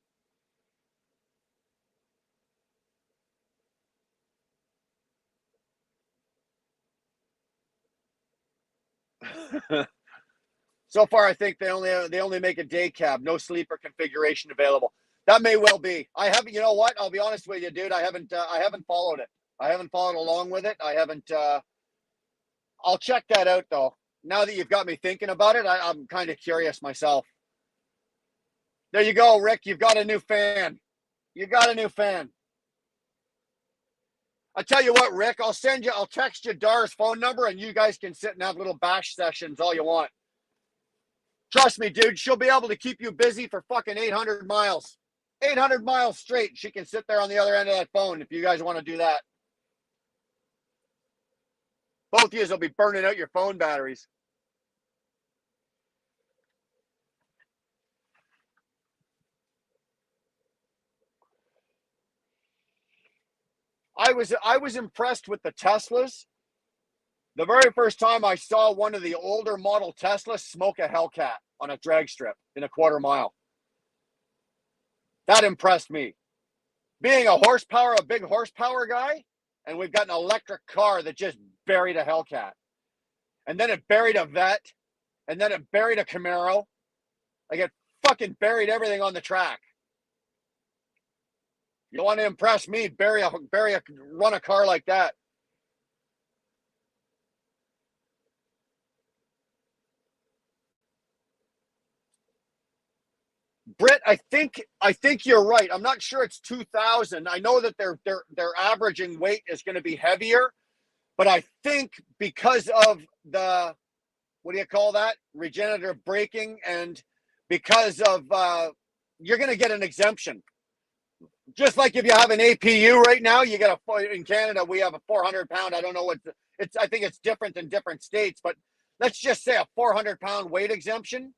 So far, I think they only make a day cab, no sleeper configuration available. That may well be. I haven't. You know what? I'll be honest with you, dude. I haven't followed it. I haven't followed along with it. I haven't. I'll check that out though. Now that you've got me thinking about it, I'm kind of curious myself. There you go, Rick. You've got a new fan. You got a new fan. I tell you what, Rick. I'll text you Dar's phone number, and you guys can sit and have little bash sessions all you want. Trust me, dude, she'll be able to keep you busy for fucking 800 miles. 800 miles straight. She can sit there on the other end of that phone if you guys want to do that. Both of you will be burning out your phone batteries. I was impressed with the Teslas. The very first time I saw one of the older model Teslas smoke a Hellcat on a drag strip in a quarter mile. That impressed me. Being a big horsepower guy, and we've got an electric car that just buried a Hellcat. And then it buried a Vet, and then it buried a Camaro. Like it fucking buried everything on the track. You want to impress me, run a car like that. Britt, I think you're right. I'm not sure it's 2,000. I know that their averaging weight is going to be heavier, but I think because of the, what do you call that, regenerative braking, and because of you're going to get an exemption. Just like if you have an APU right now, you get in Canada, we have a 400 pound. I don't know what it's, I think it's different in different states, but let's just say a 400 pound weight exemption.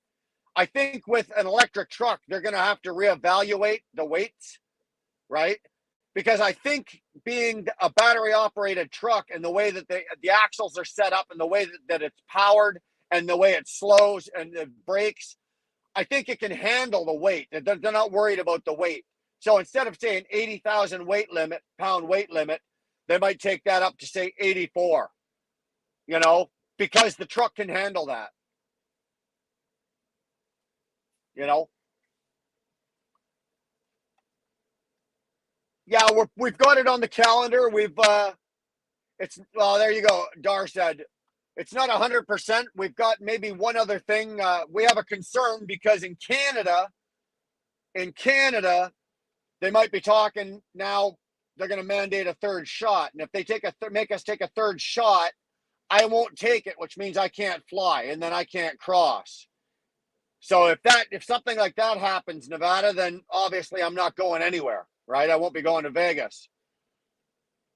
I think with an electric truck, they're going to have to reevaluate the weights, right? Because I think being a battery operated truck and the way that the axles are set up and the way that it's powered and the way it slows and the brakes, I think it can handle the weight. They're not worried about the weight. So instead of saying 80,000 pound weight limit, they might take that up to say 84, you know, because the truck can handle that, you know. Yeah, we've got it on the calendar. It's, well, there you go. Dar said it's not 100%. We've got maybe one other thing. We have a concern because in Canada, they might be talking now. They're going to mandate a third shot, and if they make us take a third shot, I won't take it, which means I can't fly, and then I can't cross. So if something like that happens, Nevada, then obviously I'm not going anywhere, right? I won't be going to Vegas.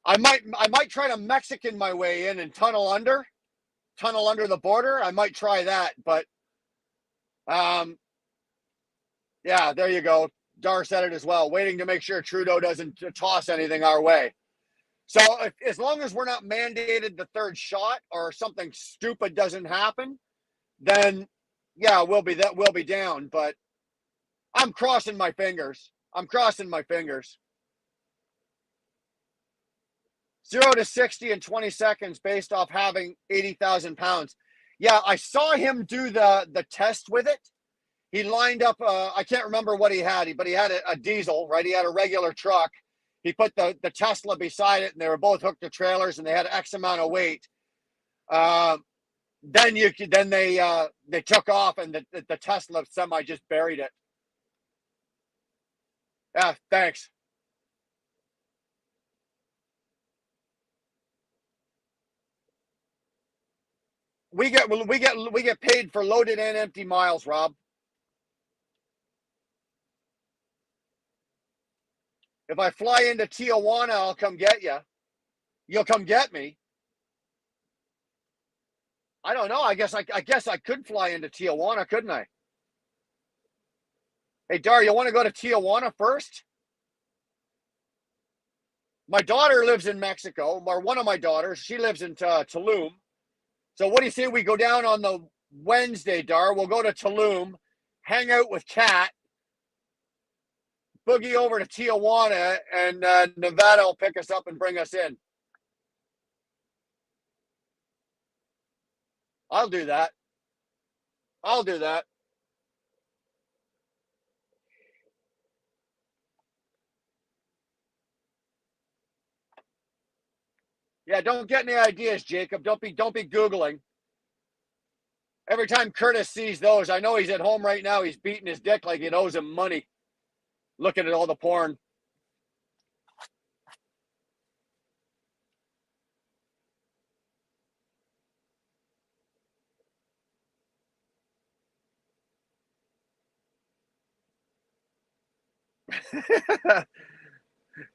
I might try to Mexican my way in and tunnel under the border. I might try that, but yeah, there you go. Dar said it as well. Waiting to make sure Trudeau doesn't toss anything our way. So as long as we're not mandated the third shot or something stupid doesn't happen, then yeah, we'll be down. But I'm crossing my fingers. 0 to 60 in 20 seconds based off having 80,000 pounds. Yeah, I saw him do the test with it. He lined up, I can't remember what he had, but he had a diesel, right? He had a regular truck. He put the Tesla beside it, and they were both hooked to trailers, and they had X amount of weight. Then they took off, and the Tesla semi just buried it. Yeah, thanks. We get paid for loaded and empty miles, Rob. If I fly into Tijuana, I'll come get you. You'll come get me. I don't know. I guess I could fly into Tijuana, couldn't I? Hey, Dar, you want to go to Tijuana first? My daughter lives in Mexico, or one of my daughters. She lives in Tulum. So what do you say we go down on the Wednesday, Dar? We'll go to Tulum, hang out with Kat, boogie over to Tijuana, and Nevada will pick us up and bring us in. I'll do that. I'll do that. Yeah, don't get any ideas, Jacob. Don't be Googling. Every time Curtis sees those, I know he's at home right now. He's beating his dick like it owes him money. Looking at all the porn.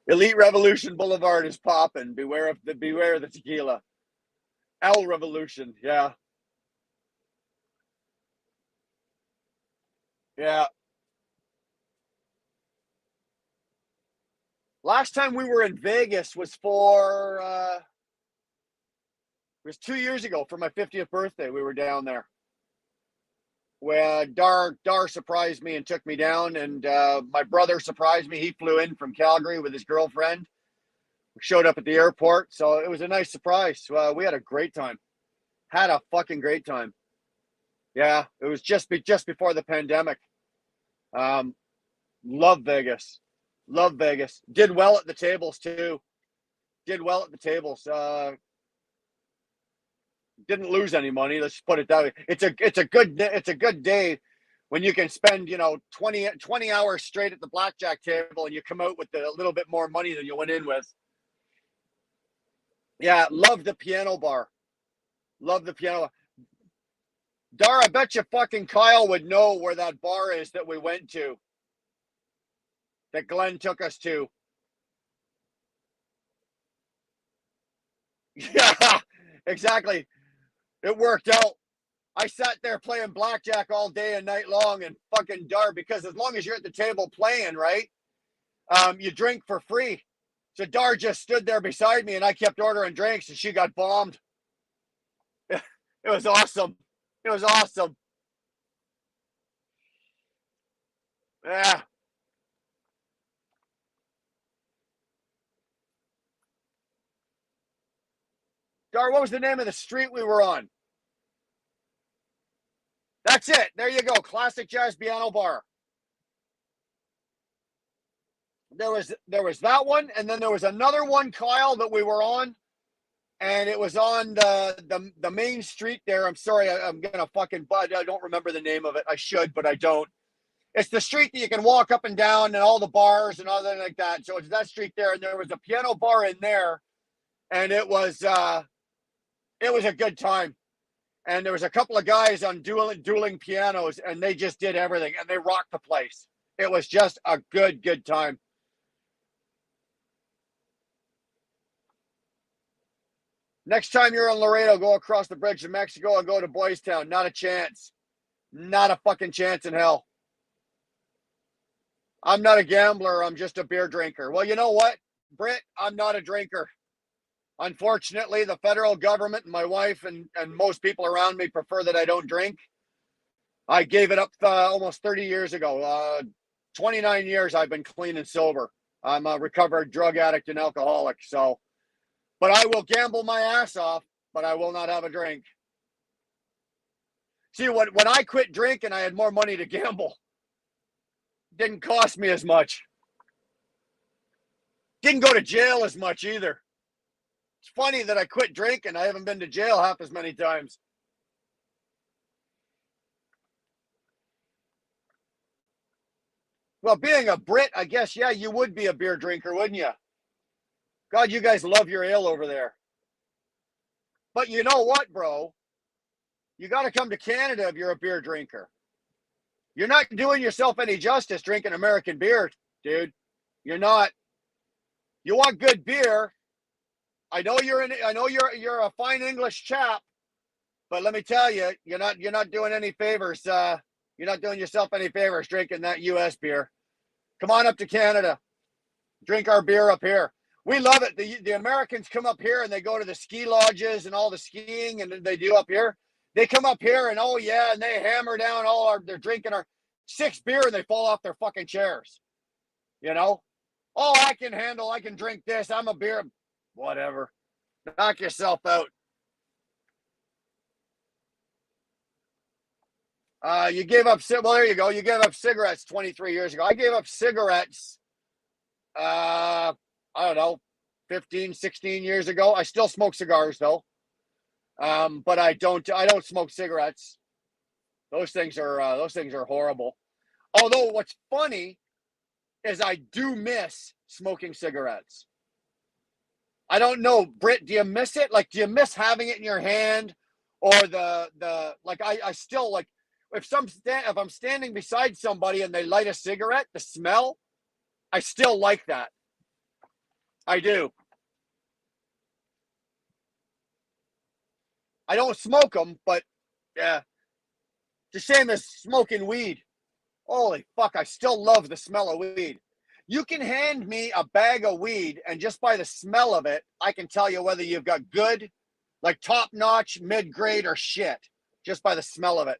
Elite Revolution Boulevard is popping. Beware of the tequila. L Revolution, yeah. Yeah. Last time we were in Vegas was it was 2 years ago for my 50th birthday. We were down there. Where Dar surprised me and took me down, and my brother surprised me. He flew in from Calgary with his girlfriend. Showed up at the airport, so it was a nice surprise. We had a great time. Had a fucking great time. Yeah, it was just before the pandemic. Um, love Vegas. Love Vegas. Did well at the tables too. Did well at the tables. Didn't lose any money. Let's put it that way. It's a good day when you can spend 20 hours straight at the blackjack table and you come out with a little bit more money than you went in with. Yeah, love the piano bar. Love the piano. Dar, I bet you fucking Kyle would know where that bar is that we went to. that Glenn took us to. Yeah, exactly. It worked out. I sat there playing blackjack all day and night long and fucking dart, because as long as you're at the table playing, right, you drink for free. So Dar just stood there beside me and I kept ordering drinks and she got bombed. It was awesome. It was awesome. Yeah. Dar, what was the name of the street we were on? That's it. There you go. Classic Jazz Piano Bar. There was that one, and then there was another one, Kyle, that we were on, and it was on the main street there. I'm sorry, I'm gonna fucking bud. I don't remember the name of it. I should, but I don't. It's the street that you can walk up and down, and all the bars and all that like that. So it's that street there, and there was a piano bar in there, and it was a good time. And there was a couple of guys on dueling pianos, and they just did everything, and they rocked the place. It was just a good time. Next time you're in Laredo, go across the bridge to Mexico and go to Boys Town. Not a chance. Not a fucking chance in hell. I'm not a gambler. I'm just a beer drinker. Well, you know what, Britt? I'm not a drinker. Unfortunately, the federal government and my wife and most people around me prefer that I don't drink. I gave it up almost 30 years ago. 29 years I've been clean and sober. I'm a recovered drug addict and alcoholic. So, but I will gamble my ass off, but I will not have a drink. See, when I quit drinking, I had more money to gamble. Didn't cost me as much. Didn't go to jail as much either. It's funny that I quit drinking. I haven't been to jail half as many times. Well, being a Brit, I guess, yeah, you would be a beer drinker, wouldn't you? God, you guys love your ale over there. But you know what, bro? You got to come to Canada if you're a beer drinker. You're not doing yourself any justice drinking American beer, dude. You're not. You want good beer. I know you're a fine English chap, but let me tell you, you're not doing any favors. You're not doing yourself any favors drinking that US beer. Come on up to Canada. Drink our beer up here. We love it. The Americans come up here and they go to the ski lodges and all the skiing and they do up here. They come up here and oh yeah, and they hammer down they're drinking our 6 beer and they fall off their fucking chairs. You know? Oh, I can drink this. I'm a beer. Whatever. Knock yourself out. You gave up, well, there you go. You gave up cigarettes 23 years ago. I gave up cigarettes, I don't know, 15, 16 years ago. I still smoke cigars though. But I don't smoke cigarettes. Those things are horrible. Although what's funny is I do miss smoking cigarettes. I don't know, Britt, do you miss it? Like, do you miss having it in your hand, or like I still like if I'm standing beside somebody and they light a cigarette, the smell, I still like that. I do. I don't smoke them, but yeah, it's the same as smoking weed. Holy fuck, I still love the smell of weed. You can hand me a bag of weed, and just by the smell of it, I can tell you whether you've got good, like top notch, mid grade, or shit, just by the smell of it.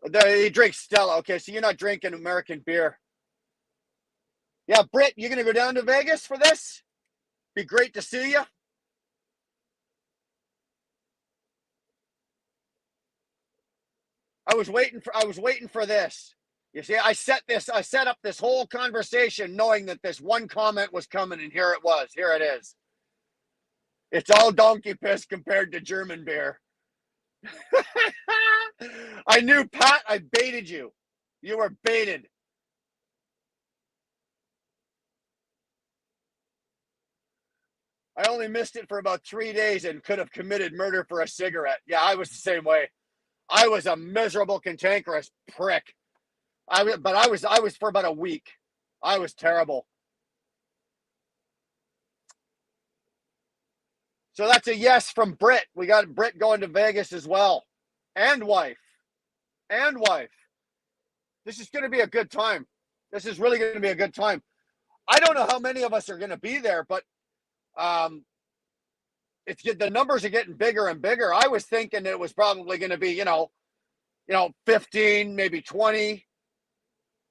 You drink Stella. Okay, so you're not drinking American beer. Yeah, Britt, you going to go down to Vegas for this? Be great to see you. I was waiting for this. You see, I set up this whole conversation knowing that this one comment was coming, and here it was. Here it is. It's all donkey piss compared to German beer. I knew, Pat, I baited you. You were baited. I only missed it for about 3 days and could have committed murder for a cigarette. Yeah, I was the same way. I was a miserable, cantankerous prick. I was for about a week. I was terrible. So that's a yes from Britt. We got Britt going to Vegas as well, and wife, and wife. This is going to be a good time. This is really going to be a good time. I don't know how many of us are going to be there, but um, it's the numbers are getting bigger and bigger. I was thinking it was probably going to be, 15, maybe 20.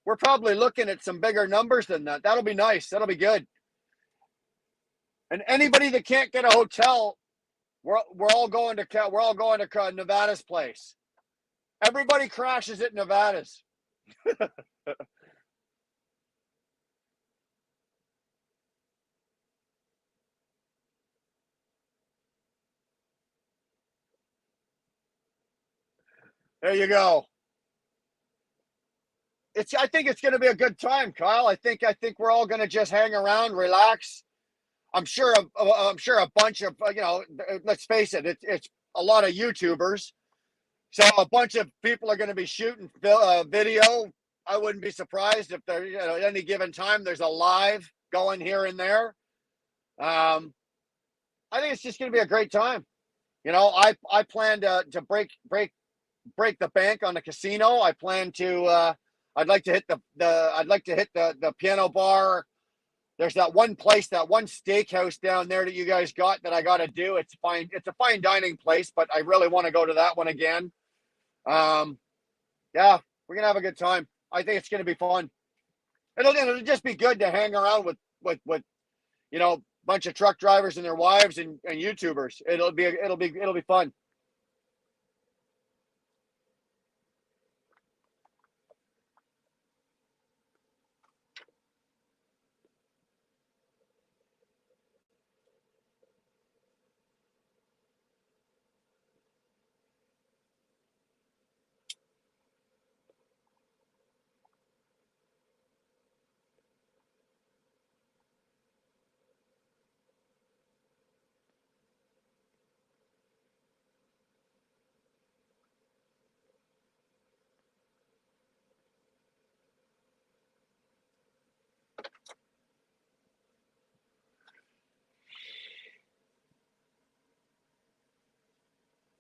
We're probably looking at some bigger numbers than that. That'll be nice. That'll be good. And anybody that can't get a hotel, we're all going to Nevada's place. Everybody crashes at Nevada's. There you go. I think it's going to be a good time, Kyle. I think we're all going to just hang around, relax. I'm sure a bunch of let's face it, it's a lot of YouTubers. So a bunch of people are going to be shooting video. I wouldn't be surprised if there, at any given time, there's a live going here and there. I think it's just going to be a great time. I plan to break the bank on the casino. I plan to. I'd like to hit the piano bar. There's that one place, that one steakhouse down there that you guys got that I got to do. It's fine. It's a fine dining place, but I really want to go to that one again. Yeah, we're gonna have a good time. I think it's gonna be fun. It'll just be good to hang around with a bunch of truck drivers and their wives and YouTubers. It'll be fun.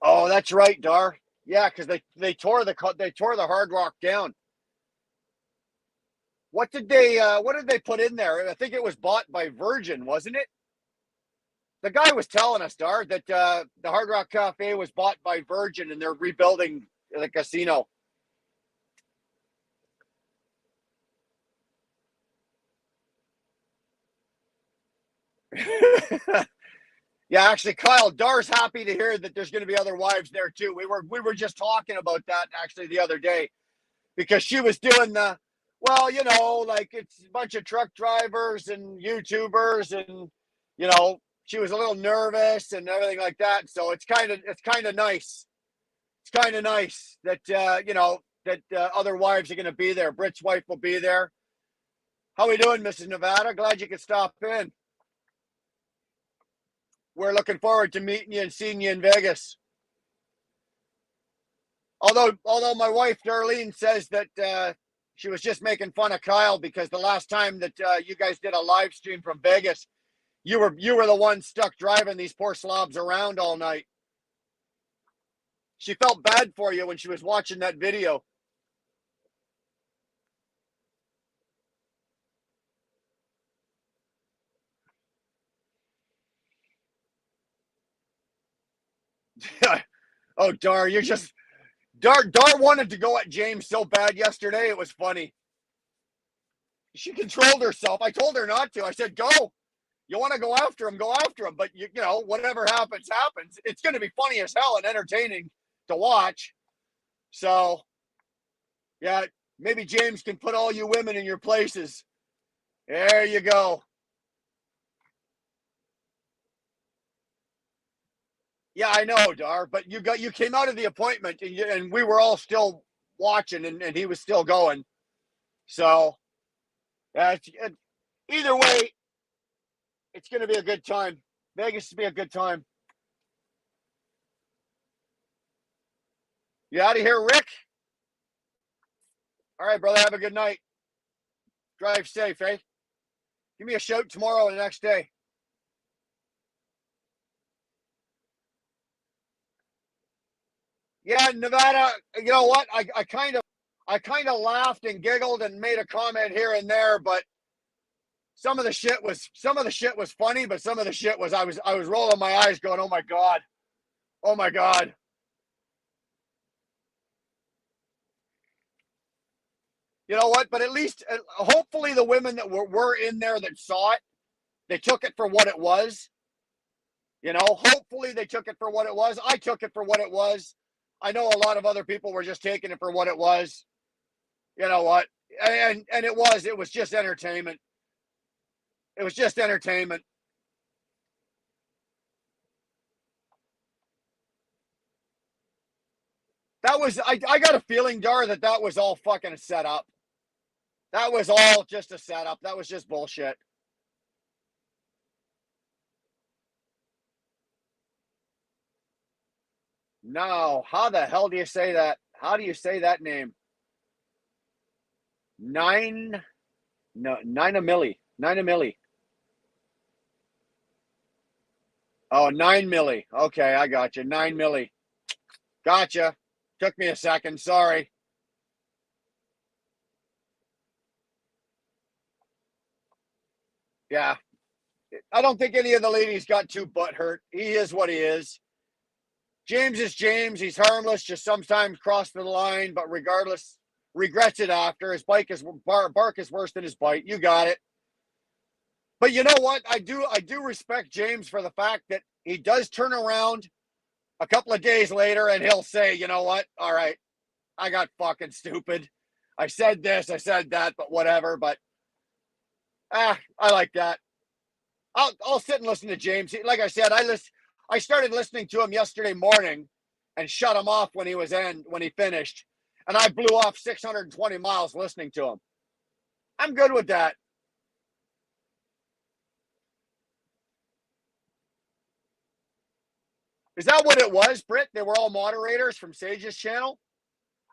Oh, that's right, Dar. Yeah, because they tore the Hard Rock down. What did they put in there? I think it was bought by Virgin, wasn't it? The guy was telling us, Dar, that the Hard Rock Cafe was bought by Virgin and they're rebuilding the casino. Yeah, actually, Kyle, Dar's happy to hear that there's going to be other wives there too. We were just talking about that actually the other day because she was doing well, like it's a bunch of truck drivers and YouTubers, and she was a little nervous and everything like that. So it's kind of nice. It's kind of nice that other wives are going to be there. Britt's wife will be there. How we doing, Mrs. Nevada? Glad you could stop in. We're looking forward to meeting you and seeing you in Vegas. Although my wife Darlene says that she was just making fun of Kyle because the last time that you guys did a live stream from Vegas, you were the one stuck driving these poor slobs around all night. She felt bad for you when she was watching that video. Oh, Dar, you're just Dar wanted to go at James so bad yesterday. It was funny. She controlled herself. I told her not to. I said, "Go. You want to go after him? Go after him. But whatever happens, happens. It's going to be funny as hell and entertaining to watch." So, yeah, maybe James can put all you women in your places. There you go. Yeah, I know, Dar, but you came out of the appointment and we were all still watching and he was still going. So, either way, it's going to be a good time. Vegas to be a good time. You out of here, Rick? All right, brother. Have a good night. Drive safe, eh? Give me a shout tomorrow or the next day. Yeah, Nevada. You know what? I kind of laughed and giggled and made a comment here and there, but some of the shit was funny, but some of the shit was I was rolling my eyes, going, "Oh my god, oh my god." You know what? But at least, hopefully, the women that were in there that saw it, they took it for what it was. You know, hopefully they took it for what it was. I took it for what it was. I know a lot of other people were just taking it for what it was. You know what? And it was just entertainment. It was just entertainment. That was I got a feeling, Dar, that was all fucking set up. That was all just a setup. That was just bullshit. No, how the hell do you say that? How do you say that name? Nine, no, Nine a milli. Nine a milli. Oh, 9 milli. Okay, I got you. 9 milli. Gotcha. Took me a second. Sorry. Yeah. I don't think any of the ladies got too butthurt. He is what he is. James is James. He's harmless, just sometimes crossed the line, but regardless, regrets it after. His bark is worse than his bite. You got it. But you know what? I do respect James for the fact that he does turn around a couple of days later and he'll say, you know what? All right, I got fucking stupid. I said this, I said that, but whatever. But I like that. I'll sit and listen to James. Like I said, I started listening to him yesterday morning and shut him off when he finished. And I blew off 620 miles listening to him. I'm good with that. Is that what it was, Britt? They were all moderators from Sage's channel?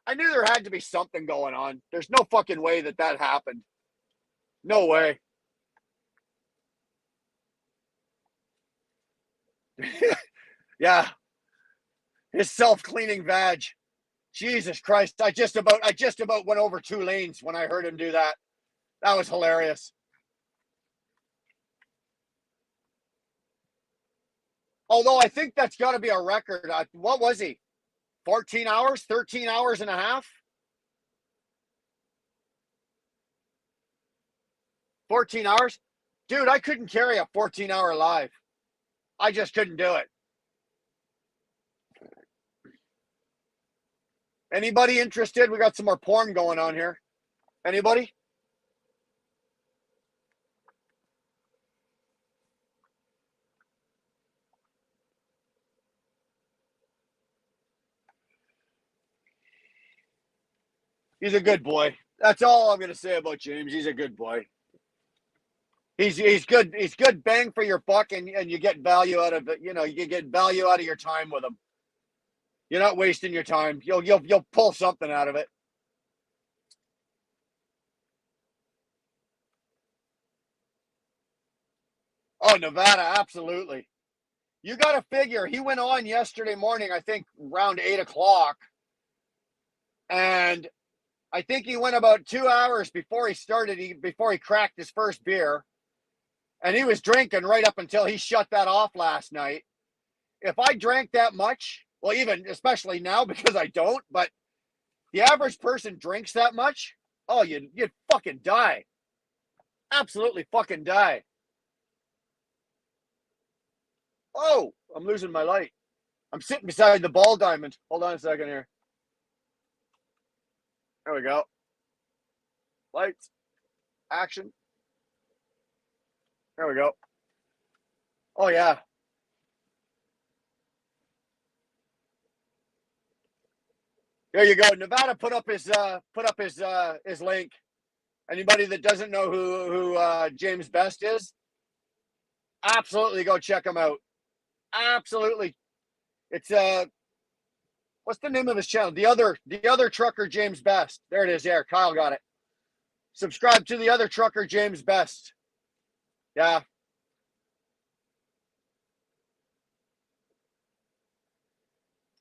I knew there had to be something going on. There's no fucking way that happened. No way. Yeah, his self-cleaning vag. Jesus Christ! I just about went over 2 lanes when I heard him do that. That was hilarious. Although I think that's got to be a record. What was he? 14 hours? 13 hours and a half? 14 hours? Dude, I couldn't carry a 14-hour live. I just couldn't do it. Anybody interested? We got some more porn going on here. Anybody? He's a good boy. That's all I'm going to say about James. He's a good boy. He's good. He's good bang for your buck, and you get value out of it. You know, you get value out of your time with him. You're not wasting your time. You'll pull something out of it. Oh, Nevada, absolutely. You got to figure he went on yesterday morning, I think around 8 o'clock, and I think he went about 2 hours before he started. Before he cracked his first beer, and he was drinking right up until he shut that off last night. If I drank that much, well, even especially now because I don't, but the average person drinks that much, oh, you'd fucking die. Absolutely fucking die. Oh, I'm losing my light. I'm sitting beside the ball diamond. Hold on a second here. There we go. Lights. Action. There we go. Oh yeah. There you go. Nevada put up his link. Anybody that doesn't know who James Best is, absolutely go check him out. Absolutely. It's What's the name of his channel? The other trucker James Best. There it is. There, Kyle got it. Subscribe to the other trucker James Best. Yeah.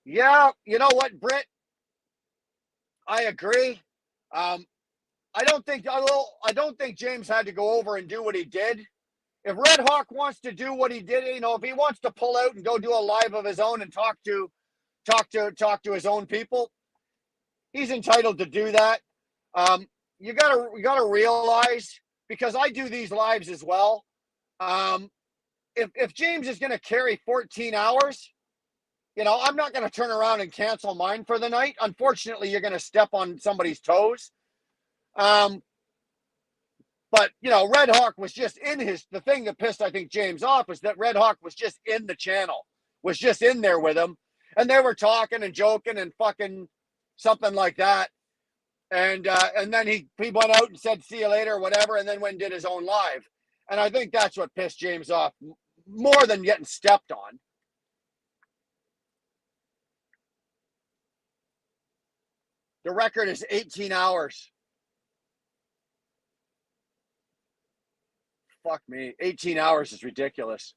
Yeah, you know what, Britt? I agree. Um, I don't think James had to go over and do what he did. If Red Hawk wants to do what he did, if he wants to pull out and go do a live of his own and talk to his own people, he's entitled to do that. You gotta realize, because I do these lives as well. Um, if James is going to carry 14 hours, I'm not going to turn around and cancel mine for the night. Unfortunately, you're going to step on somebody's toes. Um, but Red Hawk was just in the thing that pissed, I think, James off was that Red Hawk was just in the channel, was just in there with him. And they were talking and joking and fucking something like that. And then he went out and said, see you later, or whatever, and then went and did his own live. And I think that's what pissed James off more than getting stepped on. The record is 18 hours. Fuck me. 18 hours is ridiculous.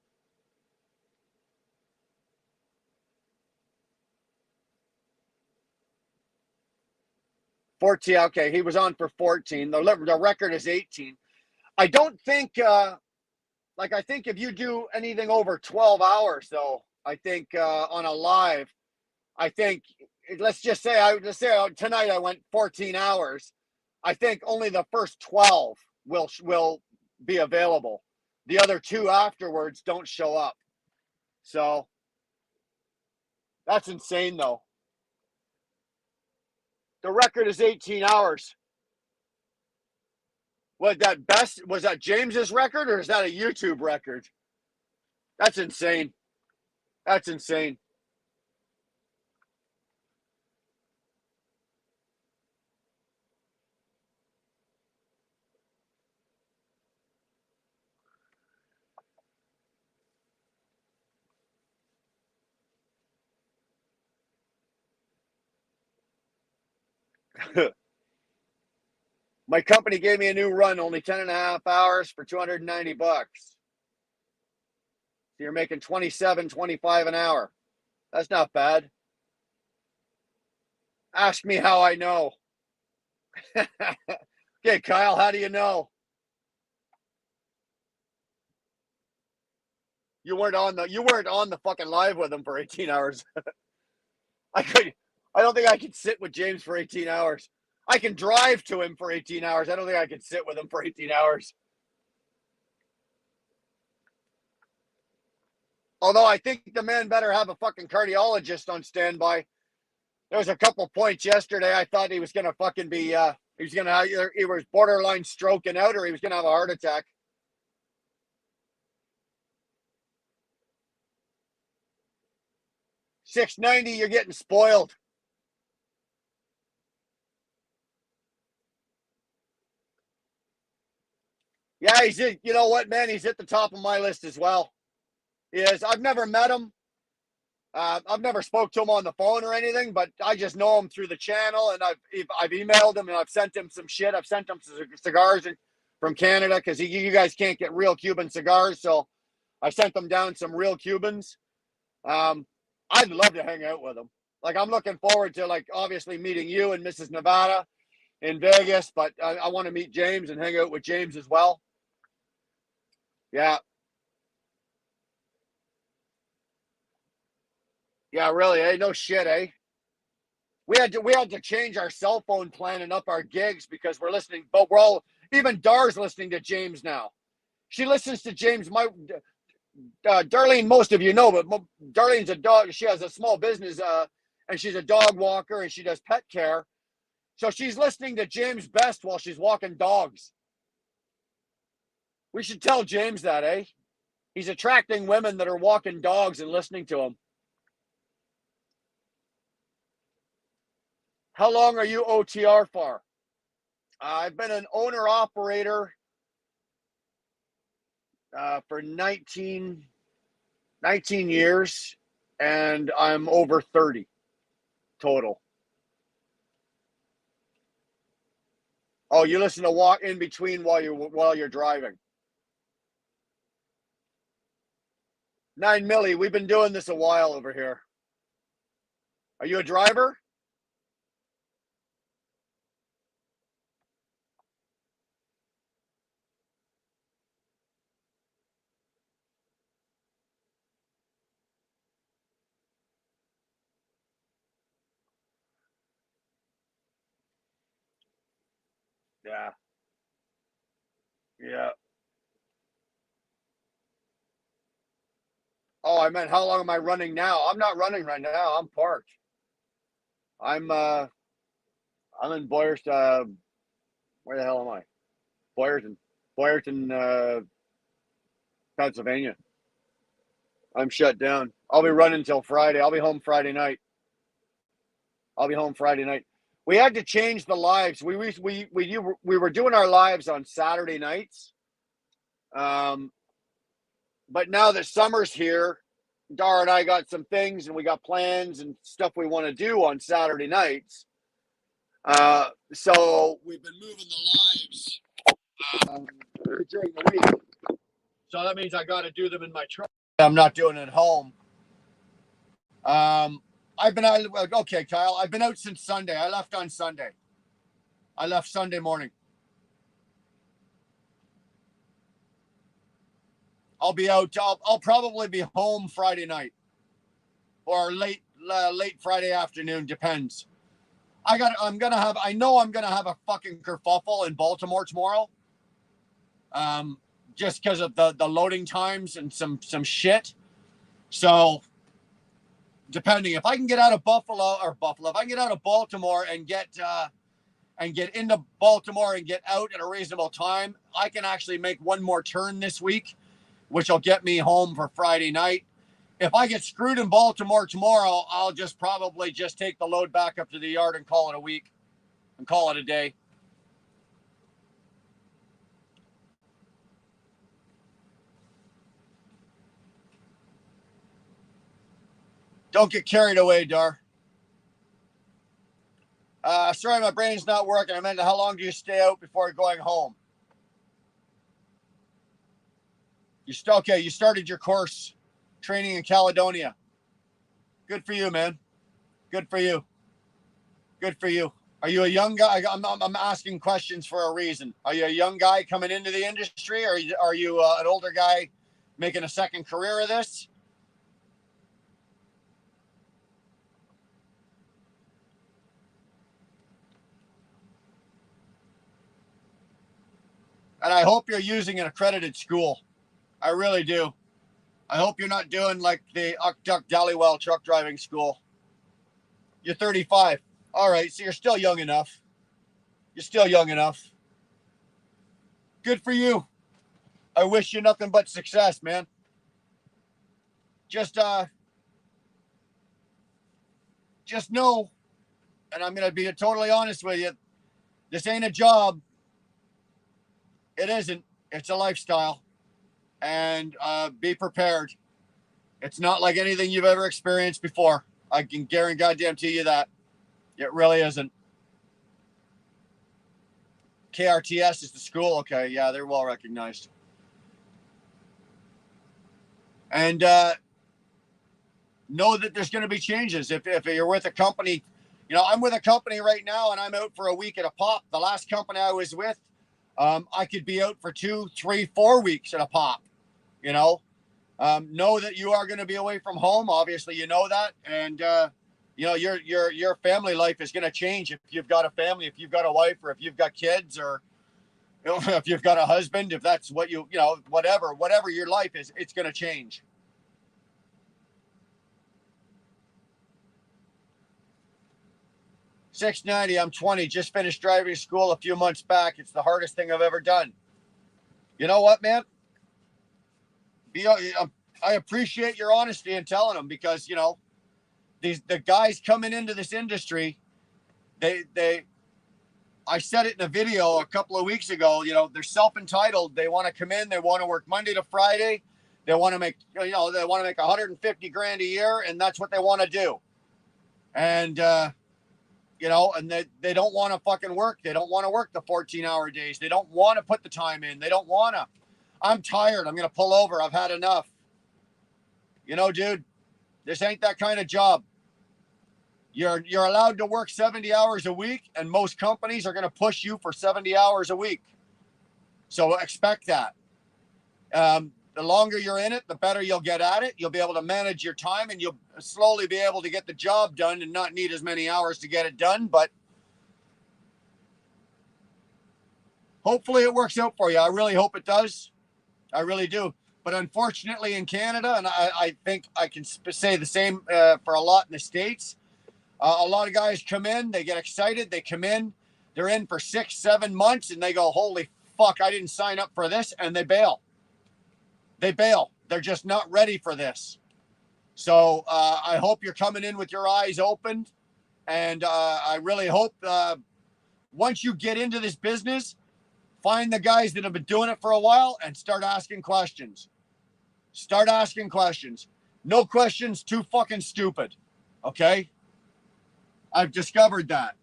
Okay, he was on for 14. The record is 18. I don't think, I think if you do anything over 12 hours, though, I think on a live, I think, let's say tonight I went 14 hours. I think only the first 12 will be available. The other two afterwards don't show up. So that's insane, though. The record is 18 hours. Was that James's record, or is that a YouTube record? That's insane. That's insane. My company gave me a new run, only 10 and a half hours for $290. So you're making 27, 25 an hour. That's not bad. Ask me how I know. Okay, Kyle, how do you know? You weren't on the fucking live with him for 18 hours. I don't think I could sit with James for 18 hours. I can drive to him for 18 hours. I don't think I could sit with him for 18 hours. Although I think the man better have a fucking cardiologist on standby. There was a couple points yesterday. I thought he was going to fucking be, he was going to either he was borderline stroking out or he was going to have a heart attack. $690, you're getting spoiled. Yeah, you know what, man? He's at the top of my list as well. He is. I've never met him. I've never spoke to him on the phone or anything, but I just know him through the channel, and I've emailed him and I've sent him some shit. I've sent him some cigars from Canada because you guys can't get real Cuban cigars, so I sent them down some real Cubans. I'd love to hang out with him. Like, I'm looking forward to, like, obviously meeting you and Mrs. Nevada in Vegas, but I want to meet James and hang out with James as well. Yeah. Yeah, really, eh? No shit, eh? We had to change our cell phone plan and up our gigs because we're listening, but even Dar's listening to James now. She listens to James. Darlene, most of you know, but Darlene's a dog. She has a small business, and she's a dog walker and she does pet care. So she's listening to James Best while she's walking dogs. We should tell James that, eh? He's attracting women that are walking dogs and listening to him. How long are you OTR for? I've been an owner operator for 19 years, and I'm over 30. total. Oh, you listen to walk in between while you're driving. 9 milli. We've been doing this a while over here. Are you a driver? Yeah. Yeah. Oh, I meant how long am I running now? I'm not running right now. I'm parked. I'm uh I'm in Boyers. Where the hell am I? Boyerton, Boyerton, Pennsylvania. I'm shut down. I'll be running until Friday. I'll be home Friday night. I'll be home Friday night. We had to change the lives. We were doing our lives on Saturday nights. Um, but now that summer's here, Dar and I got some things and we got plans and stuff we want to do on Saturday nights. So we've been moving the lives during the week. So that means I got to do them in my truck. I'm not doing it at home. I've been out. Okay, Kyle. I've been out since Sunday. I left on Sunday. I left Sunday morning. I'll be out. I'll probably be home Friday night or late Friday afternoon. Depends. I'm gonna have. I know I'm gonna have a fucking kerfuffle in Baltimore tomorrow. Just because of the loading times and some shit. So depending if I can get out of if I can get out of Baltimore and get into Baltimore and get out at a reasonable time, I can actually make one more turn this week, which will get me home for Friday night. If I get screwed in Baltimore tomorrow, I'll just probably just take the load back up to the yard and call it a week and call it a day. Don't get carried away, Dar. Sorry, my brain's not working. I meant how long do you stay out before going home? Okay, you started your course training in Caledonia. Good for you, man. Good for you. Good for you. Are you a young guy? I'm asking questions for a reason. Are you a young guy coming into the industry, or are you an older guy making a second career of this? And I hope you're using an accredited school. I really do. I hope you're not doing like the Duck Dallywell truck driving school. You're 35. All right, so you're still young enough. You're still young enough. Good for you. I wish you nothing but success, man. Just know, and I'm gonna be totally honest with you, this ain't a job. It isn't. It's a lifestyle. And be prepared. It's not like anything you've ever experienced before. I can guarantee you that. It really isn't. KRTS is the school. Okay, yeah, they're well recognized. And know that there's going to be changes. If you're with a company, I'm with a company right now and I'm out for a week at a pop. The last company I was with, I could be out for 2, 3, 4 weeks at a pop. Know that you are going to be away from home. Obviously, you know that, and your family life is going to change if you've got a family, if you've got a wife, or if you've got kids, or if you've got a husband. If that's what whatever your life is, it's going to change. $690. I'm 20. Just finished driving school a few months back. It's the hardest thing I've ever done. You know what, man? I appreciate your honesty in telling them because the guys coming into this industry, I said it in a video a couple of weeks ago. They're self-entitled. They want to come in. They want to work Monday to Friday. They want to make 150 grand a year, and that's what they want to do. And, and they don't want to fucking work. They don't want to work the 14-hour days. They don't want to put the time in. They don't want to. I'm tired. I'm going to pull over. I've had enough. Dude, this ain't that kind of job. You're allowed to work 70 hours a week, and most companies are going to push you for 70 hours a week. So expect that. The longer you're in it, the better you'll get at it. You'll be able to manage your time, and you'll slowly be able to get the job done and not need as many hours to get it done. But hopefully it works out for you. I really hope it does. I really do. But unfortunately in Canada, and I think I can say the same for a lot in the States, a lot of guys come in, they get excited, they come in, they're in for 6-7 months, and they go, holy fuck, I didn't sign up for this, and they bail. They bail. They're just not ready for this. So I hope you're coming in with your eyes open. And I really hope once you get into this business, find the guys that have been doing it for a while and start asking questions. Start asking questions. No questions too fucking stupid. Okay? I've discovered that.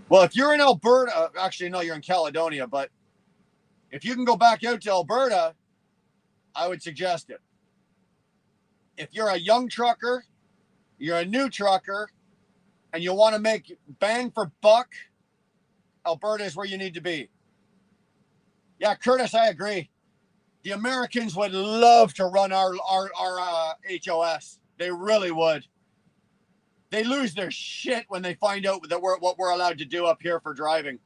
Well, if you're in Alberta, actually, no, you're in Caledonia, but if you can go back out to Alberta, I would suggest it. If you're a young trucker, you're a new trucker, and you want to make bang for buck, Alberta is where you need to be. Yeah, Curtis, I agree. The Americans would love to run our HOS. They really would. They lose their shit when they find out that what we're allowed to do up here for driving.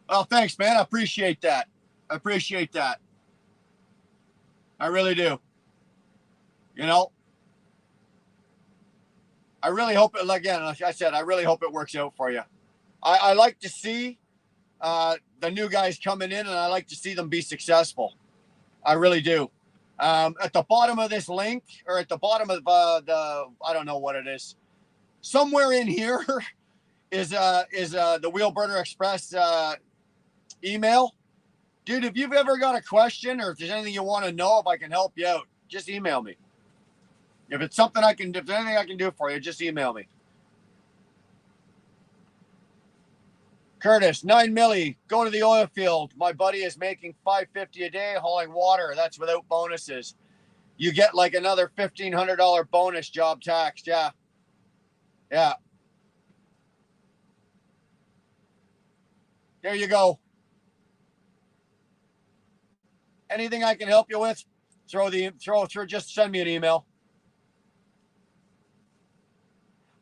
Well, thanks, man. I appreciate that. I appreciate that. I really do. I really hope it, like I said, I really hope it works out for you. I like to see the new guys coming in, and I like to see them be successful. I really do. At the bottom of this link, or at the bottom of I don't know what it is, somewhere in here is the Wheel Burner Express email. Dude, if you've ever got a question, or if there's anything you want to know, if I can help you out, just email me. If it's something if there's anything I can do for you, just email me. Curtis, 9 milli, go to the oil field. My buddy is making $550 a day hauling water. That's without bonuses. You get like another $1,500 bonus job taxed. Yeah. Yeah. There you go. Anything I can help you with, just send me an email.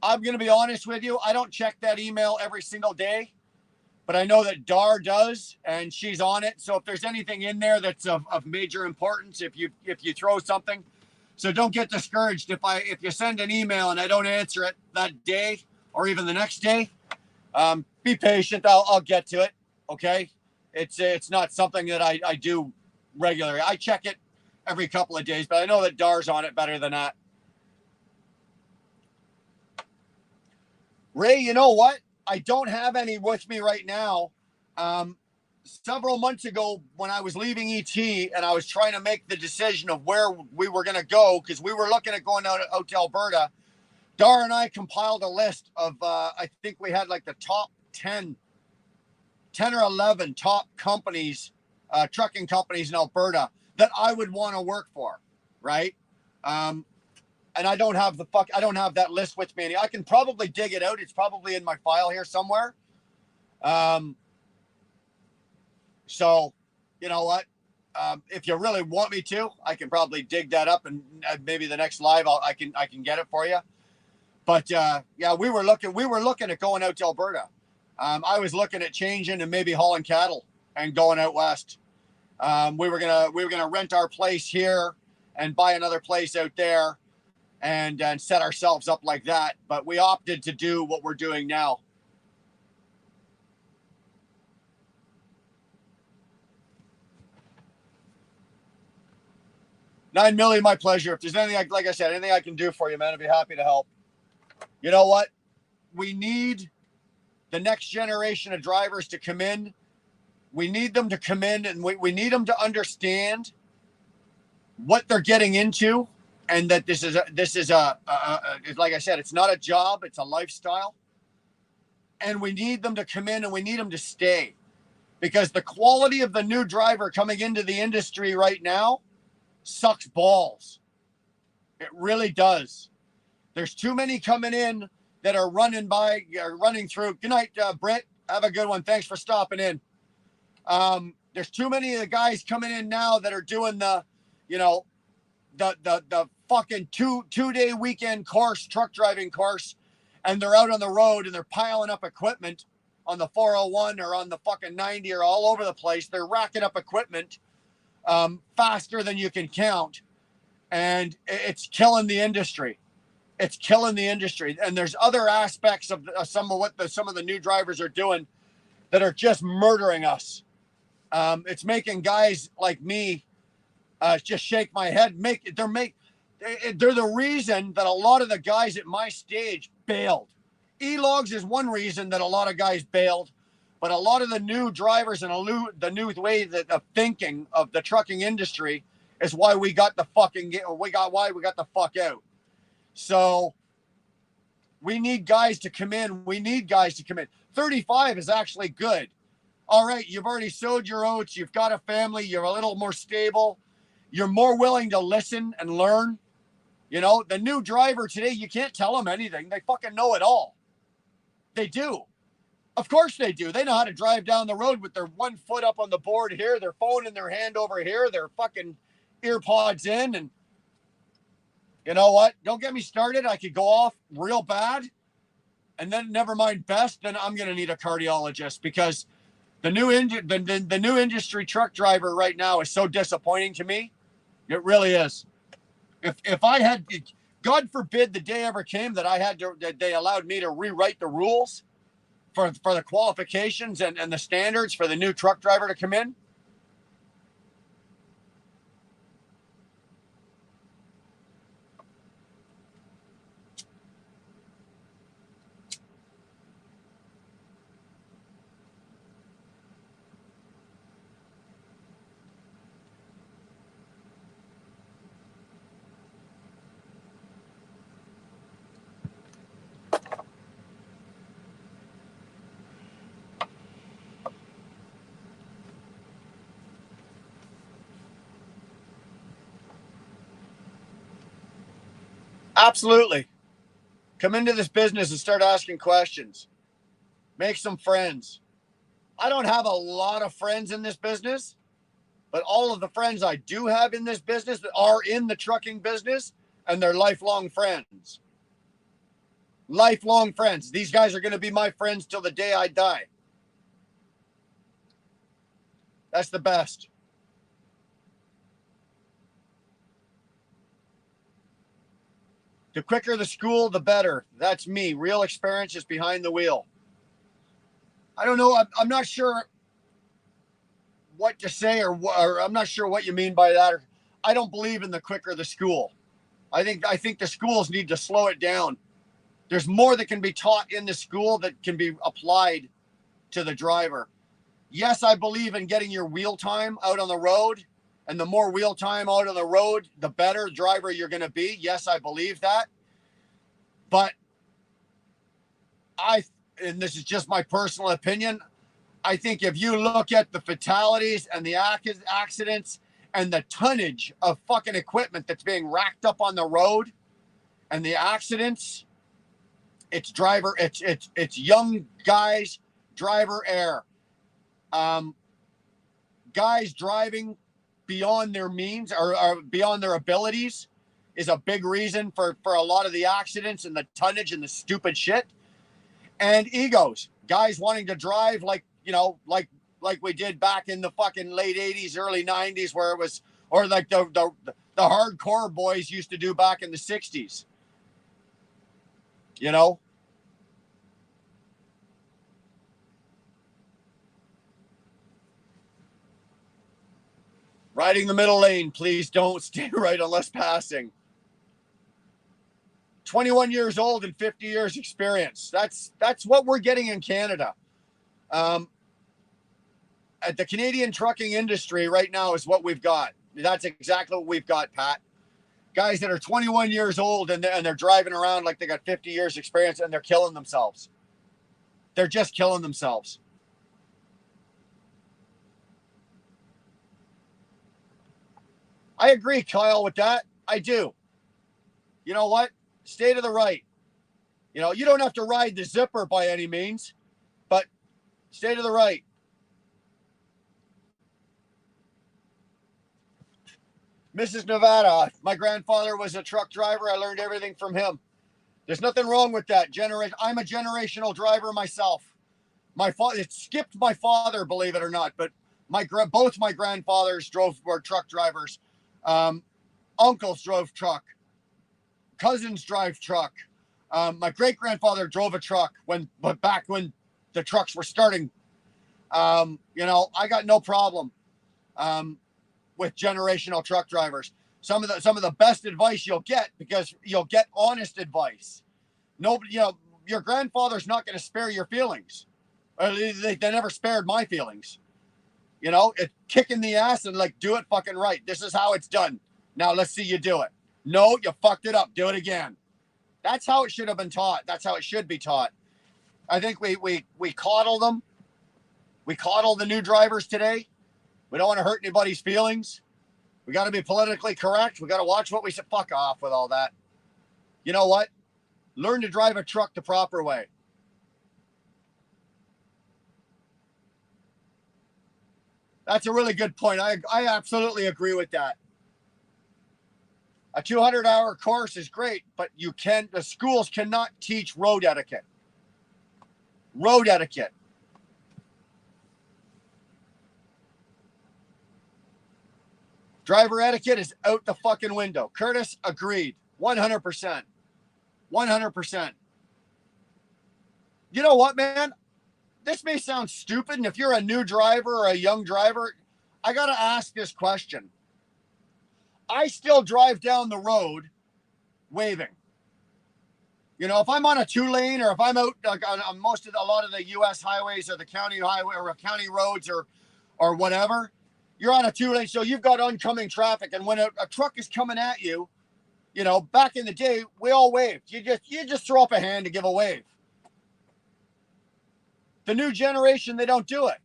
I'm going to be honest with you. I don't check that email every single day, but I know that Dar does, and she's on it. So if there's anything in there that's of major importance, if you throw something, so don't get discouraged if you send an email and I don't answer it that day or even the next day. Be patient. I'll get to it. Okay. It's not something that I do regularly. I check it every couple of days, but I know that Dar's on it better than that. Ray, you know what? I don't have any with me right now. Several months ago, when I was leaving ET and I was trying to make the decision of where we were going to go, because we were looking at going out to Alberta, Dar and I compiled a list of, I think we had like the top 10 or 11 top companies, trucking companies in Alberta that I would want to work for, right? And I don't have that list with me. I can probably dig it out. It's probably in my file here somewhere. So, you know what? If you really want me to, I can probably dig that up, and maybe the next live I can get it for you. But yeah, we were looking at going out to Alberta. I was looking at changing and maybe hauling cattle and going out west. We were gonna rent our place here and buy another place out there, and set ourselves up like that. But we opted to do what we're doing now. $9 million, my pleasure. If there's anything, like I said, anything I can do for you, man, I'd be happy to help. You know what? We need the next generation of drivers to come in. We need them to come in, and we need them to understand what they're getting into, and that this is like I said, it's not a job, it's a lifestyle. And we need them to come in, and we need them to stay, because the quality of the new driver coming into the industry right now sucks balls. It really does. There's too many coming in that are running through. Good night, Britt. Have a good one. Thanks for stopping in. There's too many of the guys coming in now that are doing the fucking two-day weekend course, truck driving course, and they're out on the road and they're piling up equipment on the 401 or on the fucking 90 or all over the place. They're racking up equipment faster than you can count, and it's killing the industry. It's killing the industry. And there's other aspects of some of the new drivers are doing that are just murdering us. It's making guys like me just shake my head. They're the reason that a lot of the guys at my stage bailed. E-logs is one reason that a lot of guys bailed, but a lot of the new drivers and the new way of thinking of the trucking industry is why we got the fuck out. So we need guys to come in. 35 is actually good. All right, you've already sowed your oats. You've got a family. You're a little more stable. You're more willing to listen and learn. You know, the new driver today, you can't tell them anything. They fucking know it all. They do. Of course they do. They know how to drive down the road with their one foot up on the board here, their phone in their hand over here, their fucking ear pods in. And you know what? Don't get me started. I could go off real bad, and then never mind best, then I'm going to need a cardiologist, because the new industry truck driver right now is so disappointing to me. It really is. If I had, God forbid the day ever came that they allowed me to rewrite the rules for the qualifications and the standards for the new truck driver to come in. Absolutely. Come into this business and start asking questions. Make some friends. I don't have a lot of friends in this business, but all of the friends I do have in this business that are in the trucking business, and they're lifelong friends. Lifelong friends. These guys are going to be my friends till the day I die. That's the best. The quicker the school, the better. That's me. Real experience is behind the wheel. I don't know. I'm not sure what to say, or I'm not sure what you mean by that. I don't believe in the quicker the school. I think the schools need to slow it down. There's more that can be taught in the school that can be applied to the driver. Yes, I believe in getting your wheel time out on the road, and the more wheel time out on the road, the better driver you're going to be. Yes, I believe that. But and this is just my personal opinion, I think if you look at the fatalities and the accidents and the tonnage of fucking equipment that's being racked up on the road and the accidents, it's young guys, driver error. Guys driving beyond their means or beyond their abilities is a big reason for a lot of the accidents and the tonnage and the stupid shit. And egos, guys wanting to drive like we did back in the fucking late 80s, early 90s, where it was, or like the hardcore boys used to do back in the 60s. you know? Riding the middle lane, please don't stay right unless passing. 21 years old and 50 years experience. That's what we're getting in Canada. At the Canadian trucking industry right now is what we've got. That's exactly what we've got, Pat. Guys that are 21 years old and they're driving around like they got 50 years experience and they're killing themselves. They're just killing themselves. I agree, Kyle, with that. I do. You know what? Stay to the right. You know, you don't have to ride the zipper by any means, but stay to the right. Mrs. Nevada, my grandfather was a truck driver. I learned everything from him. There's nothing wrong with that. I'm a generational driver myself. My father, it skipped my father, believe it or not, but both my grandfathers were truck drivers. Uncles drove truck. Cousins drive truck. My great grandfather drove a truck back when the trucks were starting. You know, I got no problem with generational truck drivers. Some of the best advice you'll get, because you'll get honest advice. Nobody, you know, your grandfather's not going to spare your feelings. They never spared my feelings. You know, it kick in the ass and like, do it fucking right. This is how it's done. Now let's see you do it. No, you fucked it up. Do it again. That's how it should have been taught. That's how it should be taught. I think we coddle them. We coddle the new drivers today. We don't want to hurt anybody's feelings. We got to be politically correct. We got to watch what we say. Fuck off with all that. You know what? Learn to drive a truck the proper way. That's a really good point. I absolutely agree with that. A 200-hour course is great, but the schools cannot teach road etiquette. Road etiquette. Driver etiquette is out the fucking window. Curtis, agreed. 100%. 100%. You know what, man? This may sound stupid, and if you're a new driver or a young driver, I got to ask this question. I still drive down the road waving. You know, if I'm on a 2-lane, or if I'm out on a lot of the U.S. highways or the county highway or county roads or whatever, you're on a 2-lane, so you've got oncoming traffic. And when a truck is coming at you, you know, back in the day, we all waved. You just throw up a hand to give a wave. The new generation, they don't do it.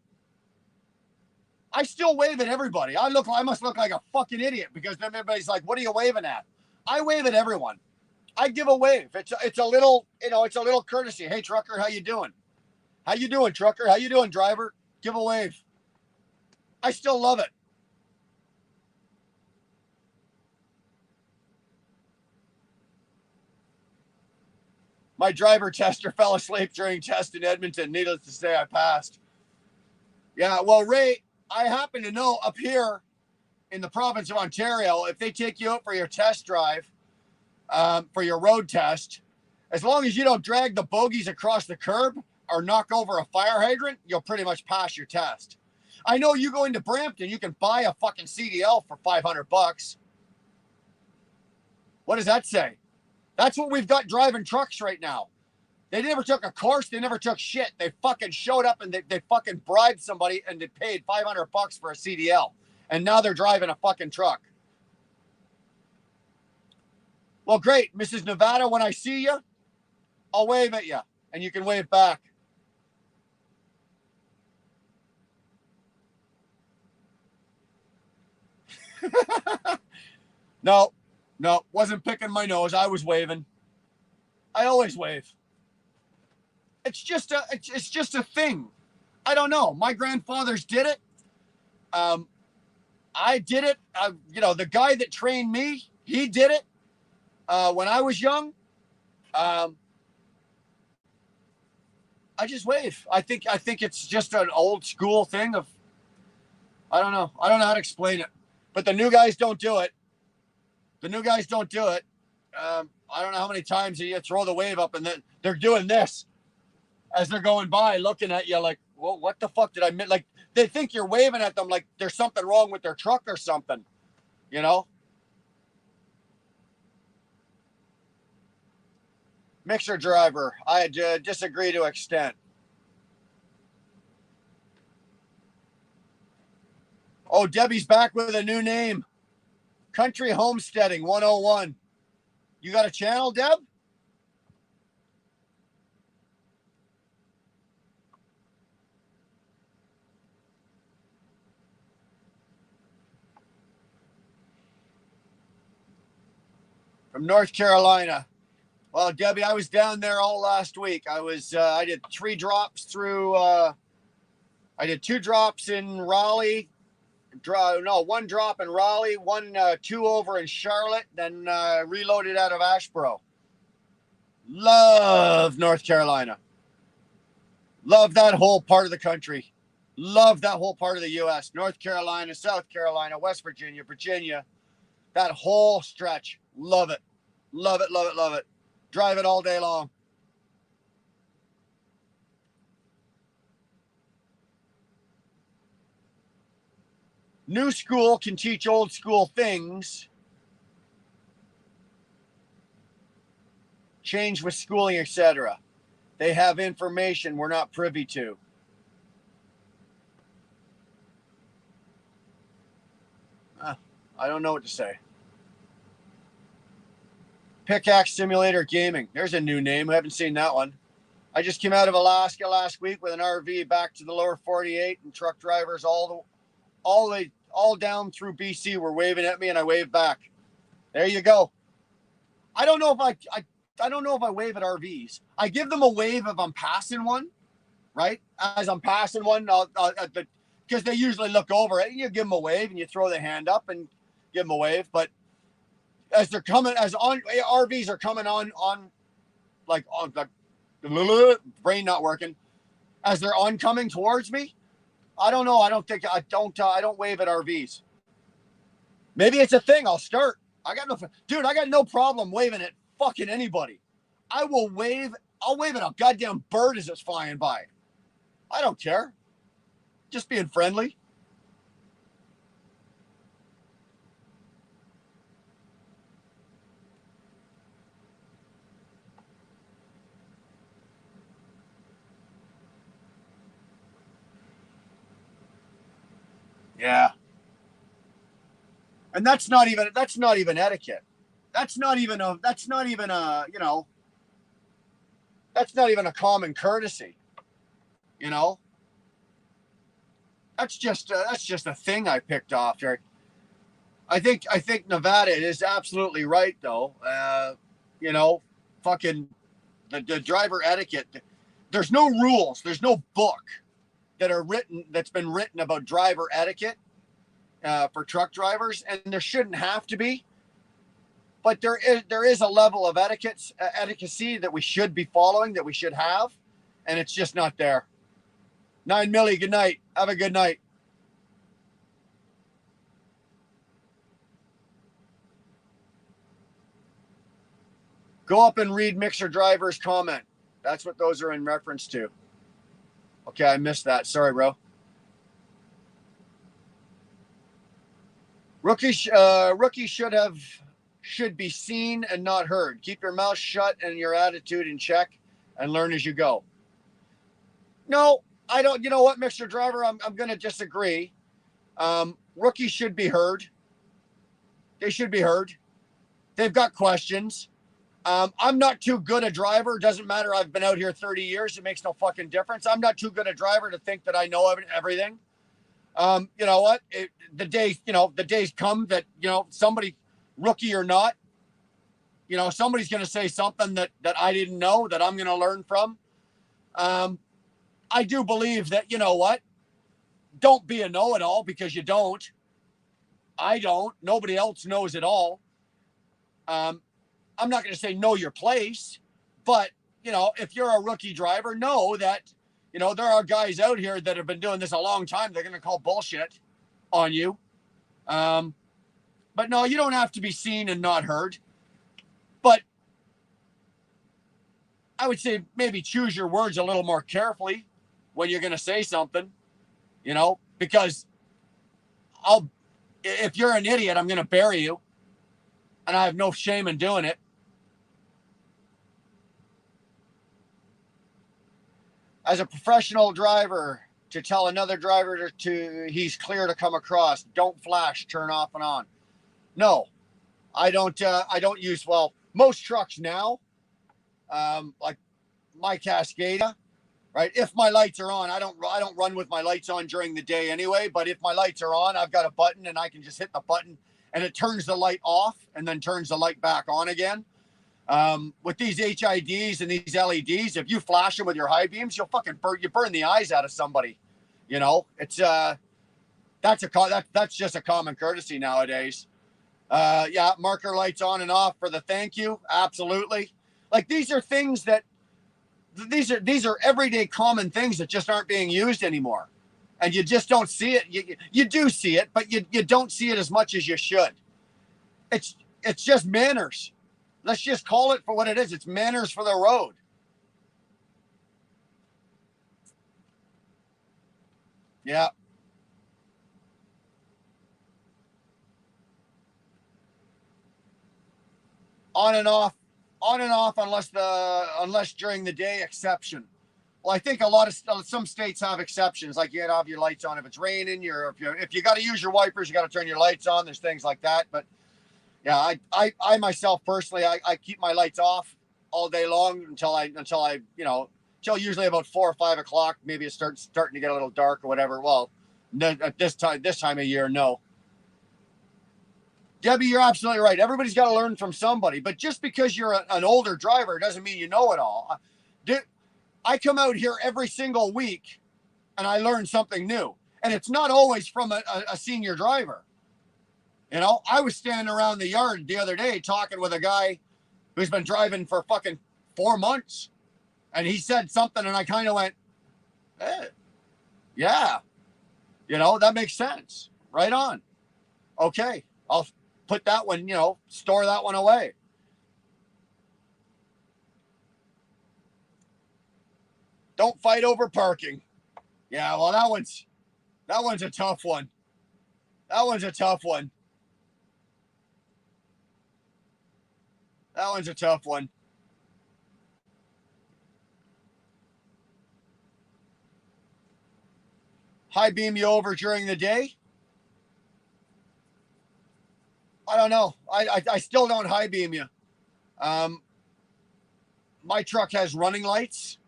I still wave at everybody. I must look like a fucking idiot because everybody's like, "What are you waving at?" I wave at everyone. I give a wave. It's a little, you know, it's a little courtesy. Hey, trucker, how you doing? How you doing, trucker? How you doing, driver? Give a wave. I still love it. My driver tester fell asleep during test in Edmonton. Needless to say, I passed. Yeah, well, Ray, I happen to know up here in the province of Ontario, if they take you out for your test drive, for your road test, as long as you don't drag the bogies across the curb or knock over a fire hydrant, you'll pretty much pass your test. I know you go into Brampton, you can buy a fucking CDL for $500. What does that say? That's what we've got driving trucks right now. They never took a course. They never took shit. They fucking showed up and they fucking bribed somebody and they paid $500 for a CDL. And now they're driving a fucking truck. Well, great. Mrs. Nevada, when I see you, I'll wave at you and you can wave back. No, wasn't picking my nose. I was waving. I always wave. It's just a thing. I don't know. My grandfathers did it. I did it. You know, the guy that trained me, he did it when I was young. I just wave. I think it's just an old school thing of, I don't know how to explain it, but the new guys don't do it. The new guys don't do it. I don't know how many times you throw the wave up and then they're doing this as they're going by, looking at you like, well, what the fuck did I miss? Like, they think you're waving at them like there's something wrong with their truck or something, you know? Mixer driver, I disagree to extent. Oh, Debbie's back with a new name. Country Homesteading 101. You got a channel, Deb? From North Carolina. Well, Debbie, I was down there all last week. I did 3 drops through, I did 2 drops in Raleigh. No, 1 drop in Raleigh, 2 over in Charlotte, then reloaded out of Asheboro. Love North Carolina. Love that whole part of the country. Love that whole part of the U.S. North Carolina, South Carolina, West Virginia, Virginia. That whole stretch. Love it. Love it, love it, love it. Drive it all day long. New school can teach old school things. Change with schooling, etc. They have information we're not privy to. I don't know what to say. Pickaxe Simulator Gaming. There's a new name. I haven't seen that one. I just came out of Alaska last week with an RV back to the lower 48, and truck drivers all down through BC were waving at me, and I waved back. There you go. I don't know if I don't know if I wave at RVs. I give them a wave if I'm passing one, right? As I'm passing one, because they usually look over it. You give them a wave and you throw the hand up and give them a wave. But as they're coming, as on RVs are coming on the brain not working, as they're oncoming towards me, I don't know. I don't wave at RVs. Maybe it's a thing. I'll start. I got no problem waving at fucking anybody. I'll wave at a goddamn bird as it's flying by. I don't care. Just being friendly. Yeah. And that's not even etiquette. That's not even a common courtesy, you know? That's just a thing I picked off here. I think Nevada is absolutely right though. Fucking the driver etiquette. There's no rules. There's no book that's been written about driver etiquette for truck drivers, and there shouldn't have to be. But there is a level of etiquette that we should be following, that we should have, and it's just not there. 9 Millie, good night. Have a good night. Go up and read Mixer Driver's comment. That's what those are in reference to. Okay, I missed that. Sorry, bro. Rookie should be seen and not heard. Keep your mouth shut and your attitude in check, and learn as you go. No, I don't. You know what, Mixer Driver? I'm going to disagree. Rookies should be heard. They should be heard. They've got questions. I'm not too good a driver. Doesn't matter. I've been out here 30 years. It makes no fucking difference. I'm not too good a driver to think that I know everything. You know what? The days come that, somebody, rookie or not, somebody's going to say something that I didn't know that I'm going to learn from. I do believe that, you know what? Don't be a know-it-all, because you don't. I don't. Nobody else knows it all. I'm not going to say know your place, but, if you're a rookie driver, know that, there are guys out here that have been doing this a long time. They're going to call bullshit on you. But no, you don't have to be seen and not heard. But I would say maybe choose your words a little more carefully when you're going to say something, you know, because if you're an idiot, I'm going to bury you, and I have no shame in doing it. As a professional driver, to tell another driver he's clear to come across, don't flash, turn off and on. No, I don't use, well, most trucks now, like my Cascada, right? If my lights are on, I don't run with my lights on during the day anyway, but if my lights are on, I've got a button and I can just hit the button and it turns the light off and then turns the light back on again. With these HIDs and these LEDs, if you flash them with your high beams, you'll fucking burn the eyes out of somebody. You know, it's that's just a common courtesy nowadays. Yeah, marker lights on and off for the thank you, absolutely. Like these are things that these are everyday common things that just aren't being used anymore, and you just don't see it. You do see it, but you don't see it as much as you should. It's just manners. Let's just call it for what it is. It's manners for the road. Yeah. On and off, unless during the day exception. Well, I think some states have exceptions, like you gotta have your lights on if it's raining. If you got to use your wipers, you got to turn your lights on. There's things like that, but yeah, I myself personally, I keep my lights off all day long until until usually about 4 or 5 o'clock. Maybe it starting to get a little dark or whatever. Well, at this time of year, no. Debbie, you're absolutely right. Everybody's got to learn from somebody, but just because you're an older driver doesn't mean you know it all. I come out here every single week and I learn something new, and it's not always from a senior driver. You know, I was standing around the yard the other day talking with a guy who's been driving for fucking 4 months, and he said something, and I kind of went, yeah, you know, that makes sense. Right on. Okay, I'll put that one, store that one away. Don't fight over parking. Yeah, well, that one's a tough one. That one's a tough one. That one's a tough one. High beam you over during the day? I don't know. I still don't high beam you. My truck has running lights,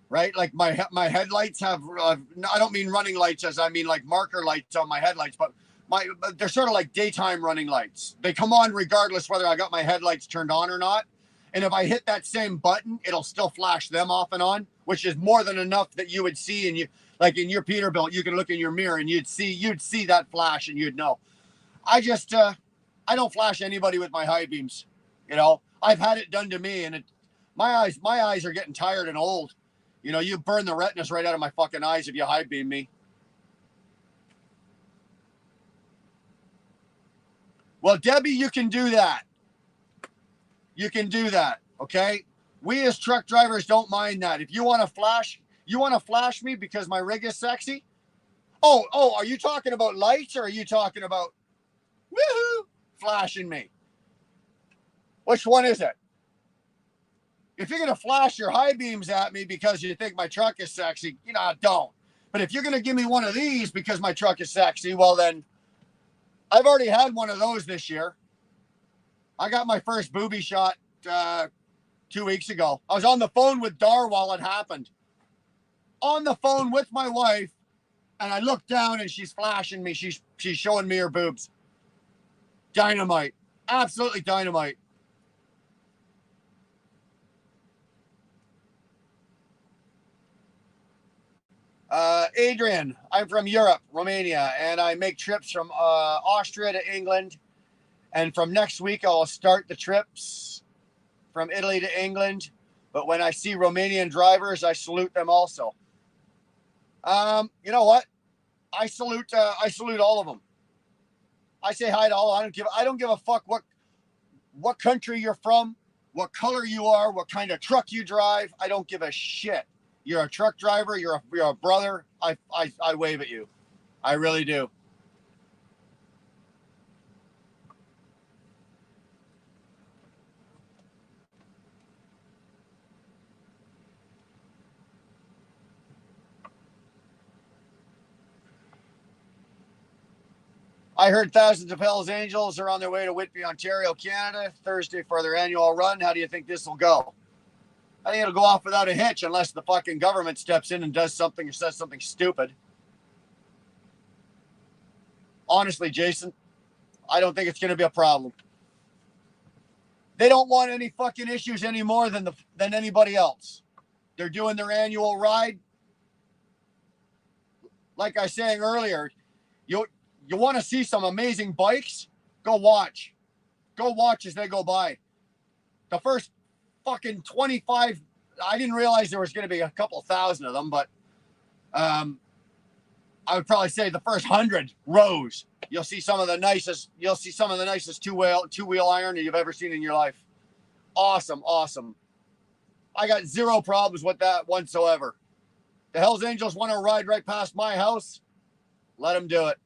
right? Like my headlights have. I don't mean running lights as I mean like marker lights on my headlights, but they're sort of like daytime running lights. They come on regardless whether I got my headlights turned on or not. And if I hit that same button, it'll still flash them off and on, which is more than enough that you would see. And like in your Peterbilt, you can look in your mirror and you'd see that flash and you'd know. I don't flash anybody with my high beams. You know, I've had it done to me, and my eyes are getting tired and old. You know, you burn the retinas right out of my fucking eyes if you high beam me. Well, Debbie, you can do that. You can do that, okay? We as truck drivers don't mind that. If you want to flash me because my rig is sexy? Oh, are you talking about lights or are you talking about woohoo flashing me? Which one is it? If you're going to flash your high beams at me because you think my truck is sexy, don't. But if you're going to give me one of these because my truck is sexy, well then, I've already had one of those this year. I got my first booby shot 2 weeks ago. I was on the phone with Dar while it happened. On the phone with my wife, and I look down and she's flashing me. She's showing me her boobs. Dynamite. Absolutely dynamite. Adrian, I'm from Europe, Romania, and I make trips from Austria to England. And from next week, I'll start the trips from Italy to England. But when I see Romanian drivers, I salute them also. You know what? I salute all of them. I say hi to all. I don't give a fuck what country you're from. what color you are, what kind of truck you drive. I don't give a shit. You're a truck driver. You're a brother. I wave at you. I really do. I heard thousands of Hells Angels are on their way to Whitby, Ontario, Canada, Thursday for their annual run. How do you think this will go? I think it'll go off without a hitch unless the fucking government steps in and does something or says something stupid. Honestly, Jason, I don't think it's going to be a problem. They don't want any fucking issues any more than anybody else. They're doing their annual ride. Like I was saying earlier, you want to see some amazing bikes? Go watch. Go watch as they go by. The first fucking 25, I didn't realize there was going to be a couple thousand of them, but I would probably say the first 100 rows. You'll see some of the nicest two-wheel iron that you've ever seen in your life. Awesome, awesome. I got zero problems with that whatsoever. The Hells Angels want to ride right past my house. Let them do it.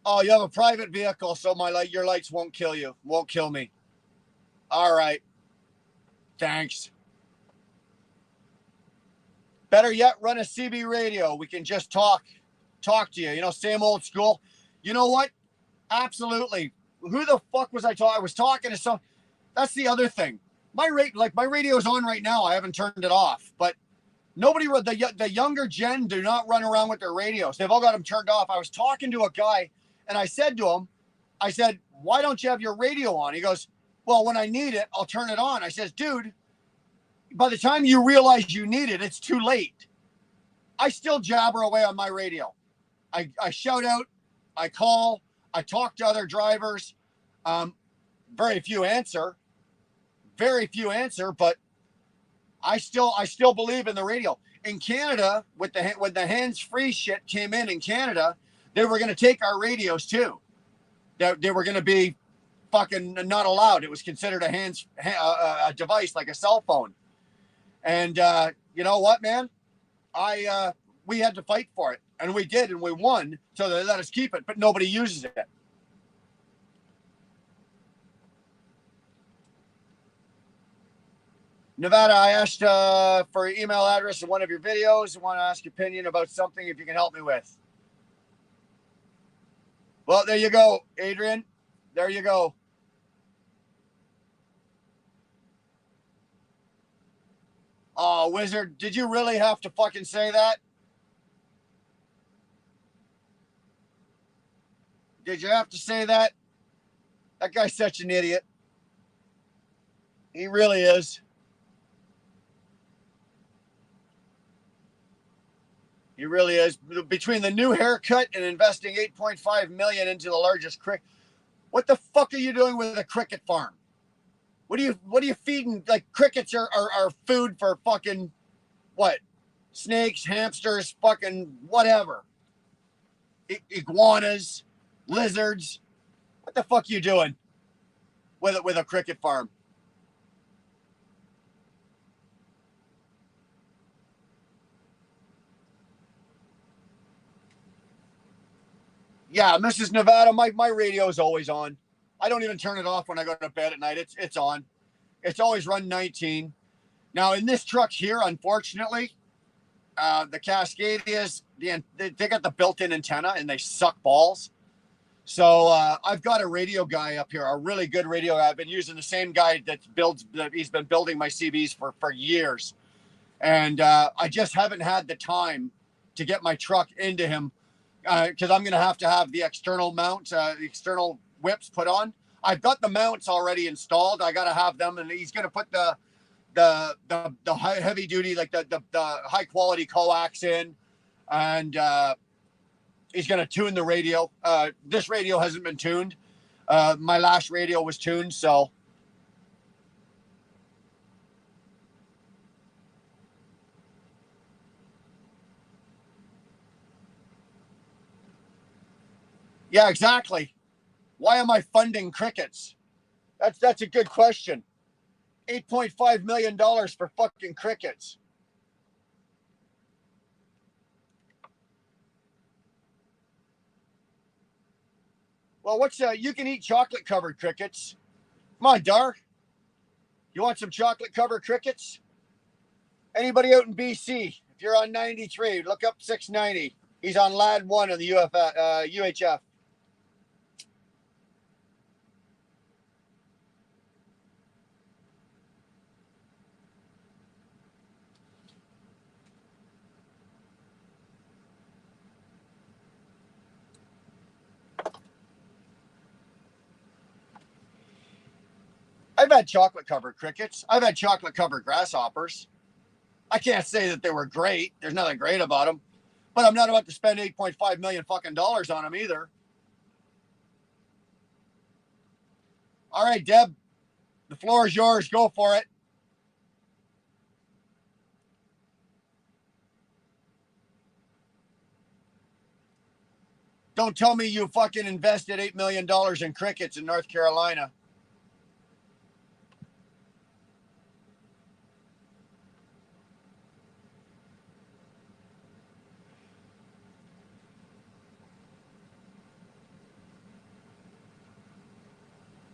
Oh, you have a private vehicle, so your lights won't kill you. Won't kill me. All right. Thanks. Better yet, run a CB radio. We can just talk to you. You know, same old school. You know what? Absolutely. Who the fuck was I talking? I was talking to some. That's the other thing. My radio's on right now. I haven't turned it off, but nobody, the younger gen do not run around with their radios. They've all got them turned off. I was talking to a guy and I said to him, why don't you have your radio on? He goes, well, when I need it, I'll turn it on. I says, dude, by the time you realize you need it, it's too late. I still jabber away on my radio. I shout out, I call, I talk to other drivers. Very few answer, but I still believe in the radio. In Canada, when the hands-free shit came in Canada, they were going to take our radios too. They were going to be fucking not allowed. It was considered a device like a cell phone. And you know what, man? We had to fight for it, and we did, and we won. So they let us keep it, but nobody uses it. Nevada, I asked for your email address in one of your videos. I want to ask your opinion about something if you can help me with. Well, there you go, Adrian. There you go. Oh, Wizard, did you really have to fucking say that? Did you have to say that? That guy's such an idiot. He really is. He really is. Between the new haircut and investing $8.5 million into the largest cricket, what the fuck are you doing with a cricket farm? What are you feeding? Like, crickets are food for fucking what? Snakes, hamsters, fucking whatever. Iguanas, lizards. What the fuck are you doing with a cricket farm? Yeah, Mrs. Nevada, my radio is always on. I don't even turn it off when I go to bed at night. It's on. It's always run 19. Now in this truck here, unfortunately, the Cascadias, they got the built-in antenna and they suck balls. So I've got a radio guy up here, a really good radio guy. I've been using the same guy he's been building my CBs for years. And I just haven't had the time to get my truck into him because I'm going to have the external mount, the external whips put on. I've got the mounts already installed. I got to have them, and he's going to put the heavy duty, like the high quality coax in, and he's going to tune the radio. This radio hasn't been tuned. My last radio was tuned, so. Yeah, exactly. Why am I funding crickets? That's a good question. $8.5 million for fucking crickets. Well, you can eat chocolate covered crickets. Come on, Dar. You want some chocolate covered crickets? Anybody out in BC? If you're on 93, look up 690. He's on Lad 1 of the UHF. I've had chocolate covered crickets. I've had chocolate covered grasshoppers. I can't say that they were great. There's nothing great about them. But I'm not about to spend 8.5 million fucking dollars on them either. All right, Deb, the floor is yours. Go for it. Don't tell me you fucking invested $8 million in crickets in North Carolina.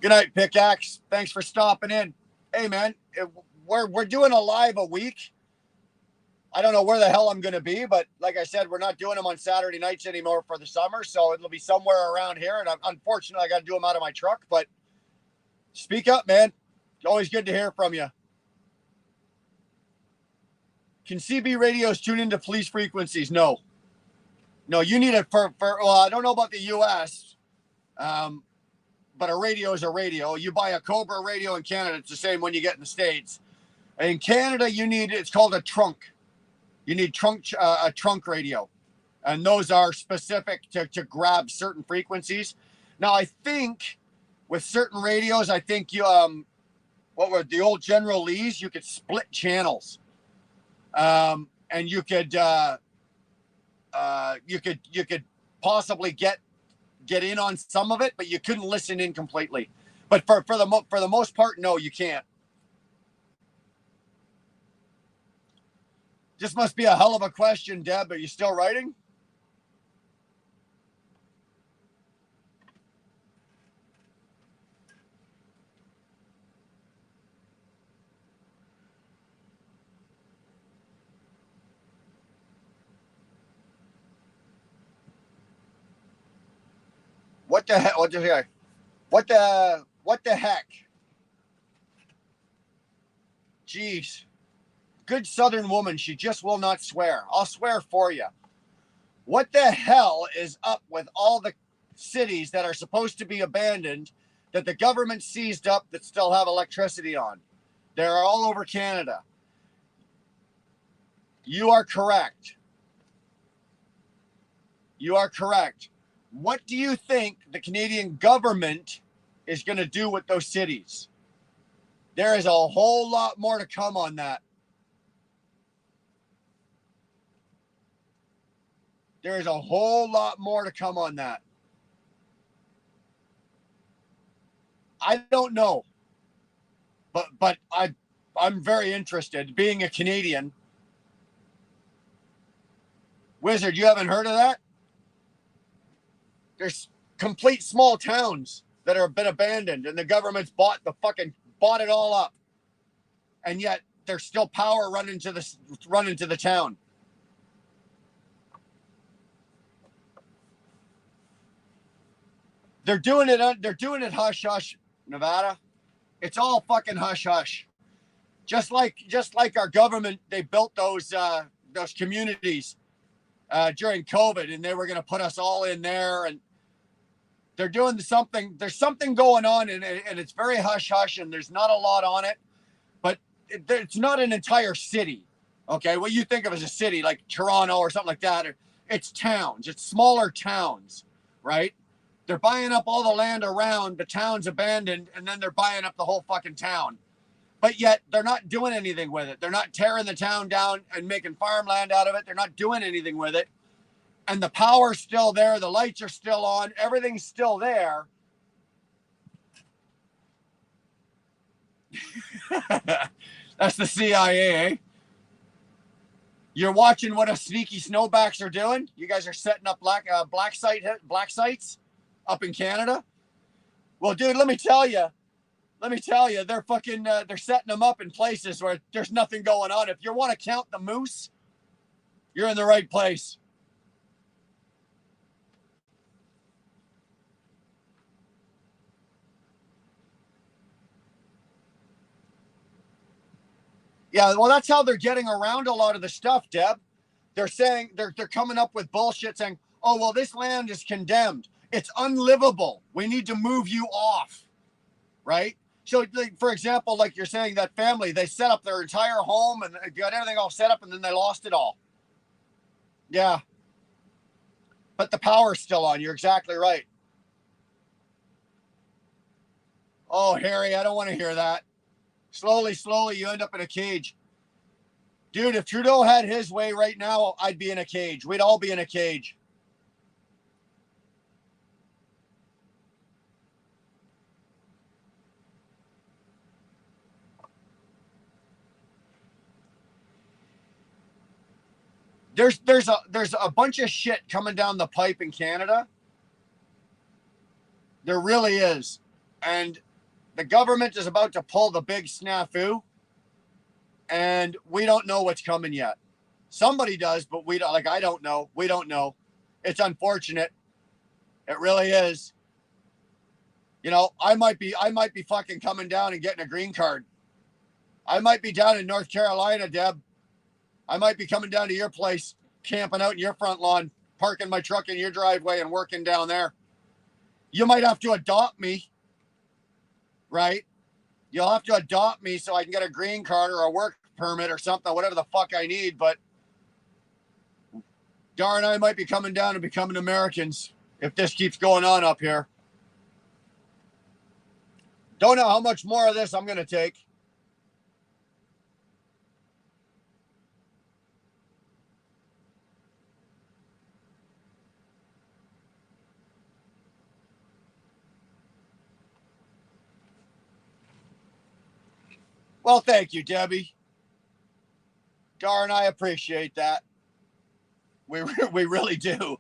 Good night, Pickaxe. Thanks for stopping in. Hey, man, we're doing a live a week. I don't know where the hell I'm going to be, but like I said, we're not doing them on Saturday nights anymore for the summer, so it'll be somewhere around here. And unfortunately, I got to do them out of my truck. But speak up, man. It's always good to hear from you. Can CB radios tune into police frequencies? No. No, you need it for well, I don't know about the U.S., but a radio is a radio. You buy a Cobra radio in Canada, it's the same when you get in the States. In Canada, it's called a trunk. You need a trunk radio, and those are specific to grab certain frequencies. Now, I think with certain radios, I think you what were the old General Lees? You could split channels, and you could possibly get in on some of it, but you couldn't listen in completely. But for the most part, no, you can't. This must be a hell of a question, Deb. Are you still writing? What the heck? What the heck? Jeez. Good Southern woman. She just will not swear. I'll swear for you. What the hell is up with all the cities that are supposed to be abandoned that the government seized up that still have electricity on? They're all over Canada. You are correct. You are correct. What do you think the Canadian government is going to do with those cities? There is a whole lot more to come on that. There is a whole lot more to come on that. I don't know, but I'm very interested. Being a Canadian, Wizard, you haven't heard of that? There's complete small towns that have been abandoned, and the government's bought it all up, and yet there's still power running to the town. They're doing it hush hush, Nevada. It's all fucking hush hush. Just like our government, they built those communities during COVID, and they were going to put us all in there, and they're doing something. There's something going on, and it's very hush hush, and there's not a lot on it, but it's not an entire city. Okay, what you think of as a city like Toronto or something like that, it's towns. It's smaller towns, right? They're buying up all the land around the town's abandoned, and then they're buying up the whole fucking town. But yet they're not doing anything with it. They're not tearing the town down and making farmland out of it. They're not doing anything with it. And the power's still there. The lights are still on. Everything's still there. That's the CIA, eh? You're watching what us sneaky snowbacks are doing. You guys are setting up black sites up in Canada. Well, dude, let me tell you, they're fucking they're setting them up in places where there's nothing going on. If you want to count the moose, you're in the right place. Yeah, well, that's how they're getting around a lot of the stuff, Deb. They're saying they're coming up with bullshit saying, "Oh, well, this land is condemned. It's unlivable. We need to move you off." Right? So, like, for example, like you're saying, that family, they set up their entire home and got everything all set up, and then they lost it all. Yeah. But the power's still on. You're exactly right. Oh, Harry, I don't want to hear that. Slowly, you end up in a cage. Dude, if Trudeau had his way right now, I'd be in a cage. We'd all be in a cage. There's a bunch of shit coming down the pipe in Canada. There really is. And the government is about to pull the big snafu, and we don't know what's coming yet. Somebody does, but we don't. Like, I don't know. We don't know. It's unfortunate. It really is. You know, I might be fucking coming down and getting a green card. I might be down in North Carolina, Deb. I might be coming down to your place, camping out in your front lawn, parking my truck in your driveway and working down there. You might have to adopt me, right? You'll have to adopt me so I can get a green card or a work permit or something, whatever the fuck I need. But darn, I might be coming down and becoming Americans if this keeps going on up here. Don't know how much more of this I'm going to take. Well, thank you, Debbie. Darn, I appreciate that. We really do.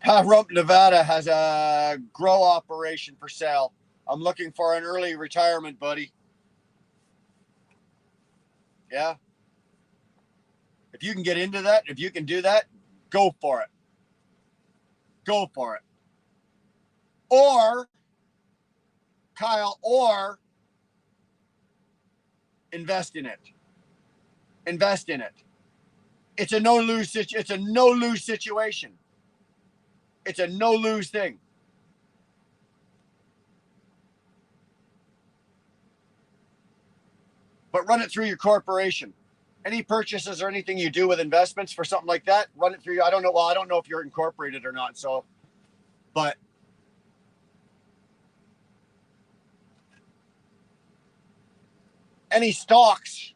Pahrump, Nevada has a grow operation for sale. I'm looking for an early retirement, buddy. Yeah. If you can get into that, if you can do that, go for it. Go for it. Or, Kyle, or invest in it. Invest in it. It's a no-lose situation. It's a no-lose situation. It's a no-lose thing. But run it through your corporation. Any purchases or anything you do with investments for something like that, run it through. I don't know. Well, I don't know if you're incorporated or not. So, but any stocks,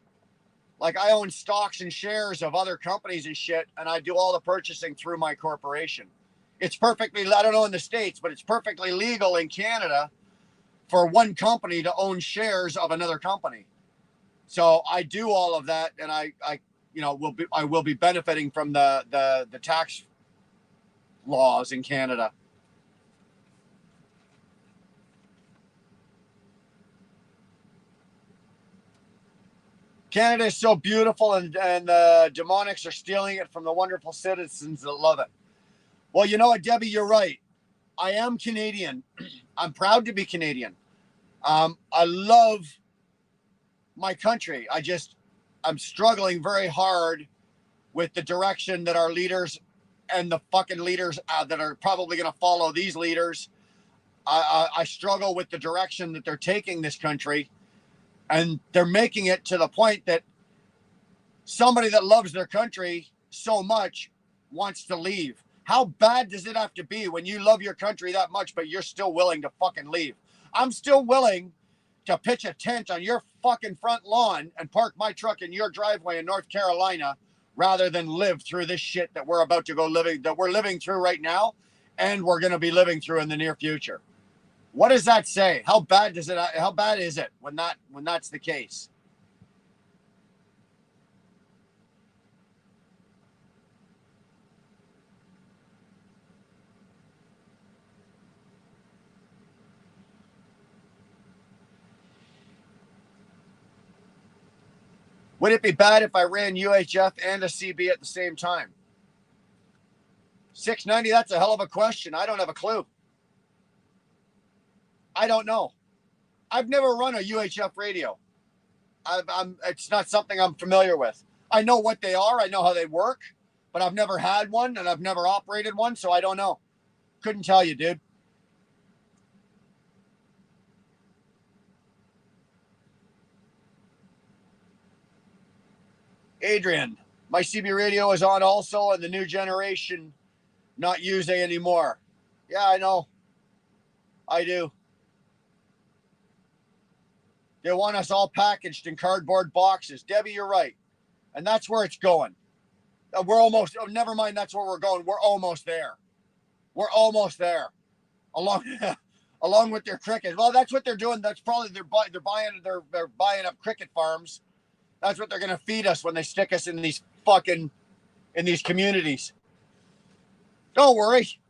like I own stocks and shares of other companies and shit, and I do all the purchasing through my corporation. It's perfectly, I don't know in the States, but it's perfectly legal in Canada for one company to own shares of another company. So I do all of that, and I will be benefiting from the tax laws in Canada. Canada is so beautiful, and the demonics are stealing it from the wonderful citizens that love it. Well, you know what, Debbie, you're right. I am Canadian. I'm proud to be Canadian. I love my country. I'm struggling very hard with the direction that our leaders and the fucking leaders that are probably going to follow these leaders. I struggle with the direction that they're taking this country, and they're making it to the point that somebody that loves their country so much wants to leave. How bad does it have to be when you love your country that much, but you're still willing to fucking leave? I'm still willing to pitch a tent on your fucking front lawn and park my truck in your driveway in North Carolina rather than live through this shit that we're about to go living, that we're living through right now, and we're going to be living through in the near future. What does that say? How bad is it when that's the case? Would it be bad if I ran UHF and a CB at the same time? 690, that's a hell of a question. I don't have a clue. I don't know. I've never run a UHF radio. It's not something I'm familiar with. I know what they are. I know how they work, but I've never had one and I've never operated one, so I don't know. Couldn't tell you, dude. Adrian, my CB radio is on also, and the new generation not using anymore. Yeah, I know. I do. They want us all packaged in cardboard boxes. Debbie, you're right. And that's where it's going. We're almost, oh, never mind, that's where we're going. We're almost there. We're almost there. Along along with their cricket. Well, that's what they're doing. That's probably they're buying up cricket farms. That's what they're going to feed us when they stick us in these communities. Don't worry.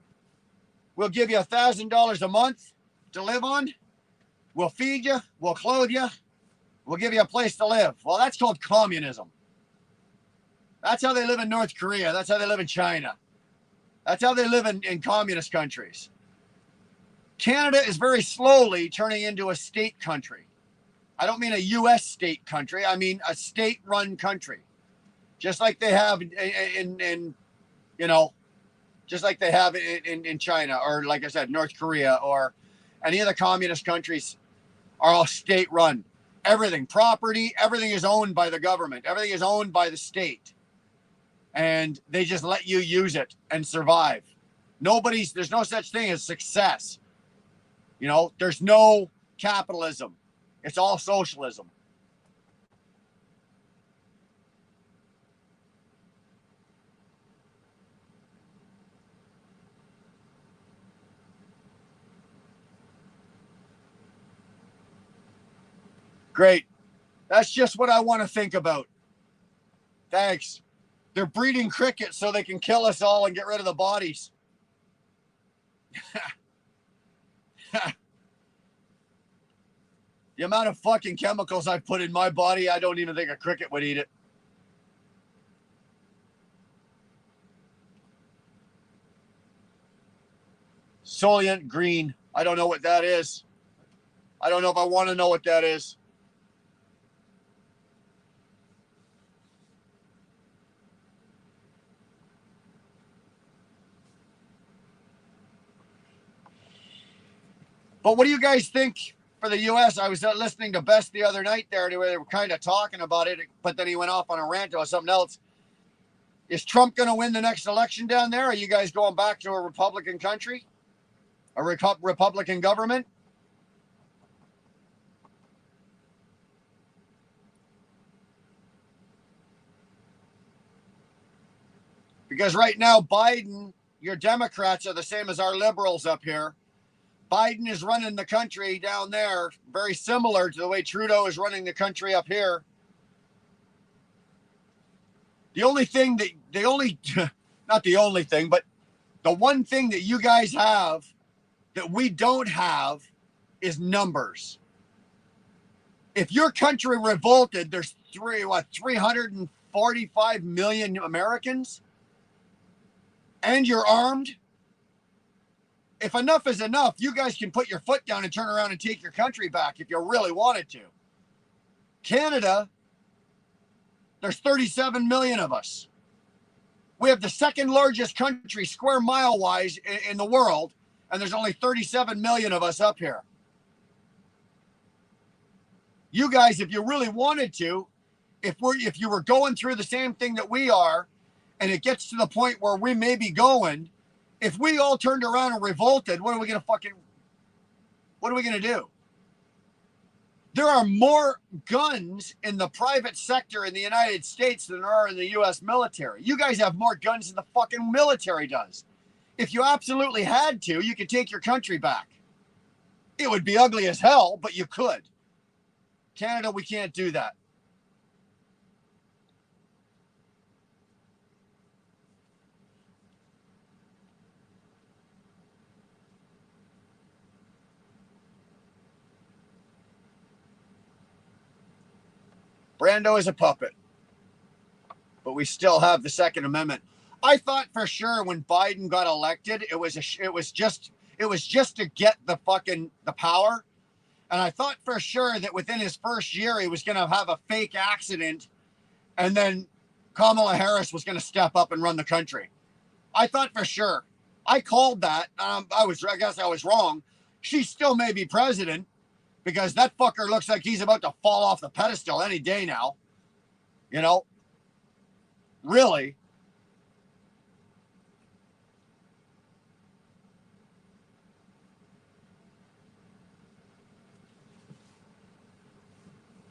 We'll give you $1,000 a month to live on. We'll feed you. We'll clothe you. We'll give you a place to live. Well, that's called communism. That's how they live in North Korea. That's how they live in China. That's how they live in communist countries. Canada is very slowly turning into a state country. I don't mean a U.S. state country. I mean a state-run country. Just like they have just like they have in China, or like I said, North Korea, or any of the communist countries are all state-run. Everything, property, everything is owned by the government. Everything is owned by the state. And they just let you use it and survive. There's no such thing as success. There's no capitalism. It's all socialism. Great. That's just what I want to think about. Thanks. They're breeding crickets so they can kill us all and get rid of the bodies. The amount of fucking chemicals I put in my body, I don't even think a cricket would eat it. Solient green. I don't know what that is. I don't know if I want to know what that is. But what do you guys think for the U.S.? I was listening to Best the other night there. They were kind of talking about it, but then he went off on a rant about something else. Is Trump going to win the next election down there? Are you guys going back to a Republican country? A Republican government? Because right now, Biden, your Democrats are the same as our liberals up here. Biden is running the country down there, very similar to the way Trudeau is running the country up here. The only thing not the only thing, but the one thing that you guys have that we don't have is numbers. If your country revolted, there's 345 million Americans, and you're armed. If enough is enough, you guys can put your foot down and turn around and take your country back if you really wanted to. Canada, there's 37 million of us. We have the second largest country square mile wise in the world, and there's only 37 million of us up here. You guys, if you really wanted to, if you were going through the same thing that we are, and it gets to the point where we may be going, if we all turned around and revolted, what are we going to do? There are more guns in the private sector in the United States than there are in the U.S. military. You guys have more guns than the fucking military does. If you absolutely had to, you could take your country back. It would be ugly as hell, but you could. Canada, we can't do that. Brando is a puppet, but we still have the Second Amendment. I thought for sure when Biden got elected, it was just to get the power, and I thought for sure that within his first year he was going to have a fake accident, and then Kamala Harris was going to step up and run the country. I thought for sure. I called that. I guess I was wrong. She still may be president because that fucker looks like he's about to fall off the pedestal any day now. You know, really.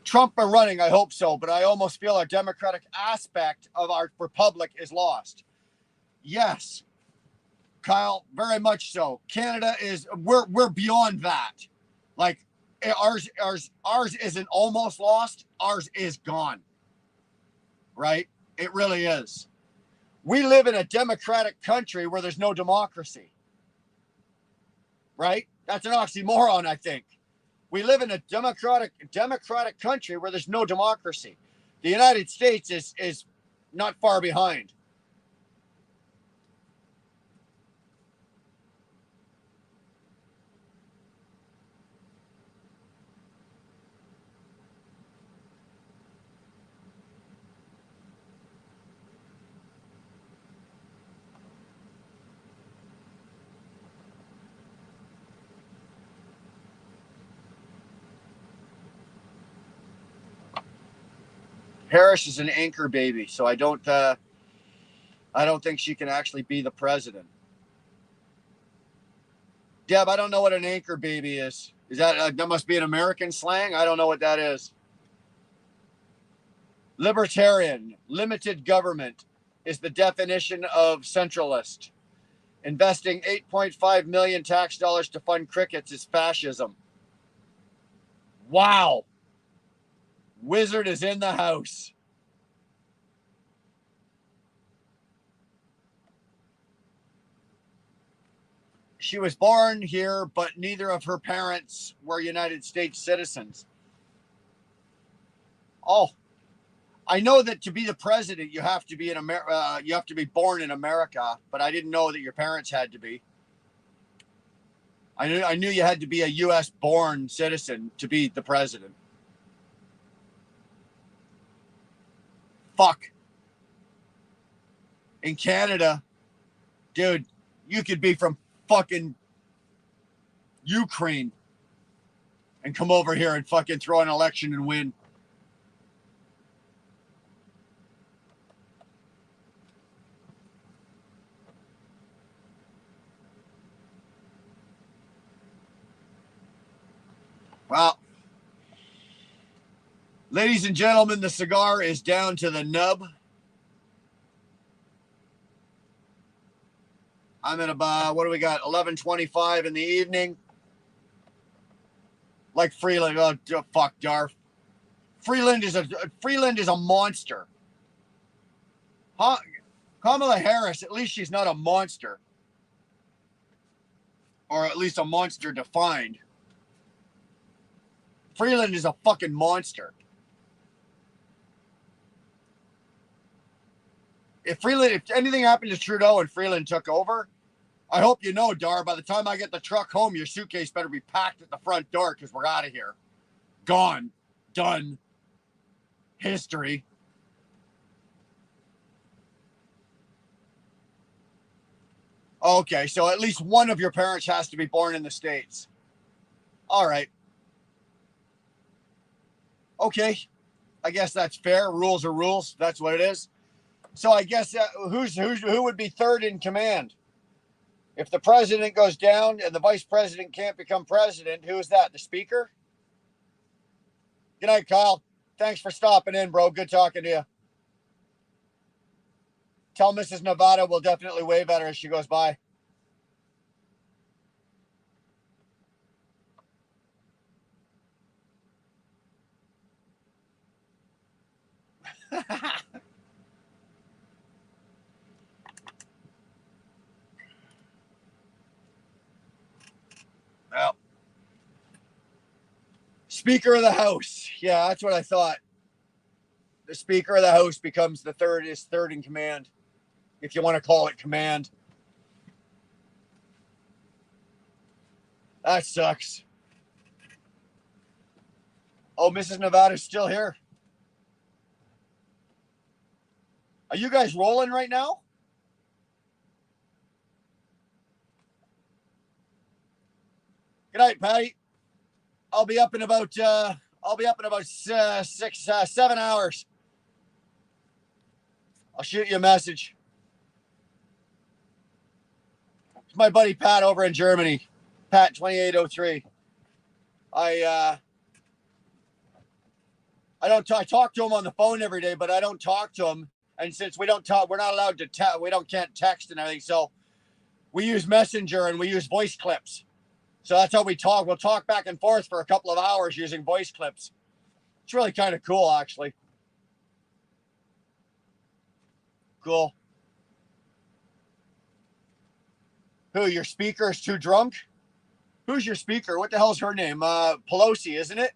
Trump are running, I hope so, but I almost feel our democratic aspect of our republic is lost. Yes, Kyle, very much so. Canada is we're beyond that. Like ours isn't almost lost. Ours is gone. Right? It really is. We live in a democratic country where there's no democracy. Right? That's an oxymoron, I think. We live in a democratic country where there's no democracy. The United States is not far behind. Harris is an anchor baby, so I don't think she can actually be the president. Deb, I don't know what an anchor baby is. Is that must be an American slang? I don't know what that is. Libertarian, limited government is the definition of centralist. Investing 8.5 million tax dollars to fund crickets is fascism. Wow. Wizard is in the house. She was born here, but neither of her parents were United States citizens. Oh, I know that to be the president, you have to be you have to be born in America, but I didn't know that your parents had to be. I knew you had to be a U.S. born citizen to be the president. Fuck. In Canada, dude, you could be from fucking Ukraine and come over here and fucking throw an election and win. Well, ladies and gentlemen, the cigar is down to the nub. I'm at about, what do we got, 11:25 in the evening. Like Freeland, oh fuck, Darth. Freeland is a monster. Huh? Kamala Harris, at least she's not a monster. Or at least a monster defined. Freeland is a fucking monster. If anything happened to Trudeau and Freeland took over, I hope you know, Dar, by the time I get the truck home, your suitcase better be packed at the front door because we're out of here. Gone. Done. History. Okay, so at least one of your parents has to be born in the States. All right. Okay. I guess that's fair. Rules are rules. That's what it is. So I guess who would be third in command? If the president goes down and the vice president can't become president, who is that? The speaker? Good night, Kyle. Thanks for stopping in, bro. Good talking to you. Tell Mrs. Nevada we'll definitely wave at her as she goes by. Well, Speaker of the House. Yeah, that's what I thought. The Speaker of the House becomes the third in command, if you want to call it command. That sucks. Oh, Mrs. Nevada's still here. Are you guys rolling right now? Good night, Patty. I'll be up in about 7 hours. I'll shoot you a message. It's my buddy Pat over in Germany. Pat 2803. I talk to him on the phone every day, but I don't talk to him. And since we don't talk, we're not allowed to can't text and everything. So we use Messenger and we use voice clips. So that's how we talk. We'll talk back and forth for a couple of hours using voice clips. It's really kind of cool, actually. Cool. Who, your speaker is too drunk? Who's your speaker? What the hell's her name? Pelosi, isn't it?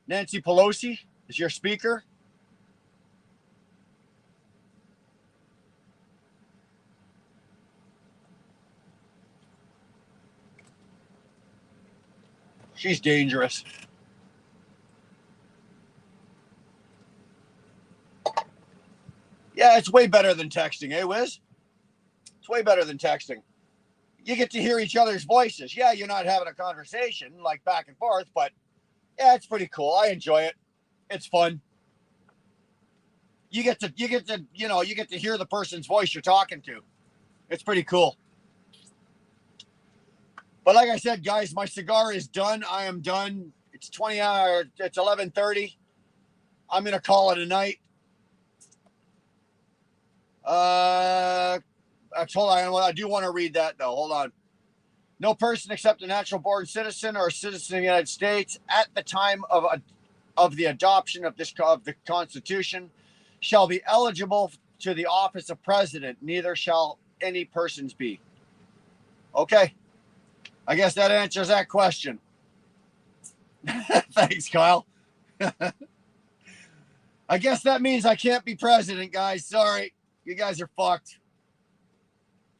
Nancy Pelosi is your speaker? She's dangerous. Yeah, it's way better than texting, eh, Wiz? It's way better than texting. You get to hear each other's voices. Yeah, you're not having a conversation like back and forth, but yeah, it's pretty cool. I enjoy it. It's fun. You get to hear the person's voice you're talking to. It's pretty cool. But like I said, guys, my cigar is done. I am done. It's 20 hours. It's 11:30. I'm gonna call it a night. Hold on. I do want to read that though. Hold on. No person except a natural born citizen or a citizen of the United States at the time of the adoption of the Constitution shall be eligible to the office of president. Neither shall any persons be. Okay. I guess that answers that question. Thanks, Kyle. I guess that means I can't be president, guys. Sorry. You guys are fucked.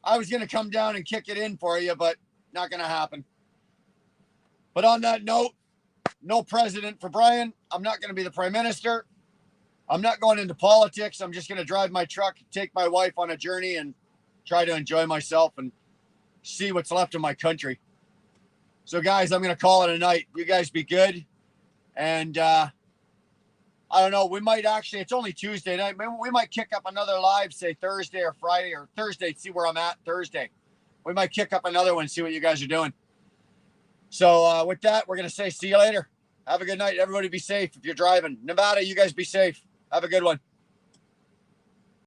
I was going to come down and kick it in for you, but not going to happen. But on that note, no president for Brian. I'm not going to be the prime minister. I'm not going into politics. I'm just going to drive my truck, take my wife on a journey, and try to enjoy myself and see what's left of my country. So, guys, I'm going to call it a night. You guys be good. And I don't know. We might actually, it's only Tuesday night. Maybe we might kick up another live, say Thursday or Friday or Thursday, see where I'm at Thursday. We might kick up another one, see what you guys are doing. So with that, we're going to say see you later. Have a good night. Everybody be safe if you're driving. Nevada, you guys be safe. Have a good one.